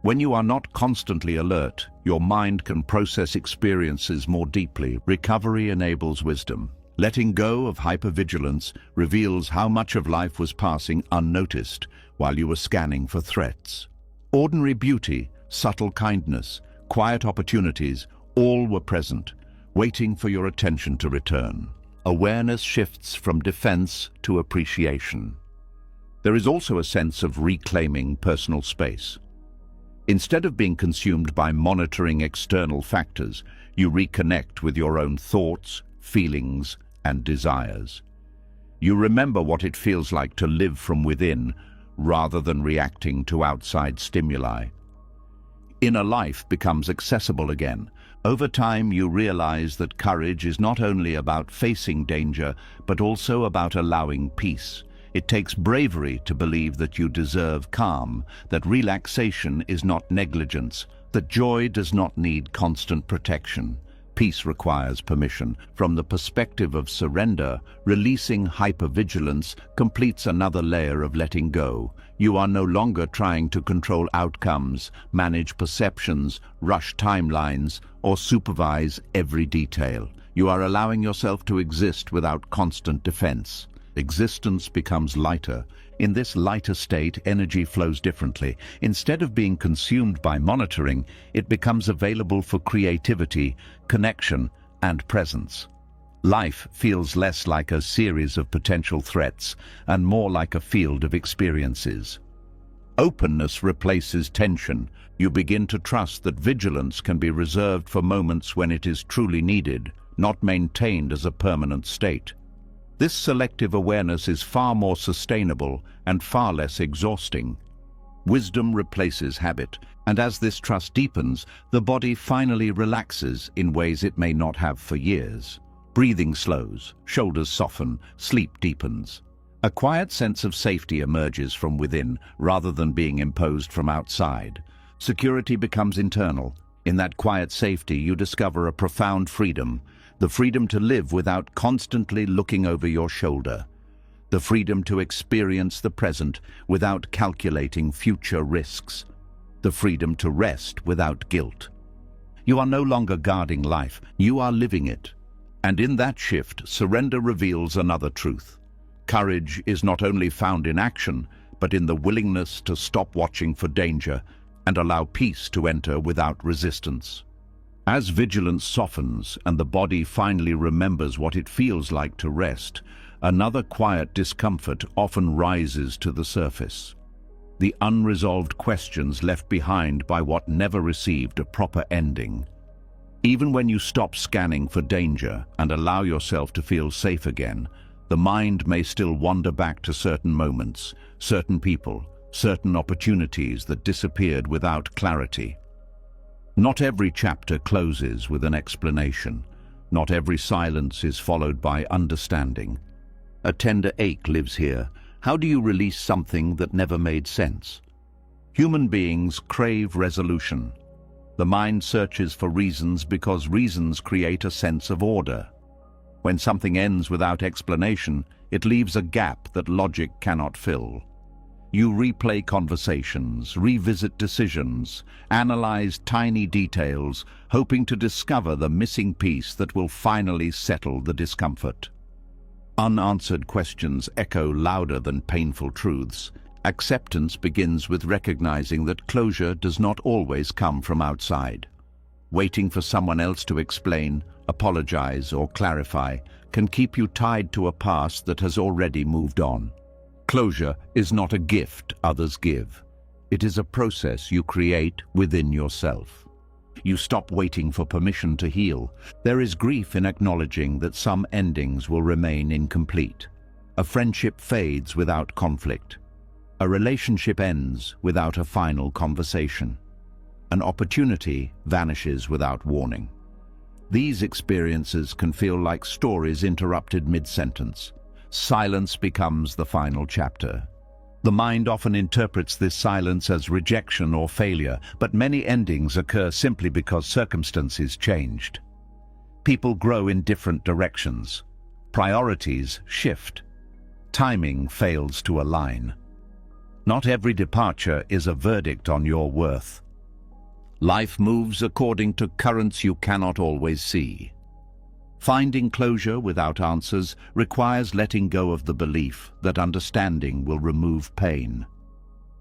When you are not constantly alert, your mind can process experiences more deeply. Recovery enables wisdom. Letting go of hypervigilance reveals how much of life was passing unnoticed while you were scanning for threats. Ordinary beauty, subtle kindness, quiet opportunities, all were present, waiting for your attention to return. Awareness shifts from defense to appreciation. There is also a sense of reclaiming personal space. Instead of being consumed by monitoring external factors, you reconnect with your own thoughts, feelings, and desires. You remember what it feels like to live from within, rather than reacting to outside stimuli. Inner life becomes accessible again. Over time, you realize that courage is not only about facing danger, but also about allowing peace. It takes bravery to believe that you deserve calm, that relaxation is not negligence, that joy does not need constant protection. Peace requires permission. From the perspective of surrender, releasing hypervigilance completes another layer of letting go. You are no longer trying to control outcomes, manage perceptions, rush timelines, or supervise every detail. You are allowing yourself to exist without constant defense. Existence becomes lighter. In this lighter state, energy flows differently. Instead of being consumed by monitoring, it becomes available for creativity, connection, and presence. Life feels less like a series of potential threats and more like a field of experiences. Openness replaces tension. You begin to trust that vigilance can be reserved for moments when it is truly needed, not maintained as a permanent state. This selective awareness is far more sustainable and far less exhausting. Wisdom replaces habit, and as this trust deepens, the body finally relaxes in ways it may not have for years. Breathing slows, shoulders soften, sleep deepens. A quiet sense of safety emerges from within rather than being imposed from outside. Security becomes internal. In that quiet safety, you discover a profound freedom. The freedom to live without constantly looking over your shoulder. The freedom to experience the present without calculating future risks. The freedom to rest without guilt. You are no longer guarding life, you are living it. And in that shift, surrender reveals another truth. Courage is not only found in action, but in the willingness to stop watching for danger and allow peace to enter without resistance. As vigilance softens and the body finally remembers what it feels like to rest, another quiet discomfort often rises to the surface. The unresolved questions left behind by what never received a proper ending. Even when you stop scanning for danger and allow yourself to feel safe again, the mind may still wander back to certain moments, certain people, certain opportunities that disappeared without clarity. Not every chapter closes with an explanation. Not every silence is followed by understanding. A tender ache lives here. How do you release something that never made sense? Human beings crave resolution. The mind searches for reasons because reasons create a sense of order. When something ends without explanation, it leaves a gap that logic cannot fill. You replay conversations, revisit decisions, analyze tiny details, hoping to discover the missing piece that will finally settle the discomfort. Unanswered questions echo louder than painful truths. Acceptance begins with recognizing that closure does not always come from outside. Waiting for someone else to explain, apologize, or clarify can keep you tied to a past that has already moved on. Closure is not a gift others give. It is a process you create within yourself. You stop waiting for permission to heal. There is grief in acknowledging that some endings will remain incomplete. A friendship fades without conflict. A relationship ends without a final conversation. An opportunity vanishes without warning. These experiences can feel like stories interrupted mid-sentence. Silence becomes the final chapter. The mind often interprets this silence as rejection or failure, but many endings occur simply because circumstances changed. People grow in different directions. Priorities shift. Timing fails to align. Not every departure is a verdict on your worth. Life moves according to currents you cannot always see. Finding closure without answers requires letting go of the belief that understanding will remove pain.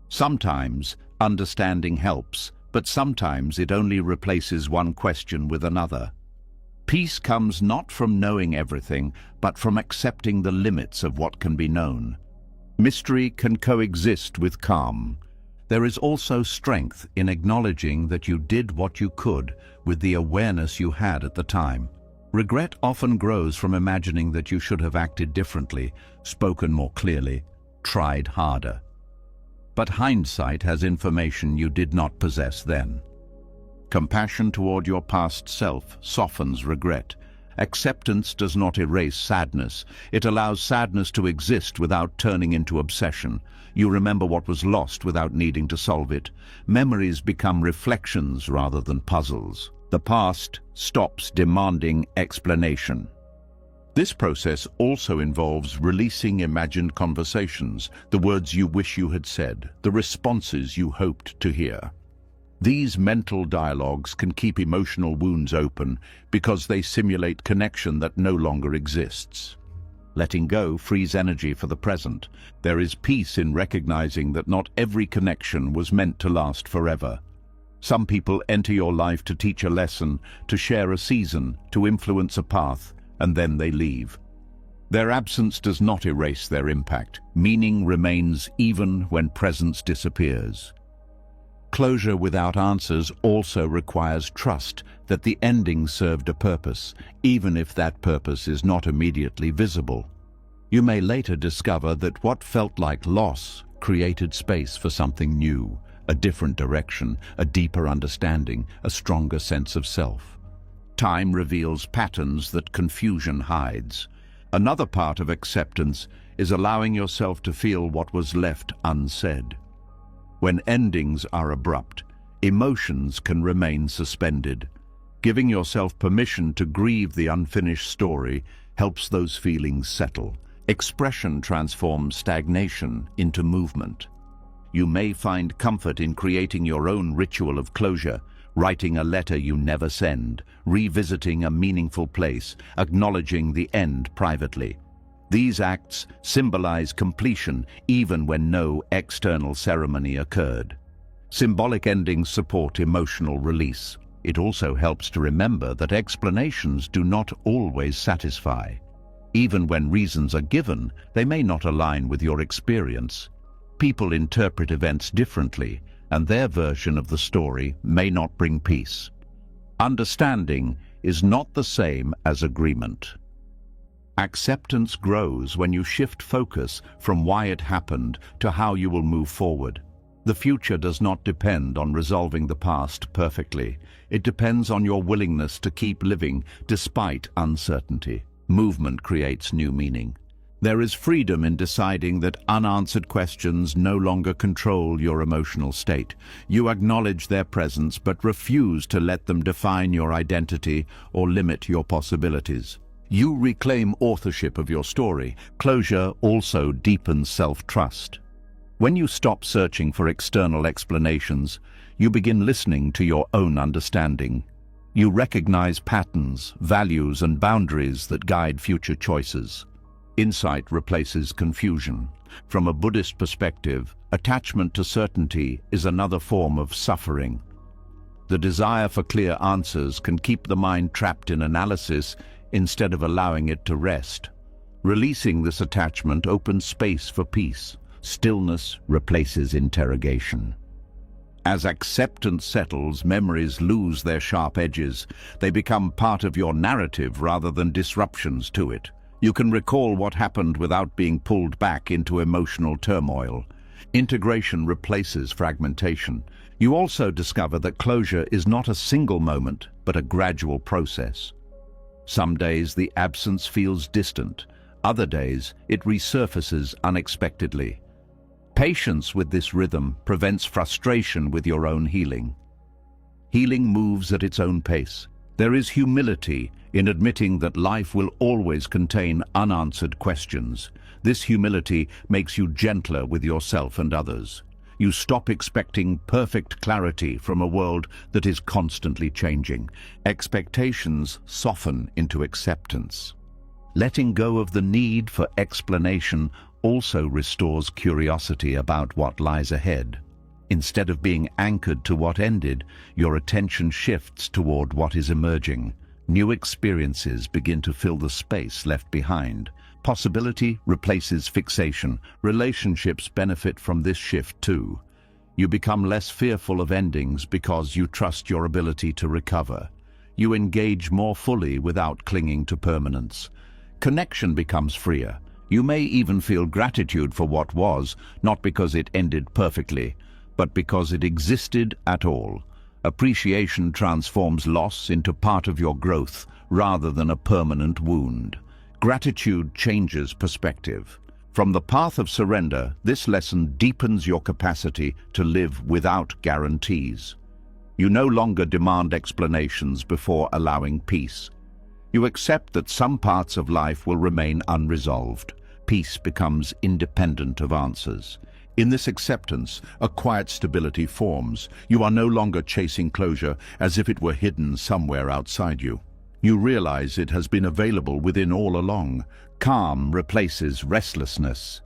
Sometimes understanding helps, but sometimes it only replaces one question with another. Peace comes not from knowing everything, but from accepting the limits of what can be known. Mystery can coexist with calm. There is also strength in acknowledging that you did what you could with the awareness you had at the time. Regret often grows from imagining that you should have acted differently, spoken more clearly, tried harder. But hindsight has information you did not possess then. Compassion toward your past self softens regret. Acceptance does not erase sadness. It allows sadness to exist without turning into obsession. You remember what was lost without needing to solve it. Memories become reflections rather than puzzles. The past stops demanding explanation. This process also involves releasing imagined conversations, the words you wish you had said, the responses you hoped to hear. These mental dialogues can keep emotional wounds open because they simulate connection that no longer exists. Letting go frees energy for the present. There is peace in recognizing that not every connection was meant to last forever. Some people enter your life to teach a lesson, to share a season, to influence a path, and then they leave. Their absence does not erase their impact. Meaning remains even when presence disappears. Closure without answers also requires trust that the ending served a purpose, even if that purpose is not immediately visible. You may later discover that what felt like loss created space for something new, a different direction, a deeper understanding, a stronger sense of self. Time reveals patterns that confusion hides. Another part of acceptance is allowing yourself to feel what was left unsaid. When endings are abrupt, emotions can remain suspended. Giving yourself permission to grieve the unfinished story helps those feelings settle. Expression transforms stagnation into movement. You may find comfort in creating your own ritual of closure, writing a letter you never send, revisiting a meaningful place, acknowledging the end privately. These acts symbolize completion even when no external ceremony occurred. Symbolic endings support emotional release. It also helps to remember that explanations do not always satisfy. Even when reasons are given, they may not align with your experience. People interpret events differently, and their version of the story may not bring peace. Understanding is not the same as agreement. Acceptance grows when you shift focus from why it happened to how you will move forward. The future does not depend on resolving the past perfectly. It depends on your willingness to keep living despite uncertainty. Movement creates new meaning. There is freedom in deciding that unanswered questions no longer control your emotional state. You acknowledge their presence but refuse to let them define your identity or limit your possibilities. You reclaim authorship of your story. Closure also deepens self-trust. When you stop searching for external explanations, you begin listening to your own understanding. You recognize patterns, values, and boundaries that guide future choices. Insight replaces confusion. From a Buddhist perspective, attachment to certainty is another form of suffering. The desire for clear answers can keep the mind trapped in analysis instead of allowing it to rest. Releasing this attachment opens space for peace. Stillness replaces interrogation. As acceptance settles, memories lose their sharp edges. They become part of your narrative rather than disruptions to it. You can recall what happened without being pulled back into emotional turmoil. Integration replaces fragmentation. You also discover that closure is not a single moment, but a gradual process. Some days the absence feels distant. Other days it resurfaces unexpectedly. Patience with this rhythm prevents frustration with your own healing. Healing moves at its own pace. There is humility in admitting that life will always contain unanswered questions. This humility makes you gentler with yourself and others. You stop expecting perfect clarity from a world that is constantly changing. Expectations soften into acceptance. Letting go of the need for explanation also restores curiosity about what lies ahead. Instead of being anchored to what ended, your attention shifts toward what is emerging. New experiences begin to fill the space left behind. Possibility replaces fixation. Relationships benefit from this shift too. You become less fearful of endings because you trust your ability to recover. You engage more fully without clinging to permanence. Connection becomes freer. You may even feel gratitude for what was, not because it ended perfectly, but because it existed at all. Appreciation transforms loss into part of your growth rather than a permanent wound. Gratitude changes perspective. From the path of surrender, this lesson deepens your capacity to live without guarantees. You no longer demand explanations before allowing peace. You accept that some parts of life will remain unresolved. Peace becomes independent of answers. In this acceptance, a quiet stability forms. You are no longer chasing closure as if it were hidden somewhere outside you. You realize it has been available within all along. Calm replaces restlessness.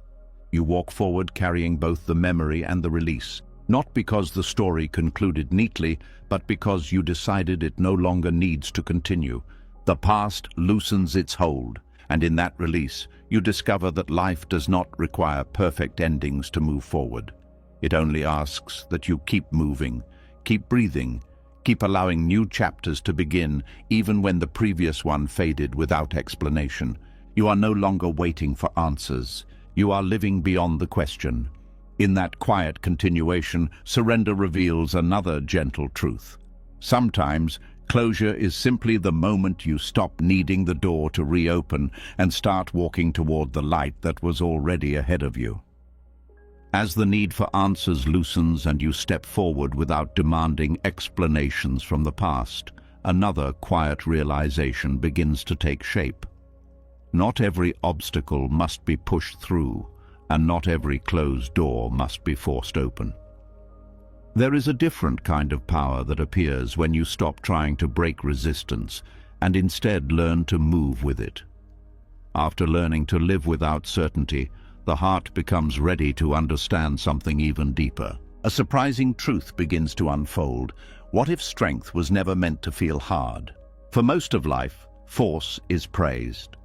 You walk forward carrying both the memory and the release, not because the story concluded neatly, but because you decided it no longer needs to continue. The past loosens its hold, and in that release, you discover that life does not require perfect endings to move forward. It only asks that you keep moving, keep breathing, keep allowing new chapters to begin, even when the previous one faded without explanation. You are no longer waiting for answers. You are living beyond the question. In that quiet continuation, surrender reveals another gentle truth. Sometimes, closure is simply the moment you stop needing the door to reopen and start walking toward the light that was already ahead of you. As the need for answers loosens and you step forward without demanding explanations from the past, another quiet realization begins to take shape. Not every obstacle must be pushed through, and not every closed door must be forced open. There is a different kind of power that appears when you stop trying to break resistance and instead learn to move with it. After learning to live without certainty, the heart becomes ready to understand something even deeper. A surprising truth begins to unfold. What if strength was never meant to feel hard? For most of life, force is praised.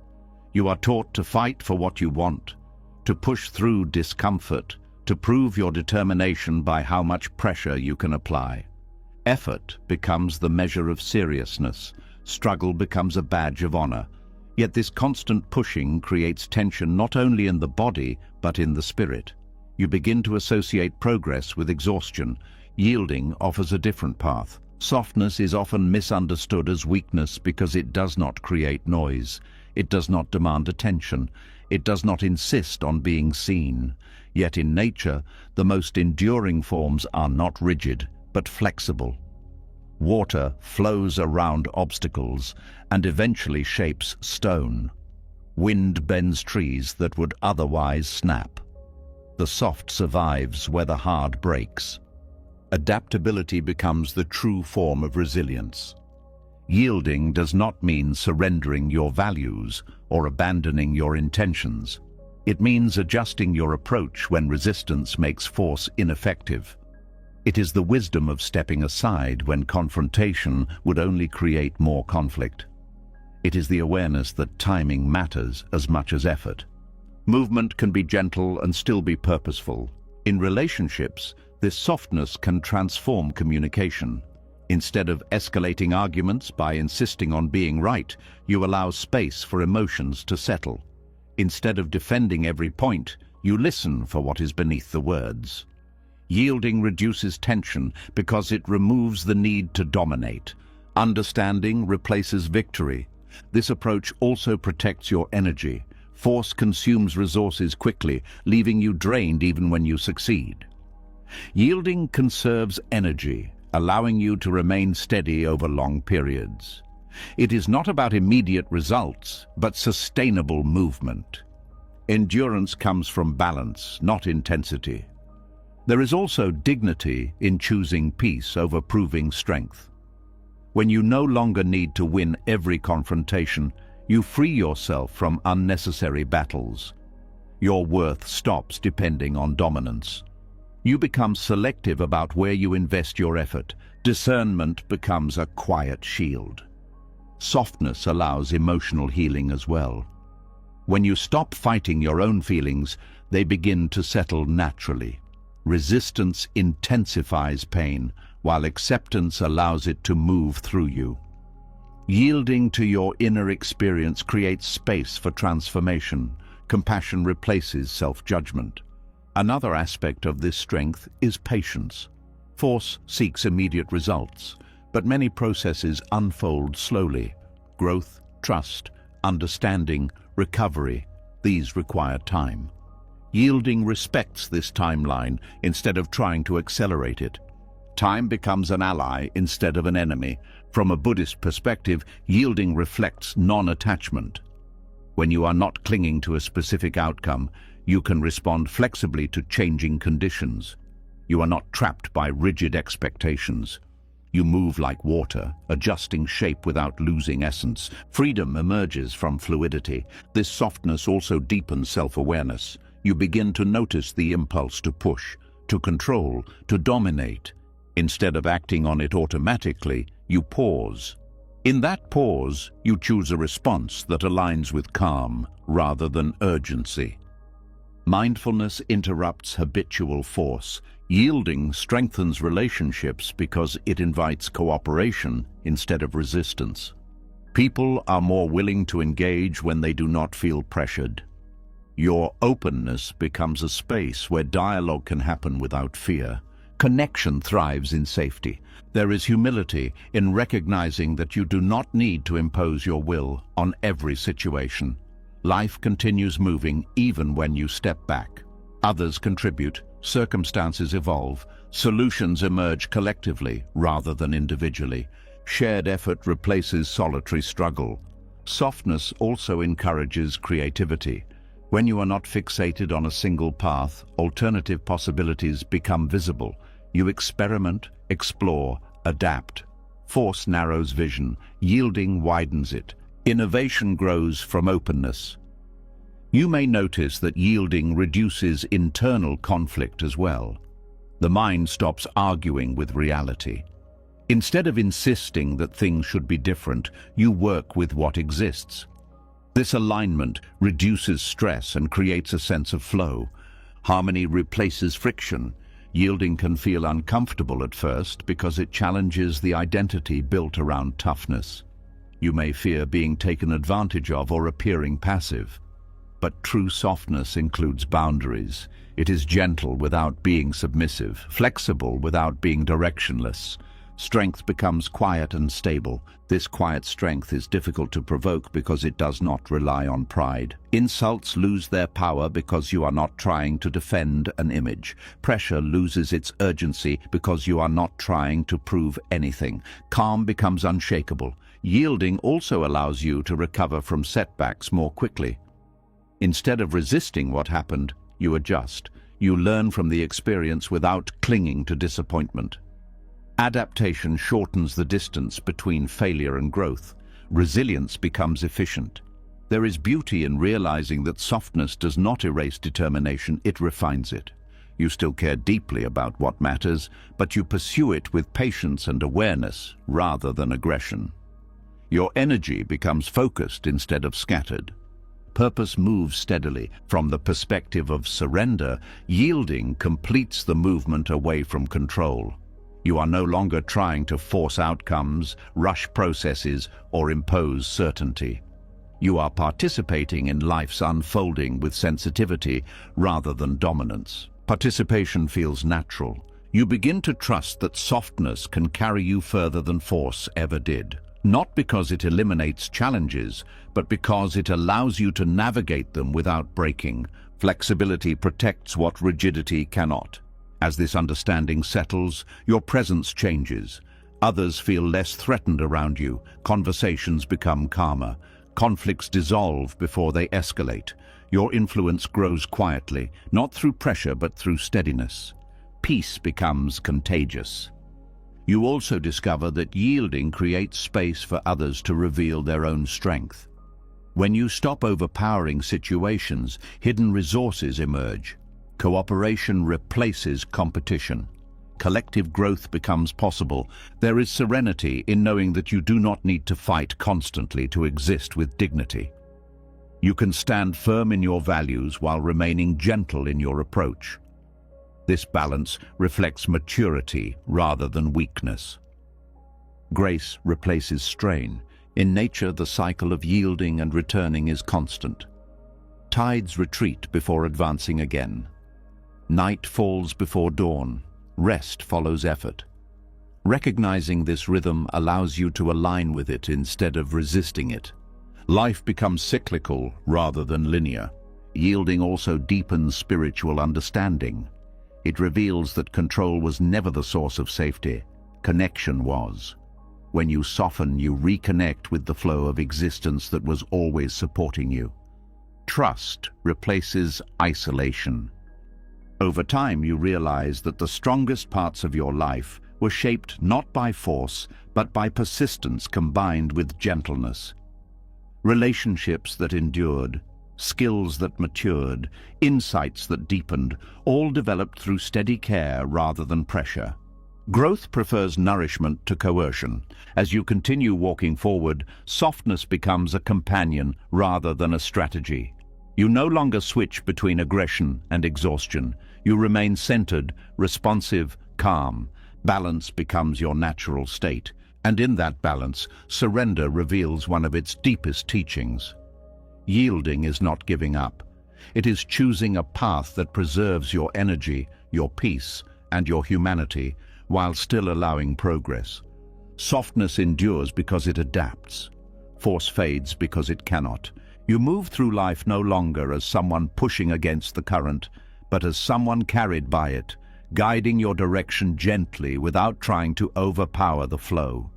You are taught to fight for what you want, to push through discomfort, to prove your determination by how much pressure you can apply. Effort becomes the measure of seriousness. Struggle becomes a badge of honor. Yet this constant pushing creates tension not only in the body, but in the spirit. You begin to associate progress with exhaustion. Yielding offers a different path. Softness is often misunderstood as weakness because it does not create noise. It does not demand attention. It does not insist on being seen. Yet in nature, the most enduring forms are not rigid, but flexible. Water flows around obstacles and eventually shapes stone. Wind bends trees that would otherwise snap. The soft survives where the hard breaks. Adaptability becomes the true form of resilience. Yielding does not mean surrendering your values or abandoning your intentions. It means adjusting your approach when resistance makes force ineffective. It is the wisdom of stepping aside when confrontation would only create more conflict. It is the awareness that timing matters as much as effort. Movement can be gentle and still be purposeful. In relationships, this softness can transform communication. Instead of escalating arguments by insisting on being right, you allow space for emotions to settle. Instead of defending every point, you listen for what is beneath the words. Yielding reduces tension because it removes the need to dominate. Understanding replaces victory. This approach also protects your energy. Force consumes resources quickly, leaving you drained even when you succeed. Yielding conserves energy, allowing you to remain steady over long periods. It is not about immediate results, but sustainable movement. Endurance comes from balance, not intensity. There is also dignity in choosing peace over proving strength. When you no longer need to win every confrontation, you free yourself from unnecessary battles. Your worth stops depending on dominance. You become selective about where you invest your effort. Discernment becomes a quiet shield. Softness allows emotional healing as well. When you stop fighting your own feelings, they begin to settle naturally. Resistance intensifies pain, while acceptance allows it to move through you. Yielding to your inner experience creates space for transformation. Compassion replaces self-judgment. Another aspect of this strength is patience. Force seeks immediate results, but many processes unfold slowly. Growth, trust, understanding, recovery, these require time. Yielding respects this timeline instead of trying to accelerate it. Time becomes an ally instead of an enemy. From a Buddhist perspective, yielding reflects non-attachment. When you are not clinging to a specific outcome, you can respond flexibly to changing conditions. You are not trapped by rigid expectations. You move like water, adjusting shape without losing essence. Freedom emerges from fluidity. This softness also deepens self-awareness. You begin to notice the impulse to push, to control, to dominate. Instead of acting on it automatically, you pause. In that pause, you choose a response that aligns with calm rather than urgency. Mindfulness interrupts habitual force. Yielding strengthens relationships because it invites cooperation instead of resistance. People are more willing to engage when they do not feel pressured. Your openness becomes a space where dialogue can happen without fear. Connection thrives in safety. There is humility in recognizing that you do not need to impose your will on every situation. Life continues moving even when you step back. Others contribute, circumstances evolve, solutions emerge collectively rather than individually. Shared effort replaces solitary struggle. Softness also encourages creativity. When you are not fixated on a single path, alternative possibilities become visible. You experiment, explore, adapt. Force narrows vision, yielding widens it. Innovation grows from openness. You may notice that yielding reduces internal conflict as well. The mind stops arguing with reality. Instead of insisting that things should be different, you work with what exists. This alignment reduces stress and creates a sense of flow. Harmony replaces friction. Yielding can feel uncomfortable at first because it challenges the identity built around toughness. You may fear being taken advantage of or appearing passive. But true softness includes boundaries. It is gentle without being submissive, flexible without being directionless. Strength becomes quiet and stable. This quiet strength is difficult to provoke because it does not rely on pride. Insults lose their power because you are not trying to defend an image. Pressure loses its urgency because you are not trying to prove anything. Calm becomes unshakable. Yielding also allows you to recover from setbacks more quickly. Instead of resisting what happened, you adjust. You learn from the experience without clinging to disappointment. Adaptation shortens the distance between failure and growth. Resilience becomes efficient. There is beauty in realizing that softness does not erase determination, it refines it. You still care deeply about what matters, but you pursue it with patience and awareness rather than aggression. Your energy becomes focused instead of scattered. Purpose moves steadily. From the perspective of surrender, yielding completes the movement away from control. You are no longer trying to force outcomes, rush processes, or impose certainty. You are participating in life's unfolding with sensitivity rather than dominance. Participation feels natural. You begin to trust that softness can carry you further than force ever did. Not because it eliminates challenges, but because it allows you to navigate them without breaking. Flexibility protects what rigidity cannot. As this understanding settles, your presence changes. Others feel less threatened around you. Conversations become calmer. Conflicts dissolve before they escalate. Your influence grows quietly, not through pressure but through steadiness. Peace becomes contagious. You also discover that yielding creates space for others to reveal their own strength. When you stop overpowering situations, hidden resources emerge. Cooperation replaces competition. Collective growth becomes possible. There is serenity in knowing that you do not need to fight constantly to exist with dignity. You can stand firm in your values while remaining gentle in your approach. This balance reflects maturity rather than weakness. Grace replaces strain. In nature, the cycle of yielding and returning is constant. Tides retreat before advancing again. Night falls before dawn. Rest follows effort. Recognizing this rhythm allows you to align with it instead of resisting it. Life becomes cyclical rather than linear. Yielding also deepens spiritual understanding. It reveals that control was never the source of safety. Connection was. When you soften, you reconnect with the flow of existence that was always supporting you. Trust replaces isolation. Over time, you realize that the strongest parts of your life were shaped not by force, but by persistence combined with gentleness. Relationships that endured, skills that matured, insights that deepened, all developed through steady care rather than pressure. Growth prefers nourishment to coercion. As you continue walking forward, softness becomes a companion rather than a strategy. You no longer switch between aggression and exhaustion. You remain centered, responsive, calm. Balance becomes your natural state. And in that balance, surrender reveals one of its deepest teachings. Yielding is not giving up. It is choosing a path that preserves your energy, your peace, and your humanity, while still allowing progress. Softness endures because it adapts. Force fades because it cannot. You move through life no longer as someone pushing against the current, but as someone carried by it, guiding your direction gently without trying to overpower the flow.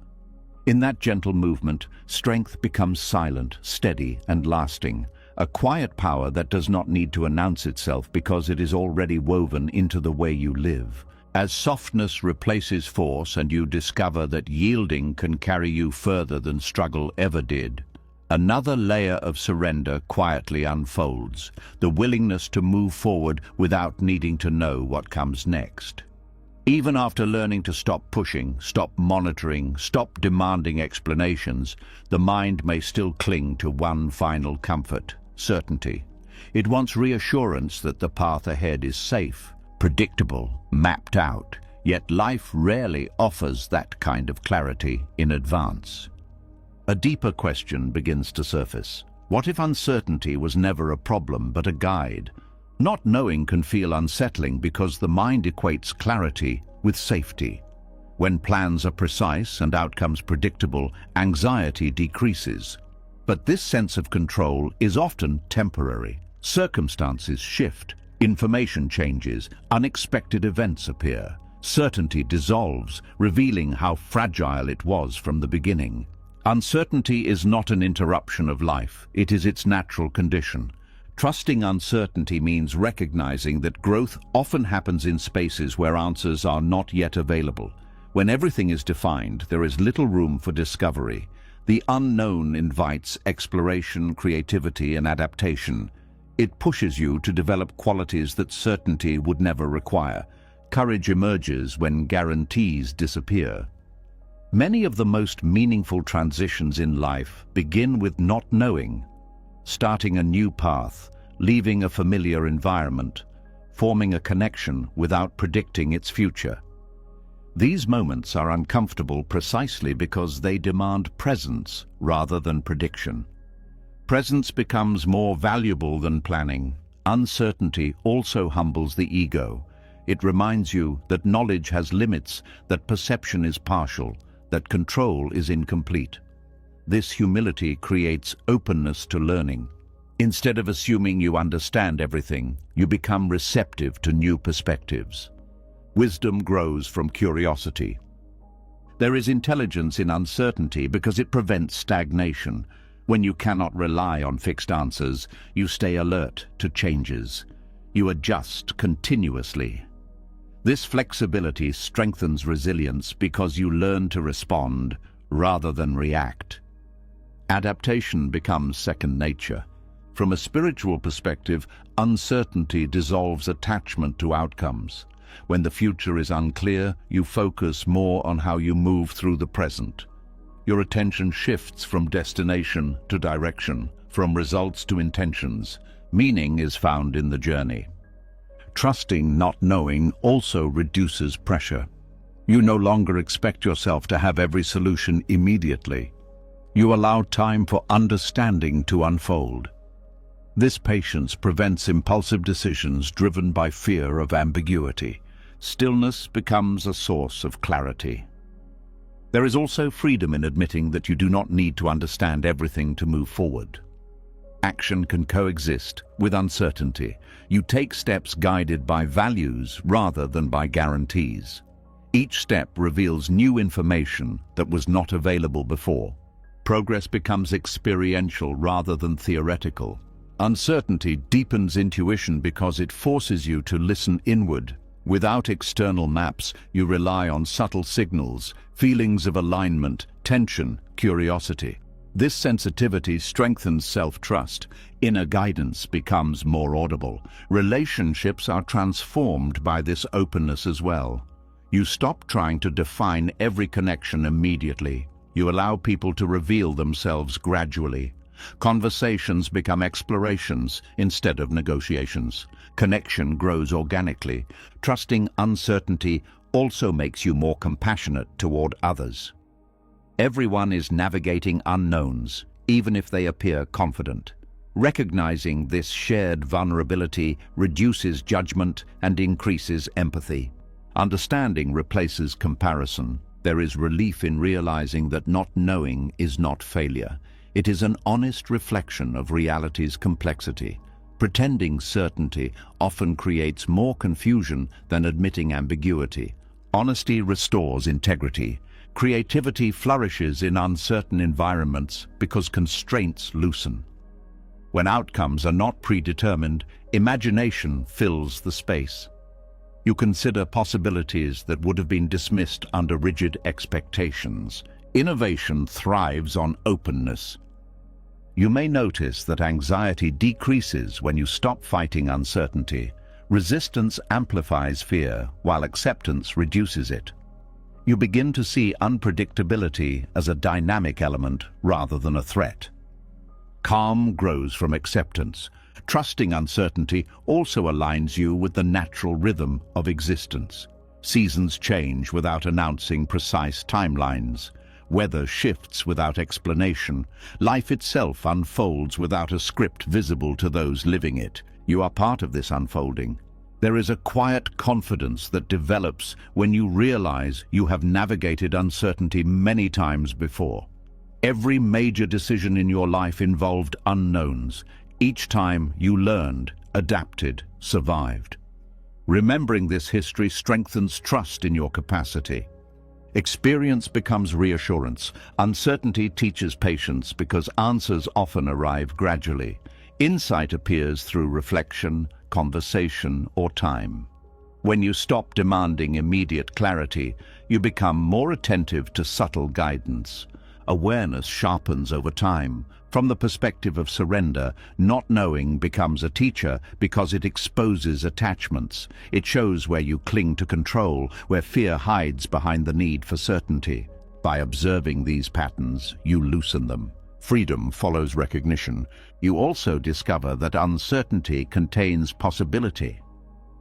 In that gentle movement, strength becomes silent, steady, and lasting, a quiet power that does not need to announce itself because it is already woven into the way you live. As softness replaces force and you discover that yielding can carry you further than struggle ever did, another layer of surrender quietly unfolds, the willingness to move forward without needing to know what comes next. Even after learning to stop pushing, stop monitoring, stop demanding explanations, the mind may still cling to one final comfort: certainty. It wants reassurance that the path ahead is safe, predictable, mapped out, yet life rarely offers that kind of clarity in advance. a deeper question begins to surface. What if uncertainty was never a problem but a guide? Not knowing can feel unsettling because the mind equates clarity with safety. When plans are precise and outcomes predictable, anxiety decreases. But this sense of control is often temporary. Circumstances shift, information changes, unexpected events appear. Certainty dissolves, revealing how fragile it was from the beginning. Uncertainty is not an interruption of life, it is its natural condition. Trusting uncertainty means recognizing that growth often happens in spaces where answers are not yet available. When everything is defined, there is little room for discovery. The unknown invites exploration, creativity, and adaptation. It pushes you to develop qualities that certainty would never require. Courage emerges when guarantees disappear. Many of the most meaningful transitions in life begin with not knowing. Starting a new path, leaving a familiar environment, forming a connection without predicting its future. These moments are uncomfortable precisely because they demand presence rather than prediction. Presence becomes more valuable than planning. Uncertainty also humbles the ego. It reminds you that knowledge has limits, that perception is partial, that control is incomplete. This humility creates openness to learning. Instead of assuming you understand everything, you become receptive to new perspectives. Wisdom grows from curiosity. There is intelligence in uncertainty because it prevents stagnation. When you cannot rely on fixed answers, you stay alert to changes. You adjust continuously. This flexibility strengthens resilience because you learn to respond rather than react. Adaptation becomes second nature. From a spiritual perspective, uncertainty dissolves attachment to outcomes. When the future is unclear, you focus more on how you move through the present. Your attention shifts from destination to direction, from results to intentions. Meaning is found in the journey. Trusting not knowing also reduces pressure. You no longer expect yourself to have every solution immediately. You allow time for understanding to unfold. This patience prevents impulsive decisions driven by fear of ambiguity. Stillness becomes a source of clarity. There is also freedom in admitting that you do not need to understand everything to move forward. Action can coexist with uncertainty. You take steps guided by values rather than by guarantees. Each step reveals new information that was not available before. Progress becomes experiential rather than theoretical. Uncertainty deepens intuition because it forces you to listen inward. Without external maps, you rely on subtle signals, feelings of alignment, tension, curiosity. This sensitivity strengthens self-trust. Inner guidance becomes more audible. Relationships are transformed by this openness as well. You stop trying to define every connection immediately. You allow people to reveal themselves gradually. Conversations become explorations instead of negotiations. Connection grows organically. Trusting uncertainty also makes you more compassionate toward others. Everyone is navigating unknowns, even if they appear confident. Recognizing this shared vulnerability reduces judgment and increases empathy. Understanding replaces comparison. There is relief in realizing that not knowing is not failure. It is an honest reflection of reality's complexity. Pretending certainty often creates more confusion than admitting ambiguity. Honesty restores integrity. Creativity flourishes in uncertain environments because constraints loosen. When outcomes are not predetermined, imagination fills the space. You consider possibilities that would have been dismissed under rigid expectations. Innovation thrives on openness. You may notice that anxiety decreases when you stop fighting uncertainty. Resistance amplifies fear, while acceptance reduces it. You begin to see unpredictability as a dynamic element rather than a threat. Calm grows from acceptance. Trusting uncertainty also aligns you with the natural rhythm of existence. Seasons change without announcing precise timelines. Weather shifts without explanation. Life itself unfolds without a script visible to those living it. You are part of this unfolding. There is a quiet confidence that develops when you realize you have navigated uncertainty many times before. Every major decision in your life involved unknowns. Each time you learned, adapted, survived. Remembering this history strengthens trust in your capacity. Experience becomes reassurance. Uncertainty teaches patience because answers often arrive gradually. Insight appears through reflection, conversation, or time. When you stop demanding immediate clarity, you become more attentive to subtle guidance. Awareness sharpens over time. From the perspective of surrender, not knowing becomes a teacher because it exposes attachments. It shows where you cling to control, where fear hides behind the need for certainty. By observing these patterns, you loosen them. Freedom follows recognition. You also discover that uncertainty contains possibility.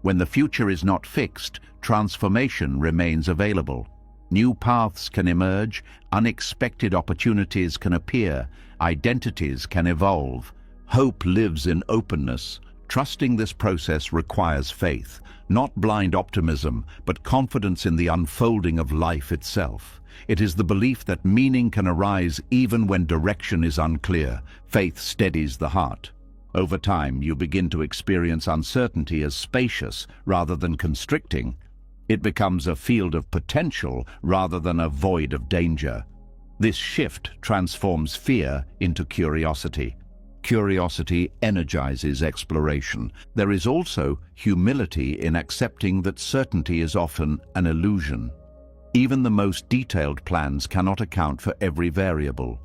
When the future is not fixed, transformation remains available. New paths can emerge, unexpected opportunities can appear, identities can evolve. Hope lives in openness. Trusting this process requires faith, not blind optimism, but confidence in the unfolding of life itself. It is the belief that meaning can arise even when direction is unclear. Faith steadies the heart. Over time, you begin to experience uncertainty as spacious rather than constricting. It becomes a field of potential rather than a void of danger. This shift transforms fear into curiosity. Curiosity energizes exploration. There is also humility in accepting that certainty is often an illusion. Even the most detailed plans cannot account for every variable.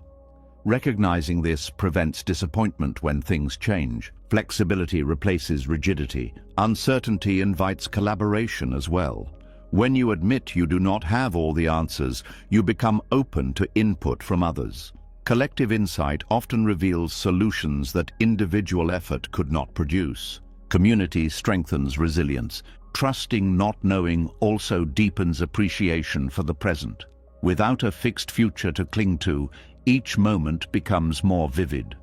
Recognizing this prevents disappointment when things change. Flexibility replaces rigidity. Uncertainty invites collaboration as well. When you admit you do not have all the answers, you become open to input from others. Collective insight often reveals solutions that individual effort could not produce. Community strengthens resilience. Trusting not knowing also deepens appreciation for the present. Without a fixed future to cling to, each moment becomes more vivid.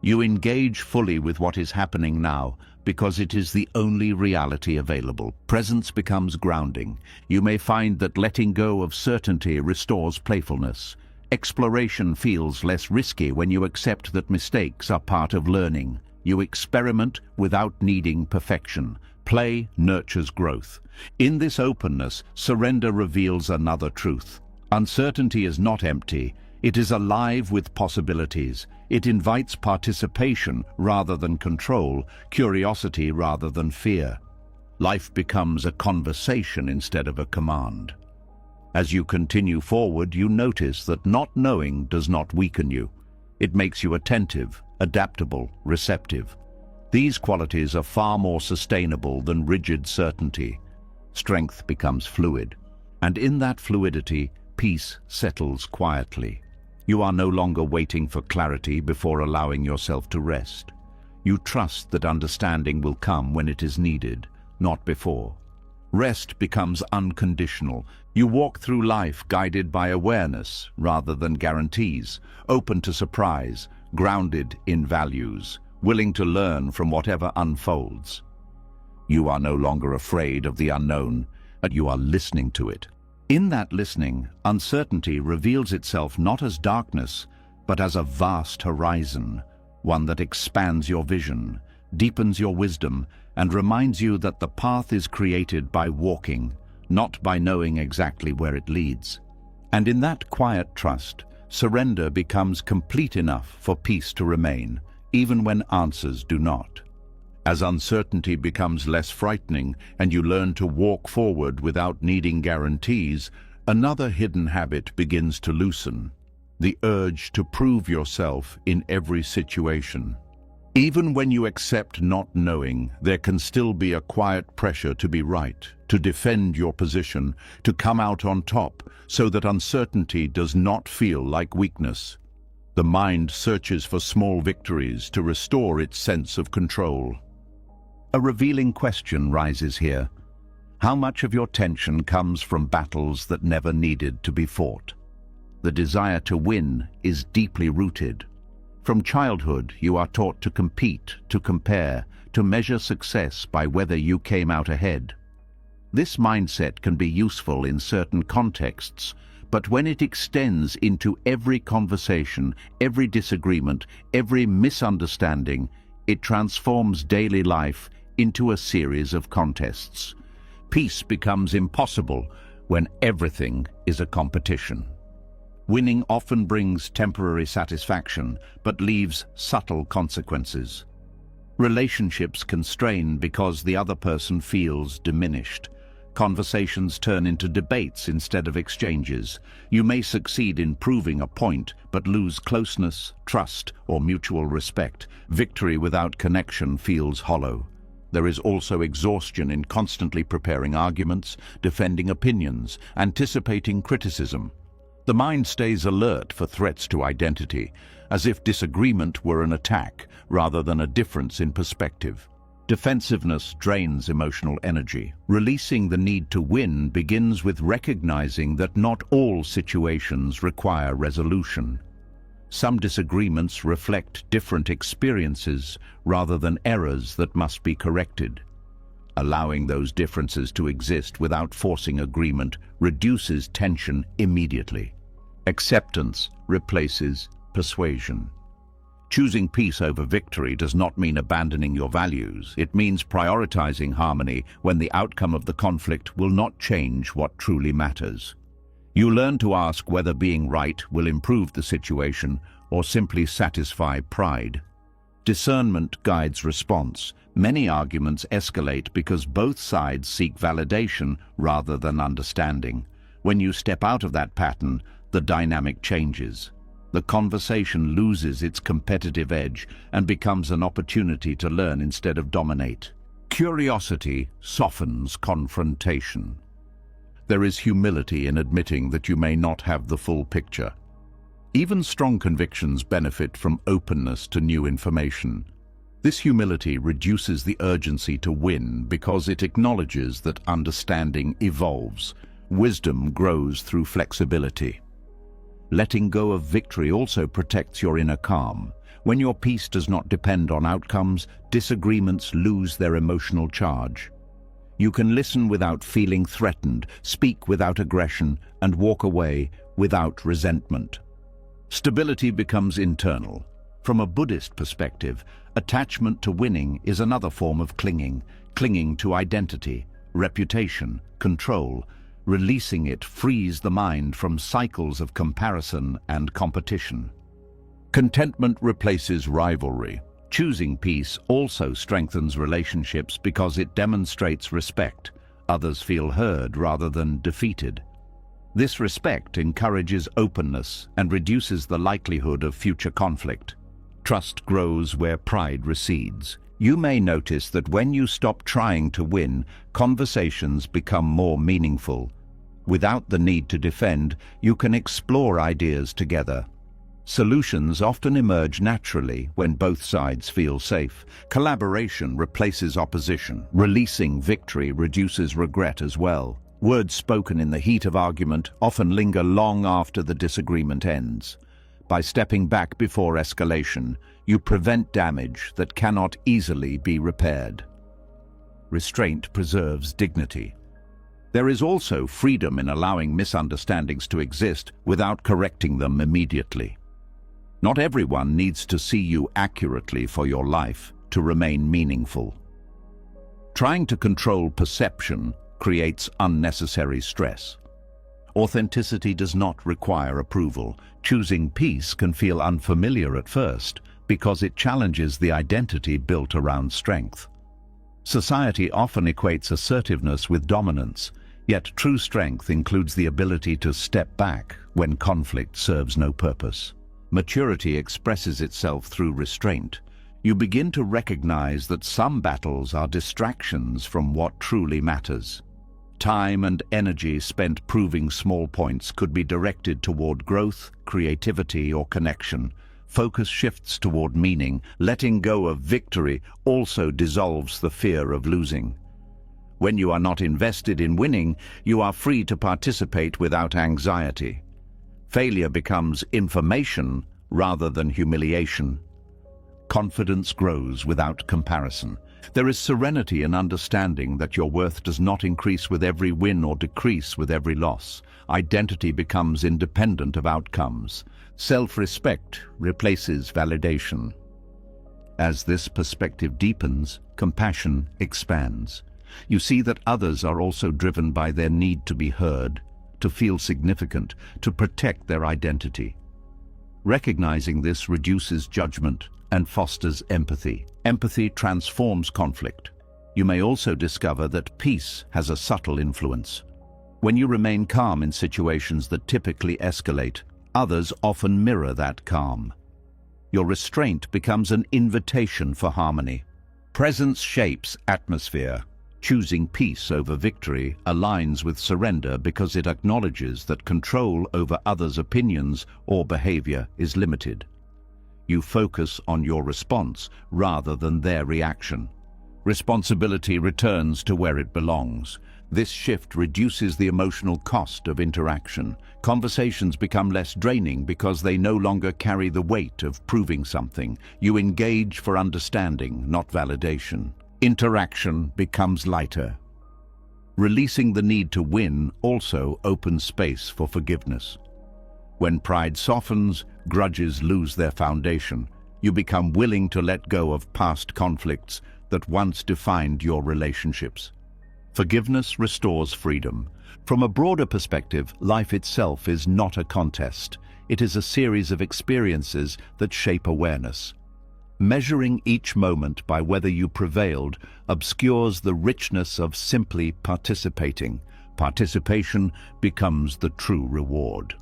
You engage fully with what is happening now because it is the only reality available. Presence becomes grounding. You may find that letting go of certainty restores playfulness. Exploration feels less risky when you accept that mistakes are part of learning. You experiment without needing perfection. Play nurtures growth. In this openness, surrender reveals another truth. Uncertainty is not empty. It is alive with possibilities. It invites participation rather than control, curiosity rather than fear. Life becomes a conversation instead of a command. As you continue forward, you notice that not knowing does not weaken you. It makes you attentive, adaptable, receptive. These qualities are far more sustainable than rigid certainty. Strength becomes fluid, and in that fluidity, peace settles quietly. You are no longer waiting for clarity before allowing yourself to rest. You trust that understanding will come when it is needed, not before. Rest becomes unconditional. You walk through life guided by awareness rather than guarantees, open to surprise, grounded in values, willing to learn from whatever unfolds. You are no longer afraid of the unknown, but you are listening to it. In that listening, uncertainty reveals itself not as darkness, but as a vast horizon, one that expands your vision, deepens your wisdom, and reminds you that the path is created by walking, not by knowing exactly where it leads. And in that quiet trust, surrender becomes complete enough for peace to remain, even when answers do not. As uncertainty becomes less frightening and you learn to walk forward without needing guarantees, another hidden habit begins to loosen: the urge to prove yourself in every situation. Even when you accept not knowing, there can still be a quiet pressure to be right, to defend your position, to come out on top, so that uncertainty does not feel like weakness. The mind searches for small victories to restore its sense of control. A revealing question rises here. How much of your tension comes from battles that never needed to be fought? The desire to win is deeply rooted. From childhood, you are taught to compete, to compare, to measure success by whether you came out ahead. This mindset can be useful in certain contexts, but when it extends into every conversation, every disagreement, every misunderstanding, it transforms daily life into a series of contests. Peace becomes impossible when everything is a competition. Winning often brings temporary satisfaction, but leaves subtle consequences. Relationships can strain because the other person feels diminished. Conversations turn into debates instead of exchanges. You may succeed in proving a point, but lose closeness, trust, or mutual respect. Victory without connection feels hollow. There is also exhaustion in constantly preparing arguments, defending opinions, anticipating criticism. The mind stays alert for threats to identity, as if disagreement were an attack rather than a difference in perspective. Defensiveness drains emotional energy. Releasing the need to win begins with recognizing that not all situations require resolution. Some disagreements reflect different experiences rather than errors that must be corrected. Allowing those differences to exist without forcing agreement reduces tension immediately. Acceptance replaces persuasion. Choosing peace over victory does not mean abandoning your values. It means prioritizing harmony when the outcome of the conflict will not change what truly matters. You learn to ask whether being right will improve the situation or simply satisfy pride. Discernment guides response. Many arguments escalate because both sides seek validation rather than understanding. When you step out of that pattern, the dynamic changes. The conversation loses its competitive edge and becomes an opportunity to learn instead of dominate. Curiosity softens confrontation. There is humility in admitting that you may not have the full picture. Even strong convictions benefit from openness to new information. This humility reduces the urgency to win because it acknowledges that understanding evolves. Wisdom grows through flexibility. Letting go of victory also protects your inner calm. When your peace does not depend on outcomes, disagreements lose their emotional charge. You can listen without feeling threatened, speak without aggression, and walk away without resentment. Stability becomes internal. From a Buddhist perspective, attachment to winning is another form of clinging to identity, reputation, control. Releasing it frees the mind from cycles of comparison and competition. Contentment replaces rivalry. Choosing peace also strengthens relationships because it demonstrates respect. Others feel heard rather than defeated. This respect encourages openness and reduces the likelihood of future conflict. Trust grows where pride recedes. You may notice that when you stop trying to win, conversations become more meaningful. Without the need to defend, you can explore ideas together. Solutions often emerge naturally when both sides feel safe. Collaboration replaces opposition. Releasing victory reduces regret as well. Words spoken in the heat of argument often linger long after the disagreement ends. By stepping back before escalation, you prevent damage that cannot easily be repaired. Restraint preserves dignity. There is also freedom in allowing misunderstandings to exist without correcting them immediately. Not everyone needs to see you accurately for your life to remain meaningful. Trying to control perception creates unnecessary stress. Authenticity does not require approval. Choosing peace can feel unfamiliar at first because it challenges the identity built around strength. Society often equates assertiveness with dominance, yet true strength includes the ability to step back when conflict serves no purpose. Maturity expresses itself through restraint. You begin to recognize that some battles are distractions from what truly matters. Time and energy spent proving small points could be directed toward growth, creativity, or connection. Focus shifts toward meaning. Letting go of victory also dissolves the fear of losing. When you are not invested in winning, you are free to participate without anxiety. Failure becomes information rather than humiliation. Confidence grows without comparison. There is serenity in understanding that your worth does not increase with every win or decrease with every loss. Identity becomes independent of outcomes. Self-respect replaces validation. As this perspective deepens, compassion expands. You see that others are also driven by their need to be heard, to feel significant, to protect their identity. Recognizing this reduces judgment and fosters empathy. Empathy transforms conflict. You may also discover that peace has a subtle influence. When you remain calm in situations that typically escalate, others often mirror that calm. Your restraint becomes an invitation for harmony. Presence shapes atmosphere. Choosing peace over victory aligns with surrender because it acknowledges that control over others' opinions or behavior is limited. You focus on your response rather than their reaction. Responsibility returns to where it belongs. This shift reduces the emotional cost of interaction. Conversations become less draining because they no longer carry the weight of proving something. You engage for understanding, not validation. Interaction becomes lighter. Releasing the need to win also opens space for forgiveness. When pride softens, grudges lose their foundation. You become willing to let go of past conflicts that once defined your relationships. Forgiveness restores freedom. From a broader perspective, life itself is not a contest. It is a series of experiences that shape awareness. Measuring each moment by whether you prevailed obscures the richness of simply participating. Participation becomes the true reward.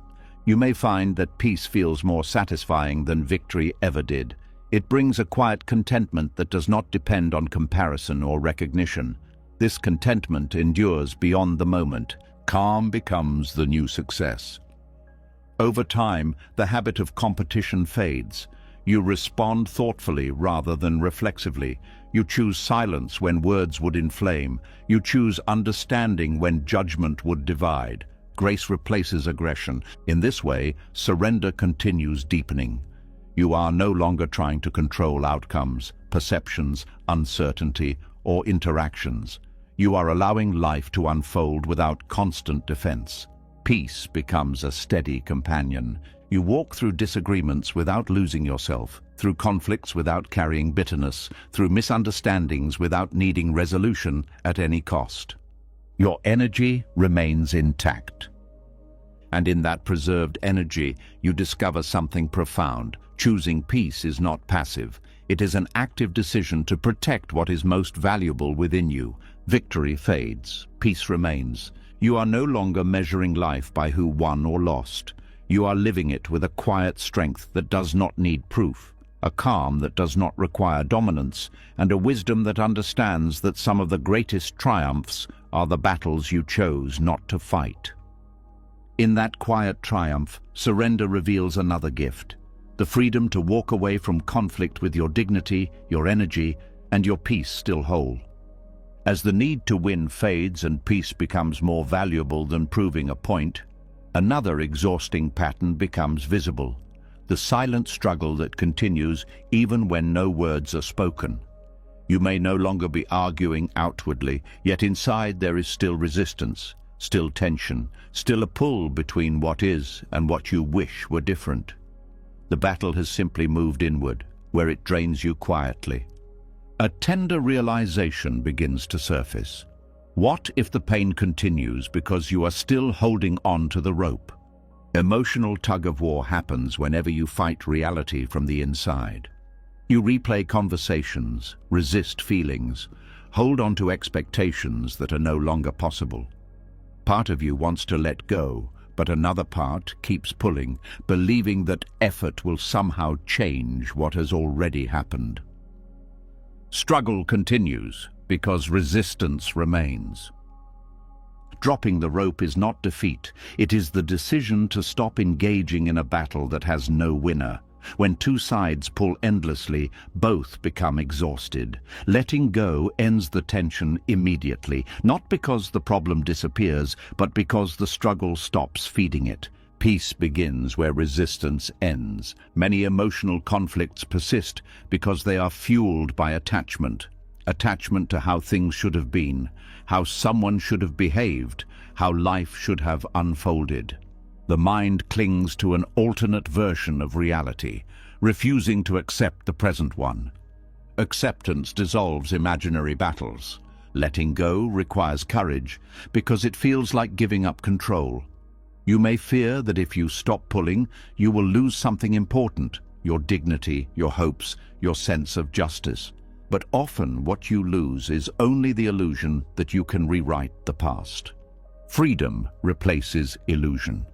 You may find that peace feels more satisfying than victory ever did. It brings a quiet contentment that does not depend on comparison or recognition. This contentment endures beyond the moment. Calm becomes the new success. Over time, the habit of competition fades. You respond thoughtfully rather than reflexively. You choose silence when words would inflame. You choose understanding when judgment would divide. Grace replaces aggression. In this way, surrender continues deepening. You are no longer trying to control outcomes, perceptions, uncertainty, or interactions. You are allowing life to unfold without constant defense. Peace becomes a steady companion. You walk through disagreements without losing yourself, through conflicts without carrying bitterness, through misunderstandings without needing resolution at any cost. Your energy remains intact. And in that preserved energy, you discover something profound. Choosing peace is not passive. It is an active decision to protect what is most valuable within you. Victory fades, peace remains. You are no longer measuring life by who won or lost. You are living it with a quiet strength that does not need proof, a calm that does not require dominance, and a wisdom that understands that some of the greatest triumphs are the battles you chose not to fight. In that quiet triumph, surrender reveals another gift, the freedom to walk away from conflict with your dignity, your energy, and your peace still whole. As the need to win fades and peace becomes more valuable than proving a point, another exhausting pattern becomes visible, the silent struggle that continues even when no words are spoken. You may no longer be arguing outwardly, yet inside there is still resistance, still tension, still a pull between what is and what you wish were different. The battle has simply moved inward, where it drains you quietly. A tender realization begins to surface. What if the pain continues because you are still holding on to the rope? Emotional tug-of-war happens whenever you fight reality from the inside. You replay conversations, resist feelings, hold on to expectations that are no longer possible. Part of you wants to let go, but another part keeps pulling, believing that effort will somehow change what has already happened. Struggle continues because resistance remains. Dropping the rope is not defeat. It is the decision to stop engaging in a battle that has no winner. When two sides pull endlessly, both become exhausted. Letting go ends the tension immediately, not because the problem disappears, but because the struggle stops feeding it. Peace begins where resistance ends. Many emotional conflicts persist because they are fueled by attachment. Attachment to how things should have been, how someone should have behaved, how life should have unfolded. The mind clings to an alternate version of reality, refusing to accept the present one. Acceptance dissolves imaginary battles. Letting go requires courage because it feels like giving up control. You may fear that if you stop pulling, you will lose something important, your dignity, your hopes, your sense of justice. But often what you lose is only the illusion that you can rewrite the past. Freedom replaces illusion.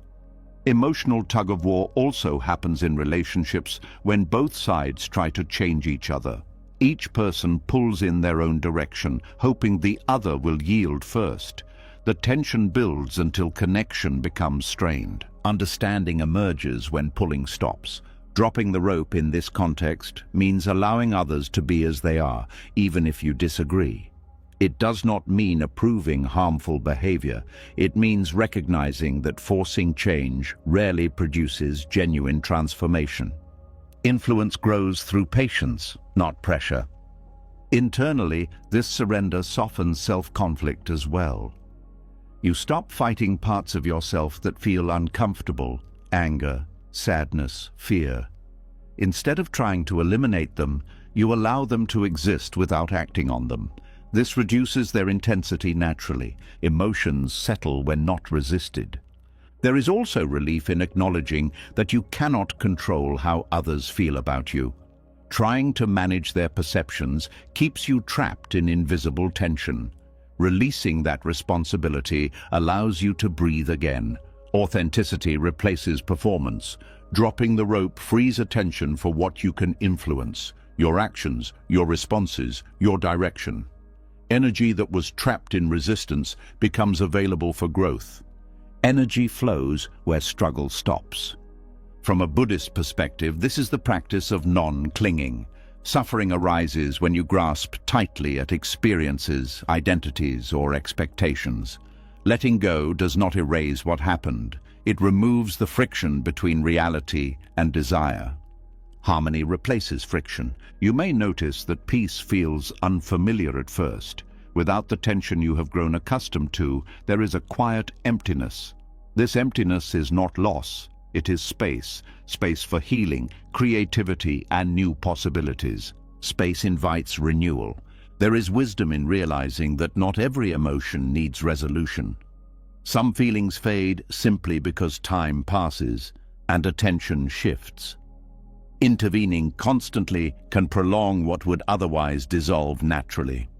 Emotional tug-of-war also happens in relationships when both sides try to change each other. Each person pulls in their own direction, hoping the other will yield first. The tension builds until connection becomes strained. Understanding emerges when pulling stops. Dropping the rope in this context means allowing others to be as they are, even if you disagree. It does not mean approving harmful behavior. It means recognizing that forcing change rarely produces genuine transformation. Influence grows through patience, not pressure. Internally, this surrender softens self-conflict as well. You stop fighting parts of yourself that feel uncomfortable, anger, sadness, fear. Instead of trying to eliminate them, you allow them to exist without acting on them. This reduces their intensity naturally. Emotions settle when not resisted. There is also relief in acknowledging that you cannot control how others feel about you. Trying to manage their perceptions keeps you trapped in invisible tension. Releasing that responsibility allows you to breathe again. Authenticity replaces performance. Dropping the rope frees attention for what you can influence: your actions, your responses, your direction. Energy that was trapped in resistance becomes available for growth. Energy flows where struggle stops. From a Buddhist perspective, this is the practice of non-clinging. Suffering arises when you grasp tightly at experiences, identities, or expectations. Letting go does not erase what happened. It removes the friction between reality and desire. Harmony replaces friction. You may notice that peace feels unfamiliar at first. Without the tension you have grown accustomed to, there is a quiet emptiness. This emptiness is not loss. It is space. Space for healing, creativity, and new possibilities. Space invites renewal. There is wisdom in realizing that not every emotion needs resolution. Some feelings fade simply because time passes and attention shifts. Intervening constantly can prolong what would otherwise dissolve naturally.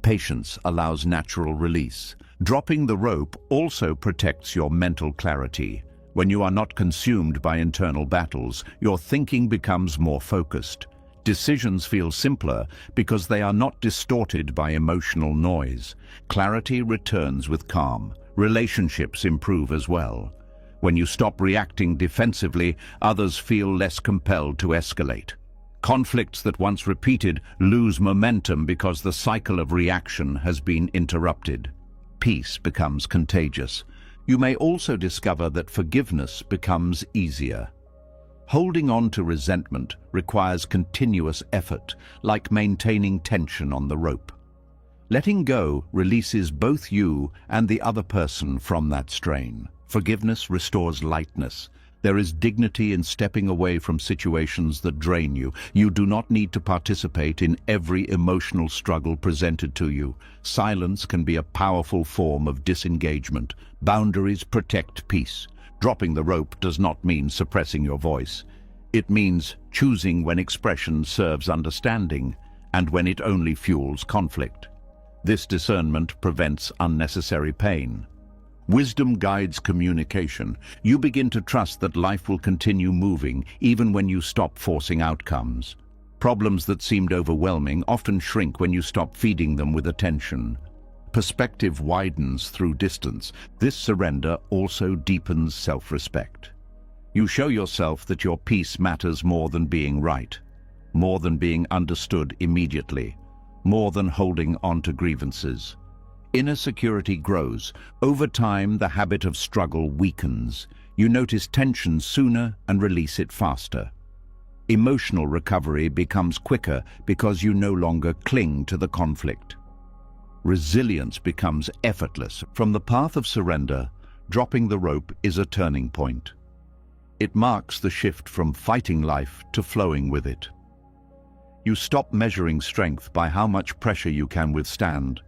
Patience allows natural release. Dropping the rope also protects your mental clarity. When you are not consumed by internal battles, your thinking becomes more focused. Decisions feel simpler because they are not distorted by emotional noise. Clarity returns with calm. Relationships improve as well. When you stop reacting defensively, others feel less compelled to escalate. Conflicts that once repeated lose momentum because the cycle of reaction has been interrupted. Peace becomes contagious. You may also discover that forgiveness becomes easier. Holding on to resentment requires continuous effort, like maintaining tension on the rope. Letting go releases both you and the other person from that strain. Forgiveness restores lightness. There is dignity in stepping away from situations that drain you. You do not need to participate in every emotional struggle presented to you. Silence can be a powerful form of disengagement. Boundaries protect peace. Dropping the rope does not mean suppressing your voice. It means choosing when expression serves understanding and when it only fuels conflict. This discernment prevents unnecessary pain. Wisdom guides communication. You begin to trust that life will continue moving even when you stop forcing outcomes. Problems that seemed overwhelming often shrink when you stop feeding them with attention. Perspective widens through distance. This surrender also deepens self-respect. You show yourself that your peace matters more than being right, more than being understood immediately, more than holding on to grievances. Inner security grows. Over time, the habit of struggle weakens. You notice tension sooner and release it faster. Emotional recovery becomes quicker because you no longer cling to the conflict. Resilience becomes effortless. From the path of surrender, dropping the rope is a turning point. It marks the shift from fighting life to flowing with it. You stop measuring strength by how much pressure you can withstand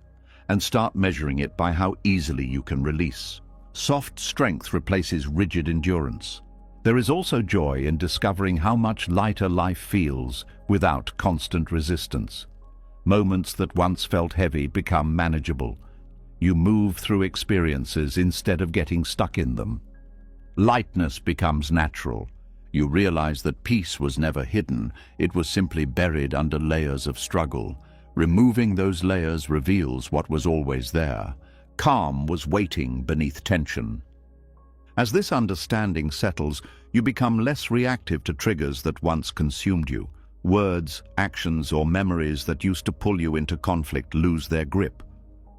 and start measuring it by how easily you can release. Soft strength replaces rigid endurance. There is also joy in discovering how much lighter life feels without constant resistance. Moments that once felt heavy become manageable. You move through experiences instead of getting stuck in them. Lightness becomes natural. You realize that peace was never hidden, it was simply buried under layers of struggle. Removing those layers reveals what was always there. Calm was waiting beneath tension. As this understanding settles, you become less reactive to triggers that once consumed you. Words, actions, or memories that used to pull you into conflict lose their grip.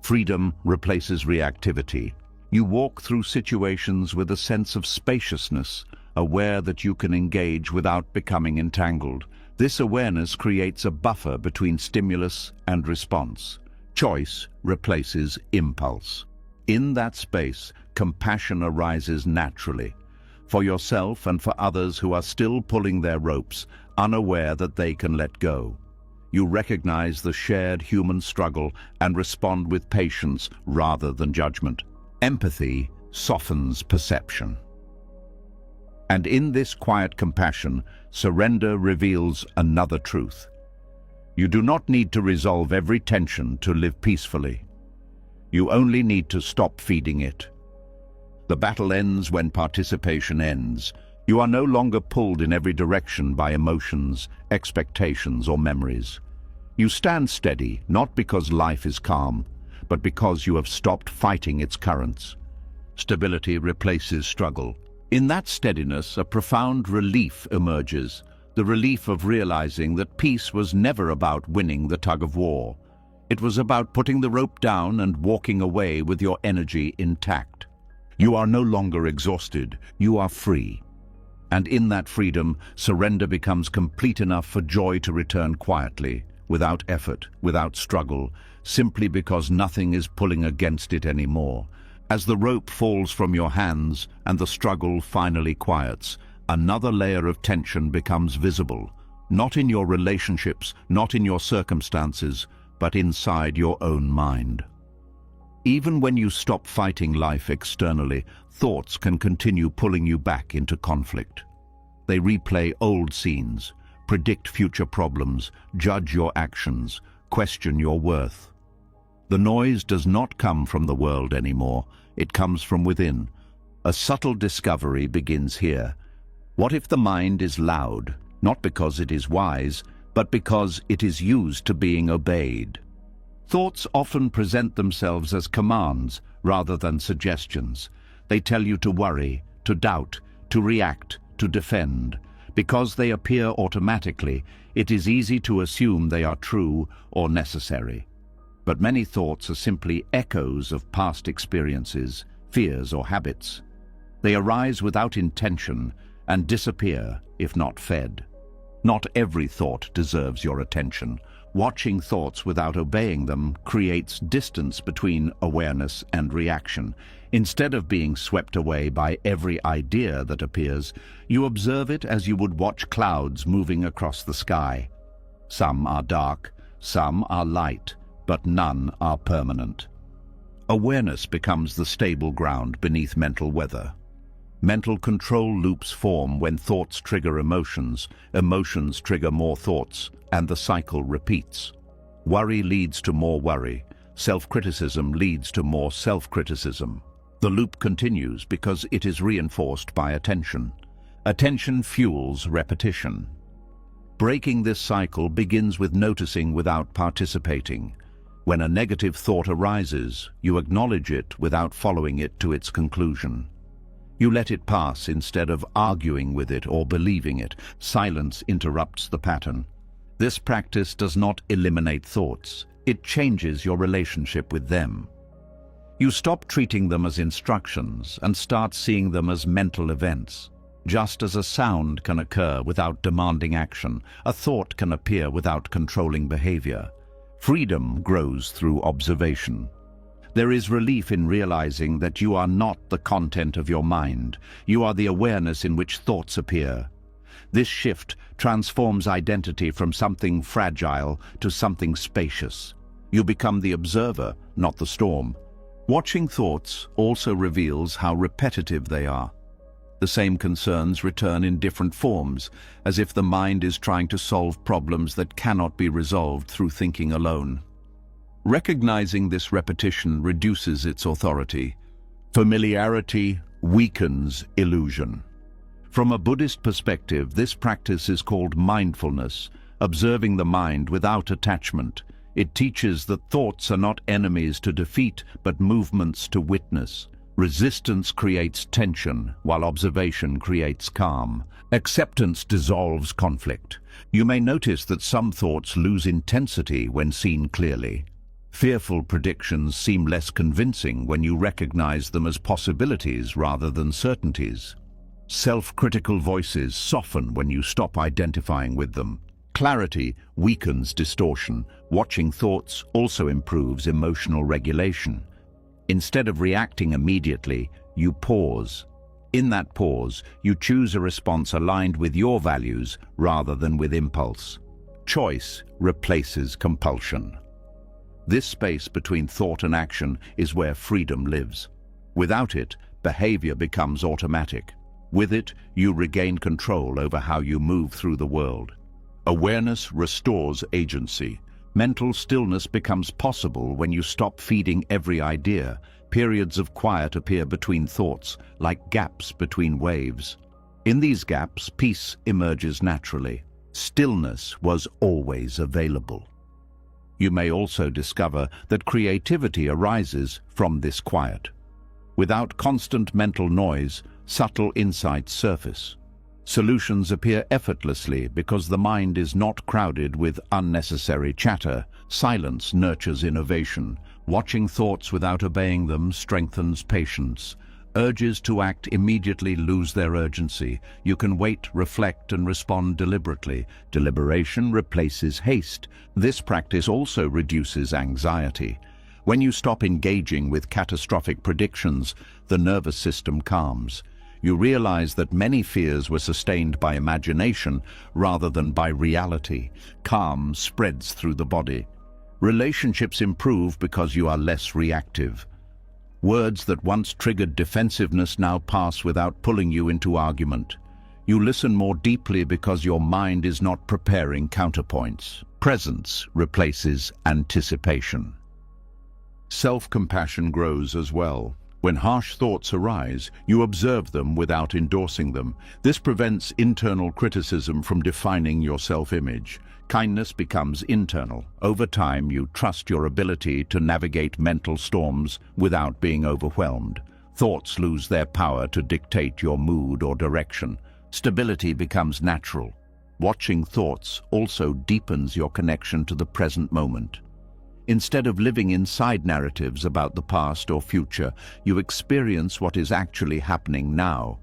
Freedom replaces reactivity. You walk through situations with a sense of spaciousness, aware that you can engage without becoming entangled. This awareness creates a buffer between stimulus and response. Choice replaces impulse. In that space, compassion arises naturally, for yourself and for others who are still pulling their ropes, unaware that they can let go. You recognize the shared human struggle and respond with patience rather than judgment. Empathy softens perception. And in this quiet compassion, surrender reveals another truth. You do not need to resolve every tension to live peacefully. You only need to stop feeding it. The battle ends when participation ends. You are no longer pulled in every direction by emotions, expectations, or memories. You stand steady, not because life is calm, but because you have stopped fighting its currents. Stability replaces struggle. In that steadiness, a profound relief emerges, the relief of realizing that peace was never about winning the tug of war. It was about putting the rope down and walking away with your energy intact. You are no longer exhausted, you are free. And in that freedom, surrender becomes complete enough for joy to return quietly, without effort, without struggle, simply because nothing is pulling against it anymore. As the rope falls from your hands and the struggle finally quiets, another layer of tension becomes visible, not in your relationships, not in your circumstances, but inside your own mind. Even when you stop fighting life externally, thoughts can continue pulling you back into conflict. They replay old scenes, predict future problems, judge your actions, question your worth. The noise does not come from the world anymore, it comes from within. A subtle discovery begins here. What if the mind is loud, not because it is wise, but because it is used to being obeyed? Thoughts often present themselves as commands rather than suggestions. They tell you to worry, to doubt, to react, to defend. Because they appear automatically, it is easy to assume they are true or necessary. But many thoughts are simply echoes of past experiences, fears, or habits. They arise without intention and disappear if not fed. Not every thought deserves your attention. Watching thoughts without obeying them creates distance between awareness and reaction. Instead of being swept away by every idea that appears, you observe it as you would watch clouds moving across the sky. Some are dark, some are light, but none are permanent. Awareness becomes the stable ground beneath mental weather. Mental control loops form when thoughts trigger emotions, emotions trigger more thoughts, and the cycle repeats. Worry leads to more worry, self-criticism leads to more self-criticism. The loop continues because it is reinforced by attention. Attention fuels repetition. Breaking this cycle begins with noticing without participating. When a negative thought arises, you acknowledge it without following it to its conclusion. You let it pass instead of arguing with it or believing it. Silence interrupts the pattern. This practice does not eliminate thoughts. It changes your relationship with them. You stop treating them as instructions and start seeing them as mental events. Just as a sound can occur without demanding action, a thought can appear without controlling behavior. Freedom grows through observation. There is relief in realizing that you are not the content of your mind. You are the awareness in which thoughts appear. This shift transforms identity from something fragile to something spacious. You become the observer, not the storm. Watching thoughts also reveals how repetitive they are. The same concerns return in different forms, as if the mind is trying to solve problems that cannot be resolved through thinking alone. Recognizing this repetition reduces its authority. Familiarity weakens illusion. From a Buddhist perspective, this practice is called mindfulness, observing the mind without attachment. It teaches that thoughts are not enemies to defeat, but movements to witness. Resistance creates tension, while observation creates calm. Acceptance dissolves conflict. You may notice that some thoughts lose intensity when seen clearly. Fearful predictions seem less convincing when you recognize them as possibilities rather than certainties. Self-critical voices soften when you stop identifying with them. Clarity weakens distortion. Watching thoughts also improves emotional regulation. Instead of reacting immediately, you pause. In that pause, you choose a response aligned with your values rather than with impulse. Choice replaces compulsion. This space between thought and action is where freedom lives. Without it, behavior becomes automatic. With it, you regain control over how you move through the world. Awareness restores agency. Mental stillness becomes possible when you stop feeding every idea. Periods of quiet appear between thoughts, like gaps between waves. In these gaps, peace emerges naturally. Stillness was always available. You may also discover that creativity arises from this quiet. Without constant mental noise, subtle insights surface. Solutions appear effortlessly because the mind is not crowded with unnecessary chatter. Silence nurtures innovation. Watching thoughts without obeying them strengthens patience. Urges to act immediately lose their urgency. You can wait, reflect, and respond deliberately. Deliberation replaces haste. This practice also reduces anxiety. When you stop engaging with catastrophic predictions, the nervous system calms. You realize that many fears were sustained by imagination rather than by reality. Calm spreads through the body. Relationships improve because you are less reactive. Words that once triggered defensiveness now pass without pulling you into argument. You listen more deeply because your mind is not preparing counterpoints. Presence replaces anticipation. Self-compassion grows as well. When harsh thoughts arise, you observe them without endorsing them. This prevents internal criticism from defining your self-image. Kindness becomes internal. Over time, you trust your ability to navigate mental storms without being overwhelmed. Thoughts lose their power to dictate your mood or direction. Stability becomes natural. Watching thoughts also deepens your connection to the present moment. Instead of living inside narratives about the past or future, you experience what is actually happening now.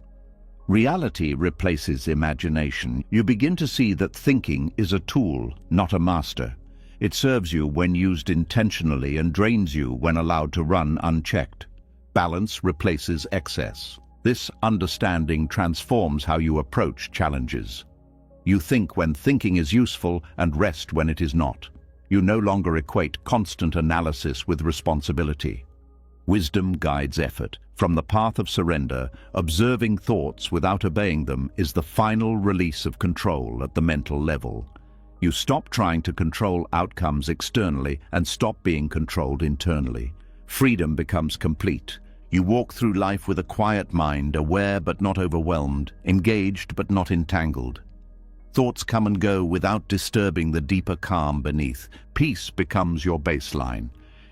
Reality replaces imagination. You begin to see that thinking is a tool, not a master. It serves you when used intentionally and drains you when allowed to run unchecked. Balance replaces excess. This understanding transforms how you approach challenges. You think when thinking is useful and rest when it is not. You no longer equate constant analysis with responsibility. Wisdom guides effort. From the path of surrender, observing thoughts without obeying them is the final release of control at the mental level. You stop trying to control outcomes externally and stop being controlled internally. Freedom becomes complete. You walk through life with a quiet mind, aware but not overwhelmed, engaged but not entangled. Thoughts come and go without disturbing the deeper calm beneath. Peace becomes your baseline.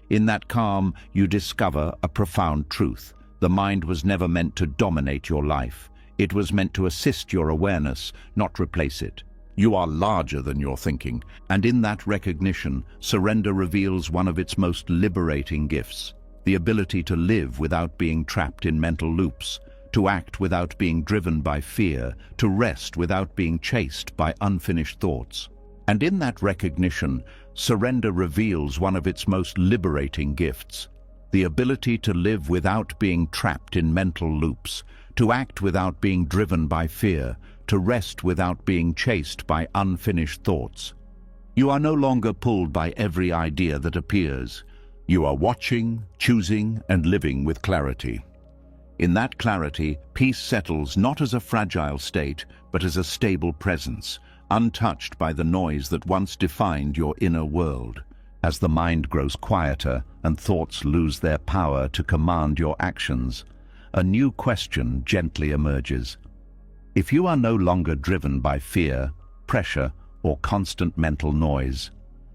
In that calm, you discover a profound truth. The mind was never meant to dominate your life. It was meant to assist your awareness, not replace it. You are larger than your thinking, and in that recognition, surrender reveals one of its most liberating gifts. the ability to live without being trapped in mental loops, to act without being driven by fear, to rest without being chased by unfinished thoughts. And in that recognition, surrender reveals one of its most liberating gifts, the ability to live without being trapped in mental loops, to act without being driven by fear, to rest without being chased by unfinished thoughts. You are no longer pulled by every idea that appears. You are watching, choosing, and living with clarity. In that clarity, peace settles not as a fragile state, but as a stable presence, untouched by the noise that once defined your inner world. As the mind grows quieter and thoughts lose their power to command your actions, a new question gently emerges. If you are no longer driven by fear, pressure, or constant mental noise,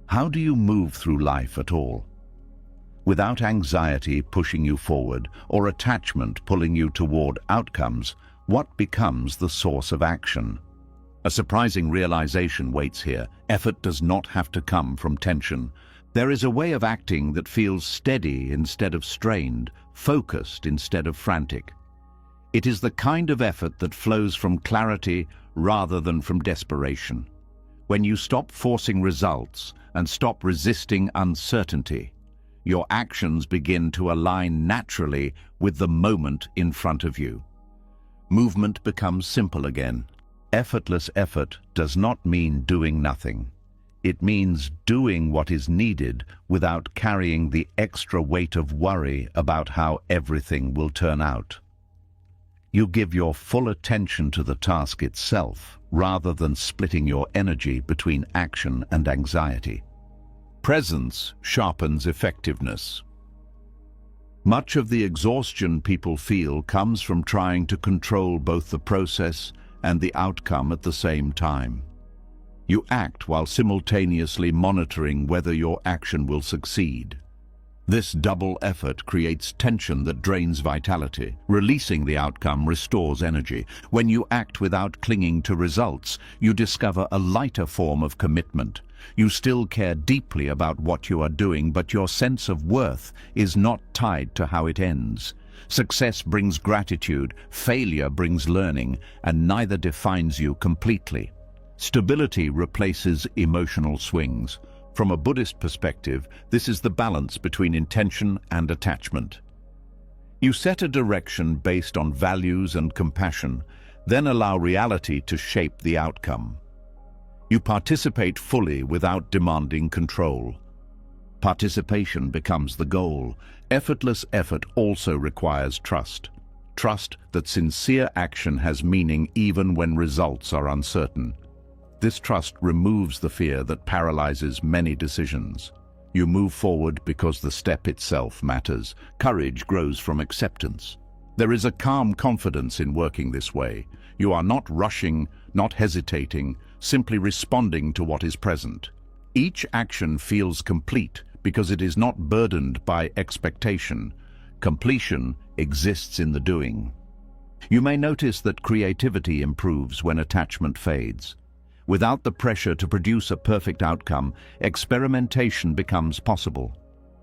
how do you move through life at all? Without anxiety pushing you forward or attachment pulling you toward outcomes, what becomes the source of action? A surprising realization waits here. Effort does not have to come from tension. There is a way of acting that feels steady instead of strained, focused instead of frantic. It is the kind of effort that flows from clarity rather than from desperation. When you stop forcing results and stop resisting uncertainty, your actions begin to align naturally with the moment in front of you. Movement becomes simple again. Effortless effort does not mean doing nothing. It means doing what is needed without carrying the extra weight of worry about how everything will turn out. You give your full attention to the task itself, rather than splitting your energy between action and anxiety. Presence sharpens effectiveness. Much of the exhaustion people feel comes from trying to control both the process and the outcome at the same time. You act while simultaneously monitoring whether your action will succeed. This double effort creates tension that drains vitality. Releasing the outcome restores energy. When you act without clinging to results, you discover a lighter form of commitment. You still care deeply about what you are doing, but your sense of worth is not tied to how it ends. Success brings gratitude, failure brings learning, and neither defines you completely. Stability replaces emotional swings. From a Buddhist perspective, this is the balance between intention and attachment. You set a direction based on values and compassion, then allow reality to shape the outcome. You participate fully without demanding control. Participation becomes the goal. Effortless effort also requires trust. Trust that sincere action has meaning even when results are uncertain. This trust removes the fear that paralyzes many decisions. You move forward because the step itself matters. Courage grows from acceptance. There is a calm confidence in working this way. You are not rushing, not hesitating, simply responding to what is present. Each action feels complete because it is not burdened by expectation. Completion exists in the doing. You may notice that creativity improves when attachment fades. Without the pressure to produce a perfect outcome, experimentation becomes possible.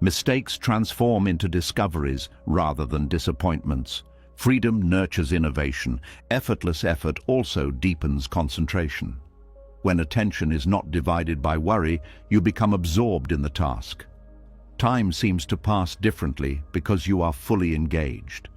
Mistakes transform into discoveries rather than disappointments. Freedom nurtures innovation. Effortless effort also deepens concentration. When attention is not divided by worry, you become absorbed in the task. Time seems to pass differently because you are fully engaged.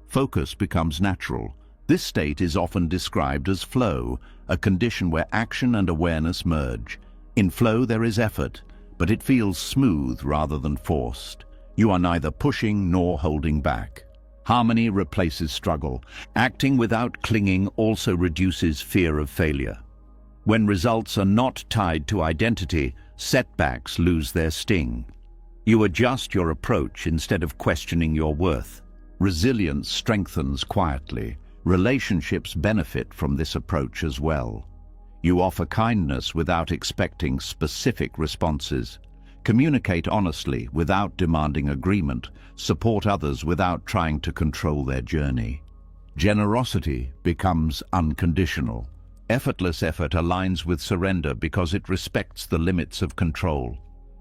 Focus becomes natural. This state is often described as flow, a condition where action and awareness merge. In flow there is effort, but it feels smooth rather than forced. You are neither pushing nor holding back. Harmony replaces struggle. Acting without clinging also reduces fear of failure. When results are not tied to identity, setbacks lose their sting. You adjust your approach instead of questioning your worth. Resilience strengthens quietly. Relationships benefit from this approach as well. You offer kindness without expecting specific responses. Communicate honestly without demanding agreement. Support others without trying to control their journey. Generosity becomes unconditional. Effortless effort aligns with surrender because it respects the limits of control.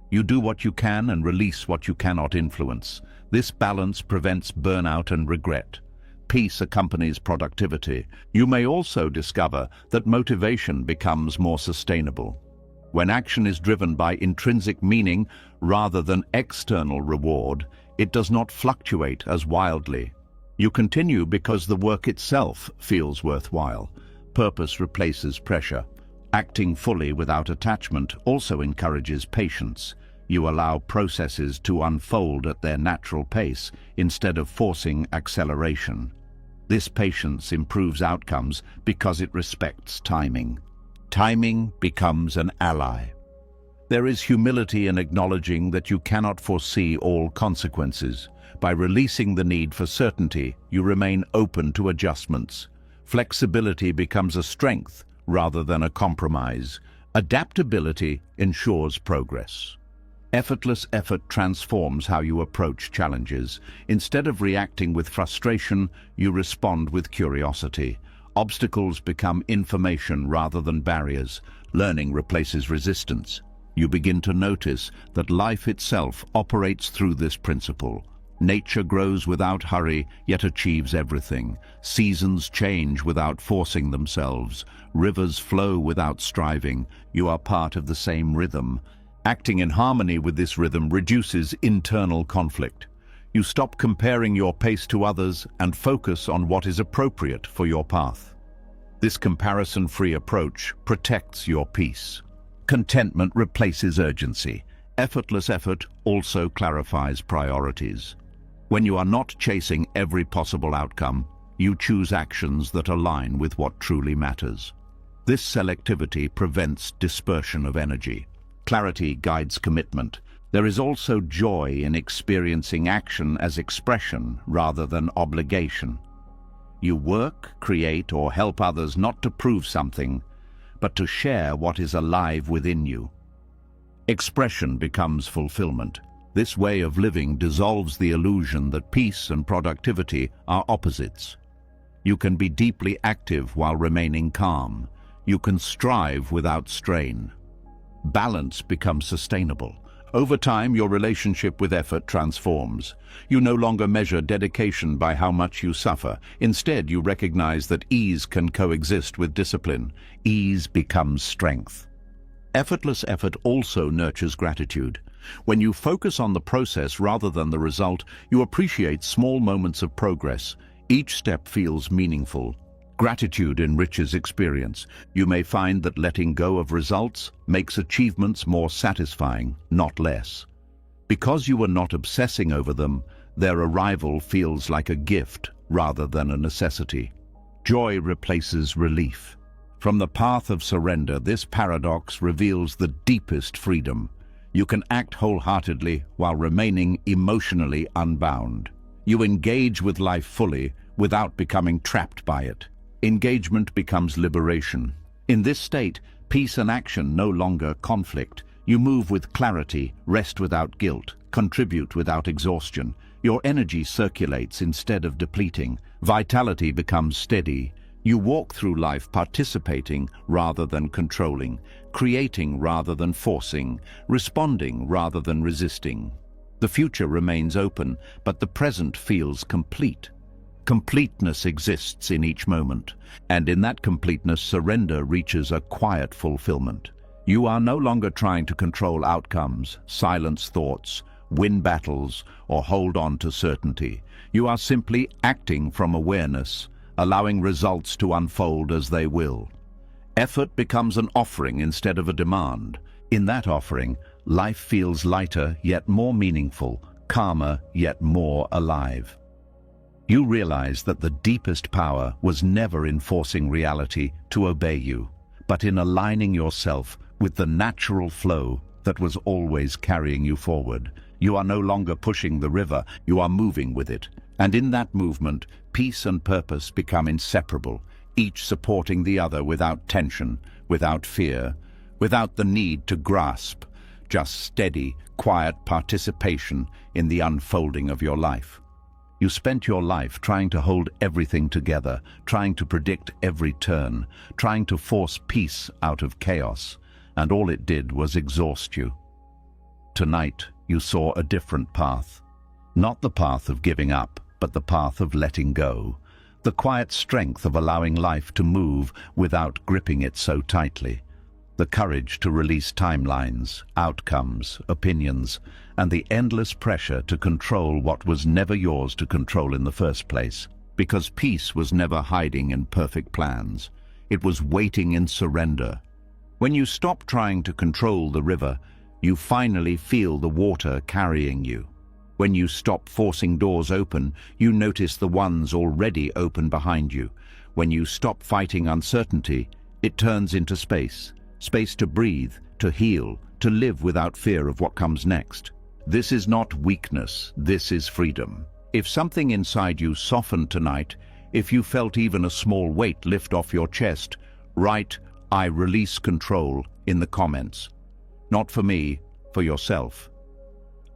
You do what you can and release what you cannot influence. This balance prevents burnout and regret. Peace accompanies productivity. You may also discover that motivation becomes more sustainable. When action is driven by intrinsic meaning rather than external reward, it does not fluctuate as wildly. You continue because the work itself feels worthwhile. Purpose replaces pressure. Acting fully without attachment also encourages patience. You allow processes to unfold at their natural pace instead of forcing acceleration. This patience improves outcomes because it respects timing. Timing becomes an ally. There is humility in acknowledging that you cannot foresee all consequences. By releasing the need for certainty, you remain open to adjustments. Flexibility becomes a strength rather than a compromise. Adaptability ensures progress. Effortless effort transforms how you approach challenges. Instead of reacting with frustration, you respond with curiosity. Obstacles become information rather than barriers. Learning replaces resistance. You begin to notice that life itself operates through this principle. Nature grows without hurry, yet achieves everything. Seasons change without forcing themselves. Rivers flow without striving. You are part of the same rhythm. Acting in harmony with this rhythm reduces internal conflict. You stop comparing your pace to others and focus on what is appropriate for your path. This comparison-free approach protects your peace. Contentment replaces urgency. Effortless effort also clarifies priorities. When you are not chasing every possible outcome, you choose actions that align with what truly matters. This selectivity prevents dispersion of energy. Clarity guides commitment. There is also joy in experiencing action as expression rather than obligation. You work, create, or help others not to prove something, but to share what is alive within you. Expression becomes fulfillment. This way of living dissolves the illusion that peace and productivity are opposites. You can be deeply active while remaining calm. You can strive without strain. Balance becomes sustainable. Over time, your relationship with effort transforms. You no longer measure dedication by how much you suffer. Instead, you recognize that ease can coexist with discipline. Ease becomes strength. Effortless effort also nurtures gratitude. When you focus on the process rather than the result, you appreciate small moments of progress. Each step feels meaningful. Gratitude enriches experience. You may find that letting go of results makes achievements more satisfying, not less. Because you are not obsessing over them, their arrival feels like a gift rather than a necessity. Joy replaces relief. From the path of surrender, this paradox reveals the deepest freedom. You can act wholeheartedly while remaining emotionally unbound. You engage with life fully without becoming trapped by it. Engagement becomes liberation. In this state, peace and action no longer conflict. You move with clarity, rest without guilt, contribute without exhaustion. Your energy circulates instead of depleting. Vitality becomes steady. You walk through life participating rather than controlling, creating rather than forcing, responding rather than resisting. The future remains open, but the present feels complete. Completeness exists in each moment, and in that completeness, surrender reaches a quiet fulfillment. You are no longer trying to control outcomes, silence thoughts, win battles, or hold on to certainty. You are simply acting from awareness, allowing results to unfold as they will. Effort becomes an offering instead of a demand. In that offering, life feels lighter yet more meaningful, calmer yet more alive. You realize that the deepest power was never in forcing reality to obey you, but in aligning yourself with the natural flow that was always carrying you forward. You are no longer pushing the river, you are moving with it. And in that movement, peace and purpose become inseparable, each supporting the other without tension, without fear, without the need to grasp, just steady, quiet participation in the unfolding of your life. You spent your life trying to hold everything together, trying to predict every turn, trying to force peace out of chaos, and all it did was exhaust you. tonight you saw a different path. Not the path of giving up, but the path of letting go. The quiet strength of allowing life to move without gripping it so tightly. The courage to release timelines, outcomes, opinions, and the endless pressure to control what was never yours to control in the first place. Because peace was never hiding in perfect plans. It was waiting in surrender. When you stop trying to control the river, you finally feel the water carrying you. When you stop forcing doors open, you notice the ones already open behind you. When you stop fighting uncertainty, it turns into space. Space to breathe, to heal, to live without fear of what comes next. This is not weakness, this is freedom. If something inside you softened tonight, if you felt even a small weight lift off your chest, write, "I release control," in the comments. Not for me, for yourself.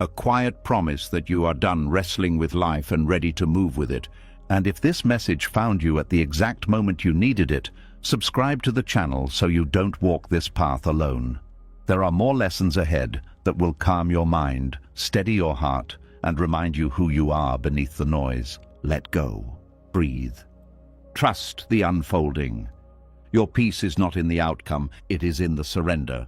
A quiet promise that you are done wrestling with life and ready to move with it. And if this message found you at the exact moment you needed it, subscribe to the channel so you don't walk this path alone. There are more lessons ahead that will calm your mind, steady your heart, and remind you who you are beneath the noise. Let go. Breathe. Trust the unfolding. Your peace is not in the outcome, it is in the surrender.